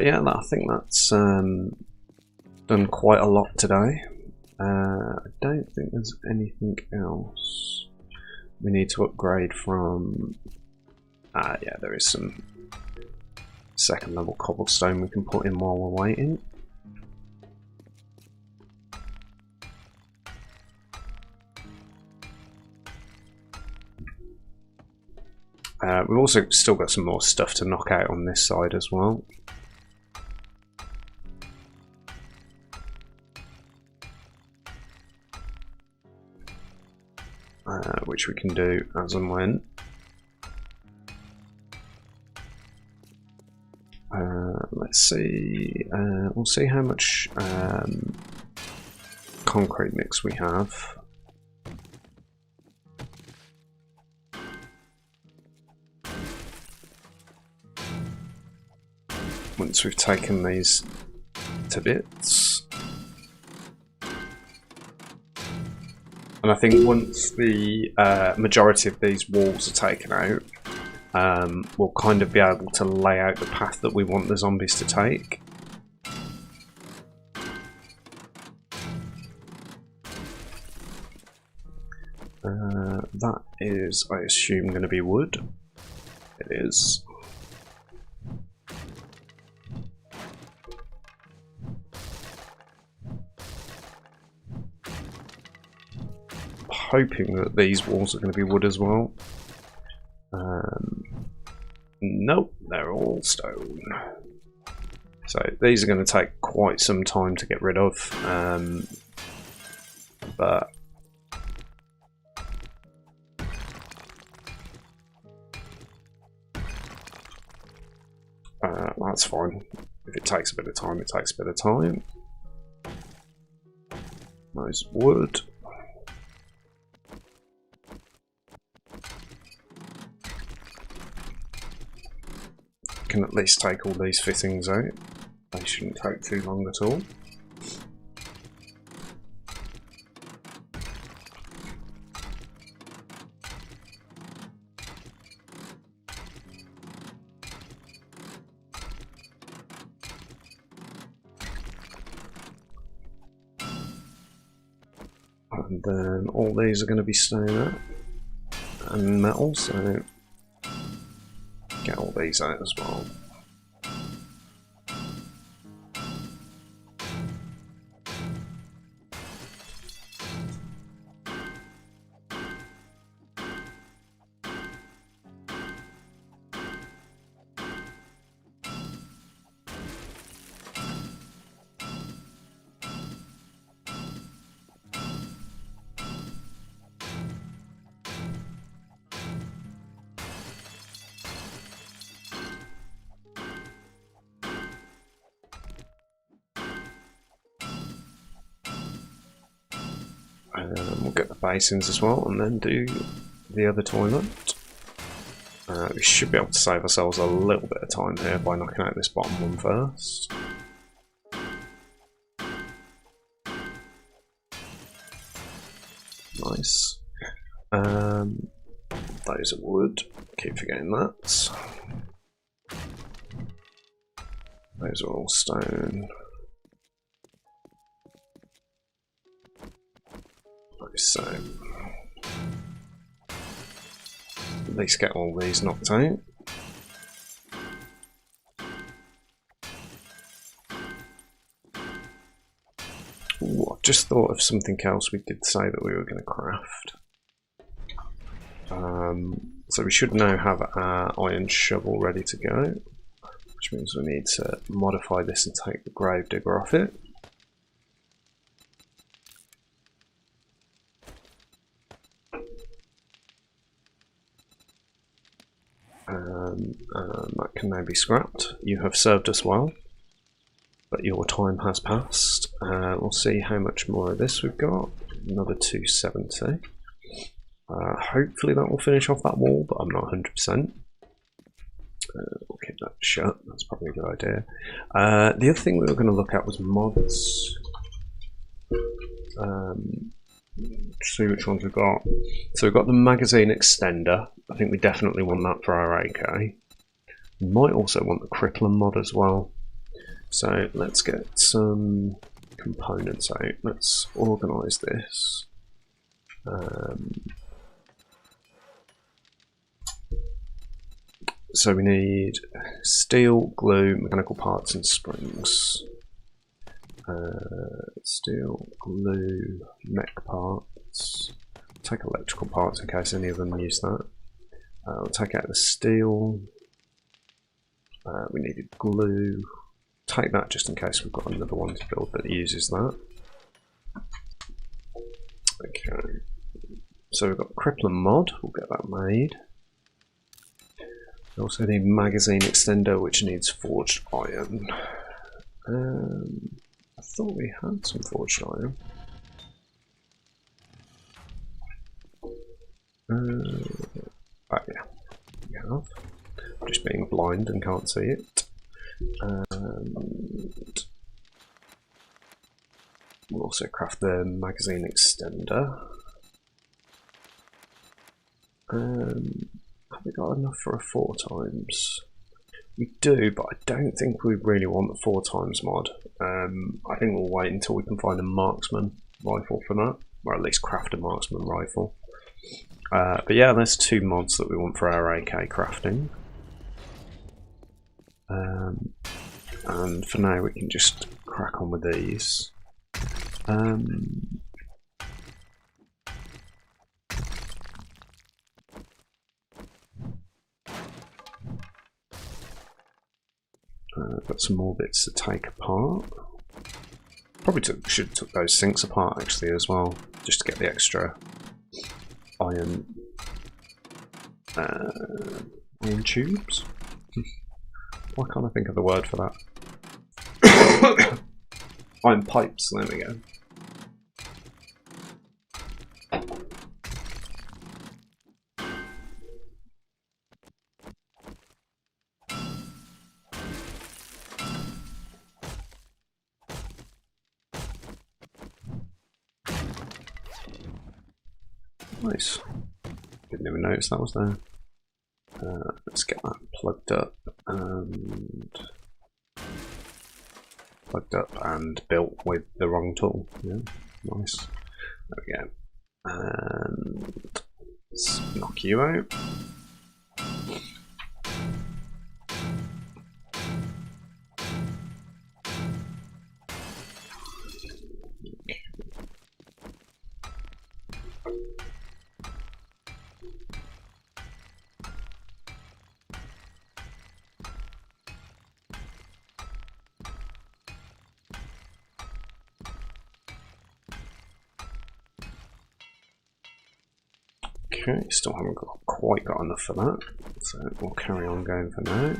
yeah, I think that's done quite a lot today. I don't think there's anything else we need to upgrade from. Yeah, there is some second level cobblestone we can put in while we're waiting. We've also still got some more stuff to knock out on this side as well. Which we can do as and when. Let's see, we'll see how much concrete mix we have. Once we've taken these to bits. And I think once the majority of these walls are taken out, we'll kind of be able to lay out the path that we want the zombies to take. That is, I assume, going to be wood. It is. Hoping that these walls are going to be wood as well. Nope, they're all stone. So these are going to take quite some time to get rid of, but that's fine. If it takes a bit of time, it takes a bit of time. Nice wood. Can at least take all these fittings out. They shouldn't take too long at all. And then all these are going to be staying there. And metal, so get all these out as well. We'll get the basins as well, and then do the other toilet. We should be able to save ourselves a little bit of time here by knocking out this bottom one first. Nice. Those are wood. Keep forgetting that. Those are all stone. So at least get all these knocked out. Ooh, I've just thought of something else we did say that we were going to craft. So we should now have our iron shovel ready to go, which means we need to modify this and take the gravedigger off it. That can now be scrapped. You have served us well, but your time has passed. We'll see how much more of this we've got. Another 270. Hopefully that will finish off that wall, but I'm not 100%. We'll keep that shut. That's probably a good idea. The other thing we were going to look at was mods. See which ones we've got. So we've got the magazine extender. I think we definitely want that for our AK. We might also want the crippler mod as well. So let's get some components out. Let's organise this. So we need steel, glue, mechanical parts and springs. Steel, glue, mech parts. Take electrical parts in case any of them use that. We'll take out the steel. We needed glue. Take that just in case we've got another one to build that uses that. Okay. So we've got crippler mod. We'll get that made. We also need magazine extender, which needs forged iron. I thought we had some forged iron. Oh yeah, we have. I'm just being blind and can't see it. And we'll also craft the magazine extender. Have we got enough for a 4x? We do, but I don't think we really want the 4x mod. I think we'll wait until we can find a marksman rifle for that, or at least craft a marksman rifle. But yeah, there's two mods that we want for our AK crafting. And for now we can just crack on with these. Got some more bits to take apart. Probably should have took those sinks apart actually as well, just to get the extra iron tubes. Why can't I think of the word for that? Iron pipes, there we go. Nice. Didn't even notice that was there. Let's get that plugged up and built with the wrong tool. Yeah, nice. There we go. And let's knock you out. Okay, still haven't quite got enough for that, so we'll carry on going for now.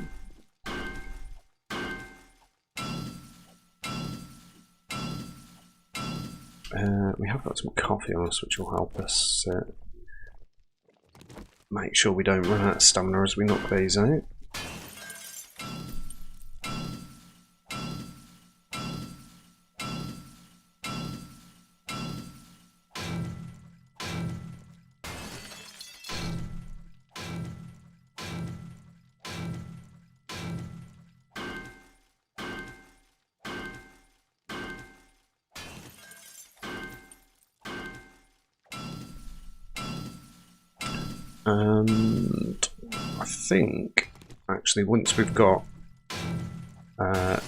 We have got some coffee on us, which will help us make sure we don't run out of stamina as we knock these out. And I think actually once we've got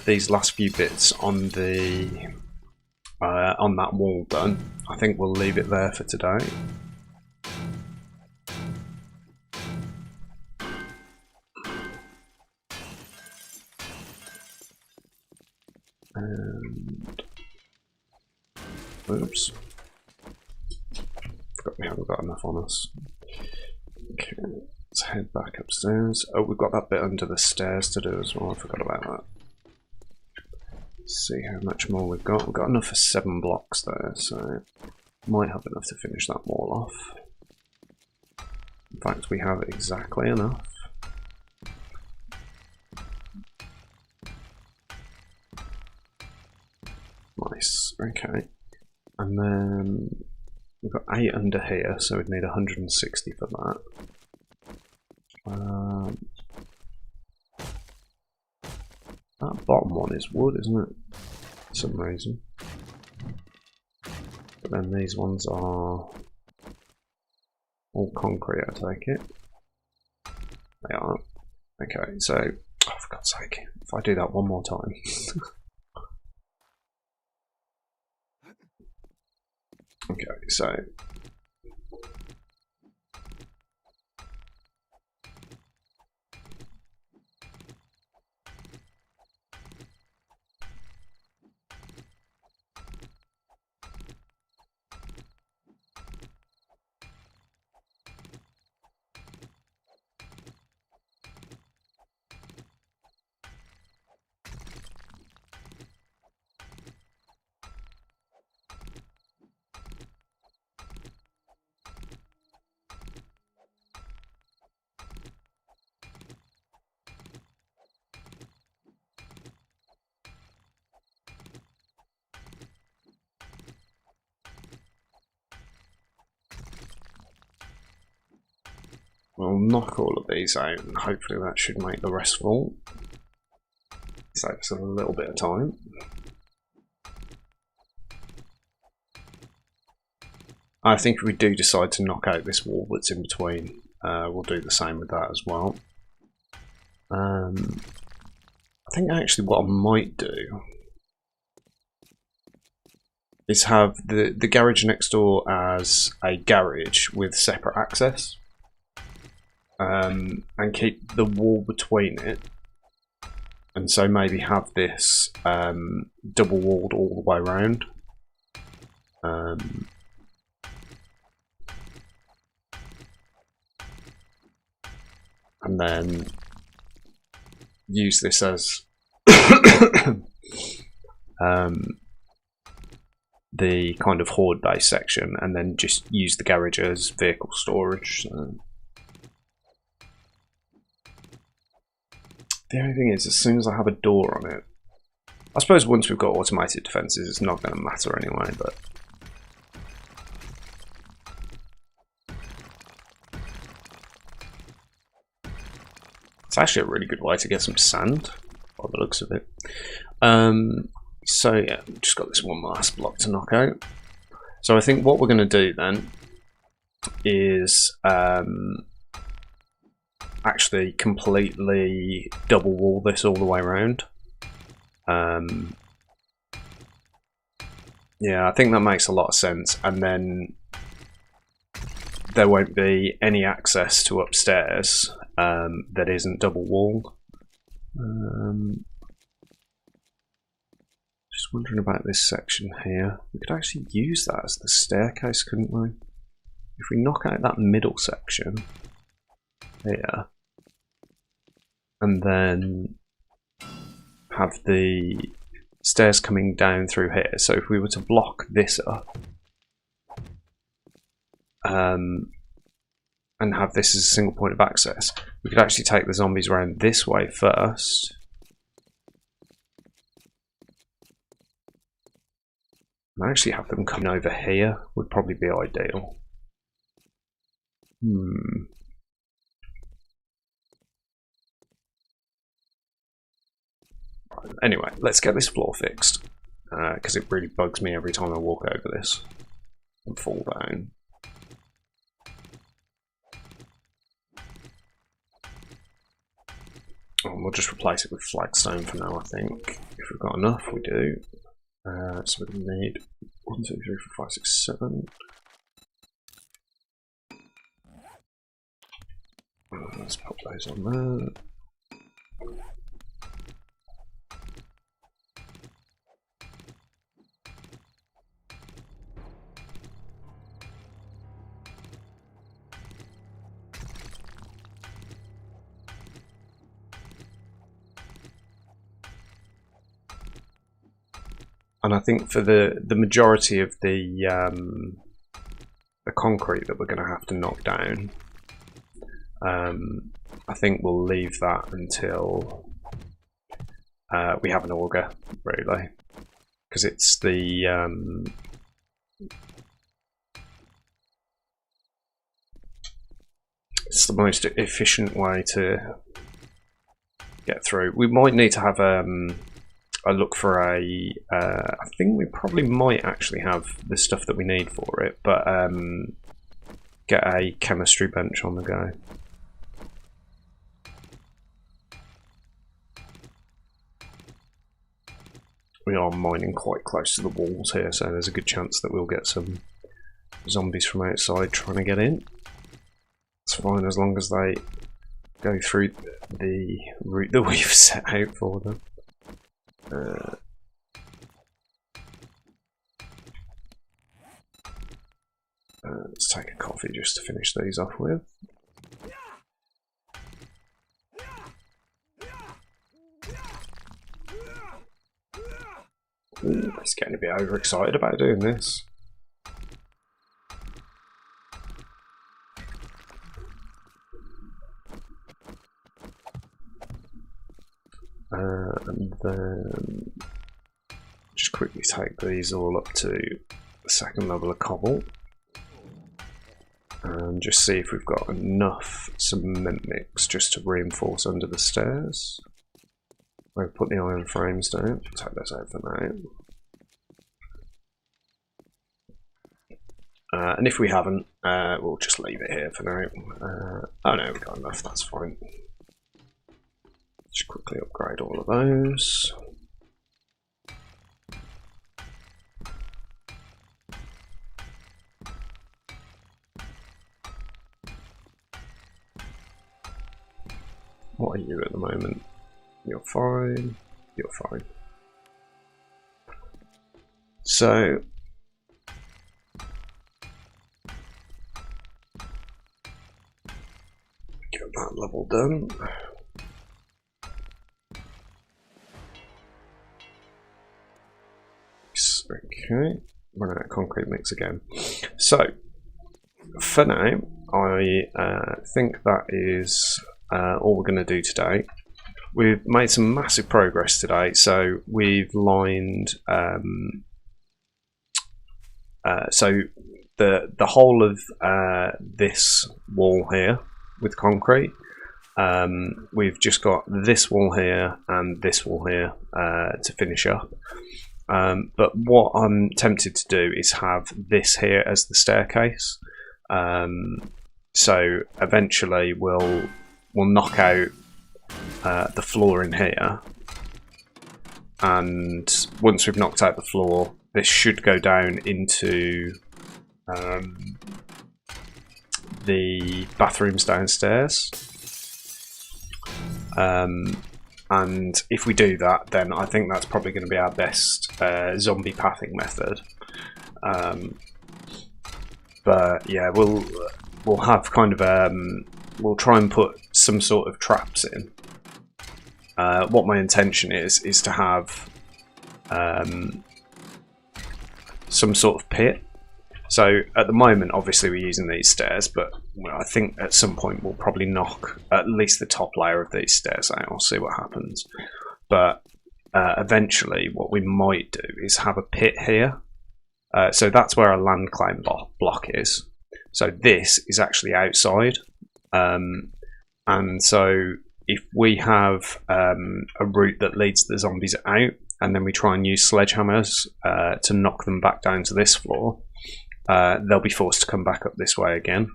these last few bits on the on that wall done, I think we'll leave it there for today. And oops, forgot we haven't got enough on us. Okay, let's head back upstairs. Oh, we've got that bit under the stairs to do as well. I forgot about that. Let's see how much more we've got. We've got enough for 7 blocks there, so might have enough to finish that wall off. In fact, we have exactly enough. Nice, okay. And then we've got 8 under here, so we'd need 160 for that. That bottom one is wood, isn't it? For some reason. But then these ones are all concrete, I take it. They are. Okay, so, oh, for God's sake, if I do that one more time. Okay, so we'll knock all of these out and hopefully that should make the rest full. Saves a little bit of time. I think if we do decide to knock out this wall that's in between, we'll do the same with that as well. I think actually what I might do is have the garage next door as a garage with separate access. And keep the wall between it, and so maybe have this double walled all the way around. And then use this as the kind of horde base section, and then just use the garage as vehicle storage. So. The only thing is, as soon as I have a door on it, I suppose once we've got automated defences, it's not going to matter anyway, but... It's actually a really good way to get some sand, by the looks of it. So yeah, just got this one last block to knock out. So I think what we're going to do then is actually completely double wall this all the way around. Yeah, I think that makes a lot of sense, and then there won't be any access to upstairs that isn't double walled. Just wondering about this section here. We could actually use that as the staircase, couldn't we? If we knock out that middle section here, and then have the stairs coming down through here. So if we were to block this up, and have this as a single point of access, we could actually take the zombies around this way first. And actually have them coming over here would probably be ideal. Anyway, let's get this floor fixed, because it really bugs me every time I walk over this and fall down. And we'll just replace it with flagstone for now, I think. If we've got enough, we do. So we need 1, 2, 3, 4, 5, 6, 7. Let's pop those on there. And I think for the majority of the concrete that we're going to have to knock down, I think we'll leave that until we have an auger, really, because it's the most efficient way to get through. We might need to have a look for a. I think we probably might actually have the stuff that we need for it, but get a chemistry bench on the go. We are mining quite close to the walls here, so there's a good chance that we'll get some zombies from outside trying to get in. It's fine as long as they go through the route that we've set out for them. Let's take a coffee just to finish these off with. Ooh, he's getting a bit overexcited about doing this. And then just quickly take these all up to the second level of cobble and just see if we've got enough cement mix just to reinforce under the stairs. We'll put the iron frames down, take those out for now. And if we haven't, we'll just leave it here for now. Oh no, we've got enough, that's fine. Just quickly upgrade all of those. What are you at the moment? You're fine. You're fine. So get that level done. Okay, run out of concrete mix again. So for now, I think that is all we're going to do today. We've made some massive progress today. So we've lined so the whole of this wall here with concrete. We've just got this wall here and this wall here to finish up. But what I'm tempted to do is have this here as the staircase. So eventually we'll knock out the floor in here, and once we've knocked out the floor, this should go down into the bathrooms downstairs. And if we do that, then I think that's probably going to be our best zombie pathing method. But yeah, we'll have kind of we'll try and put some sort of traps in. What my intention is to have some sort of pit. So at the moment, obviously we're using these stairs, but I think at some point we'll probably knock at least the top layer of these stairs out. I'll see what happens. But eventually what we might do is have a pit here. So that's where our land claim block is. So this is actually outside. And so if we have a route that leads the zombies out, and then we try and use sledgehammers to knock them back down to this floor, they'll be forced to come back up this way again.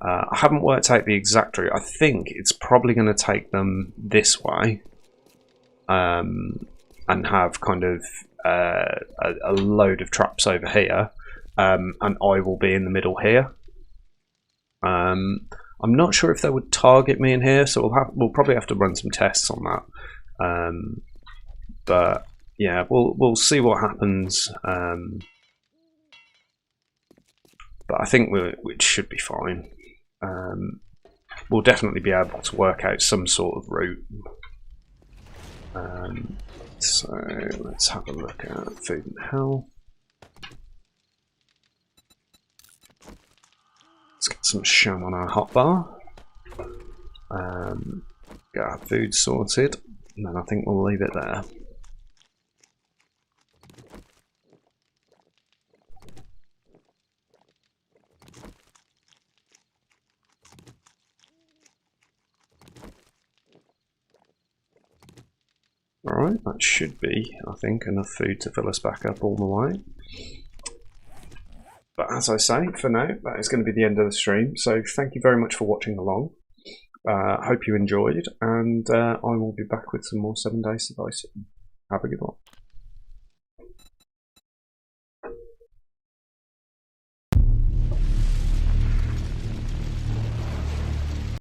I haven't worked out the exact route. I think it's probably going to take them this way, and have kind of a load of traps over here, and I will be in the middle here. I'm not sure if they would target me in here, so we'll probably have to run some tests on that. But yeah, we'll see what happens. But I think it should be fine. We'll definitely be able to work out some sort of route. So let's have a look at food and health. Let's get some sham on our hotbar. Get our food sorted, and then I think we'll leave it there. Alright, that should be, I think, enough food to fill us back up all the way. But as I say, for now, that is going to be the end of the stream. So thank you very much for watching along. Hope you enjoyed, and I will be back with some more 7 Days to Die soon. Have a good one.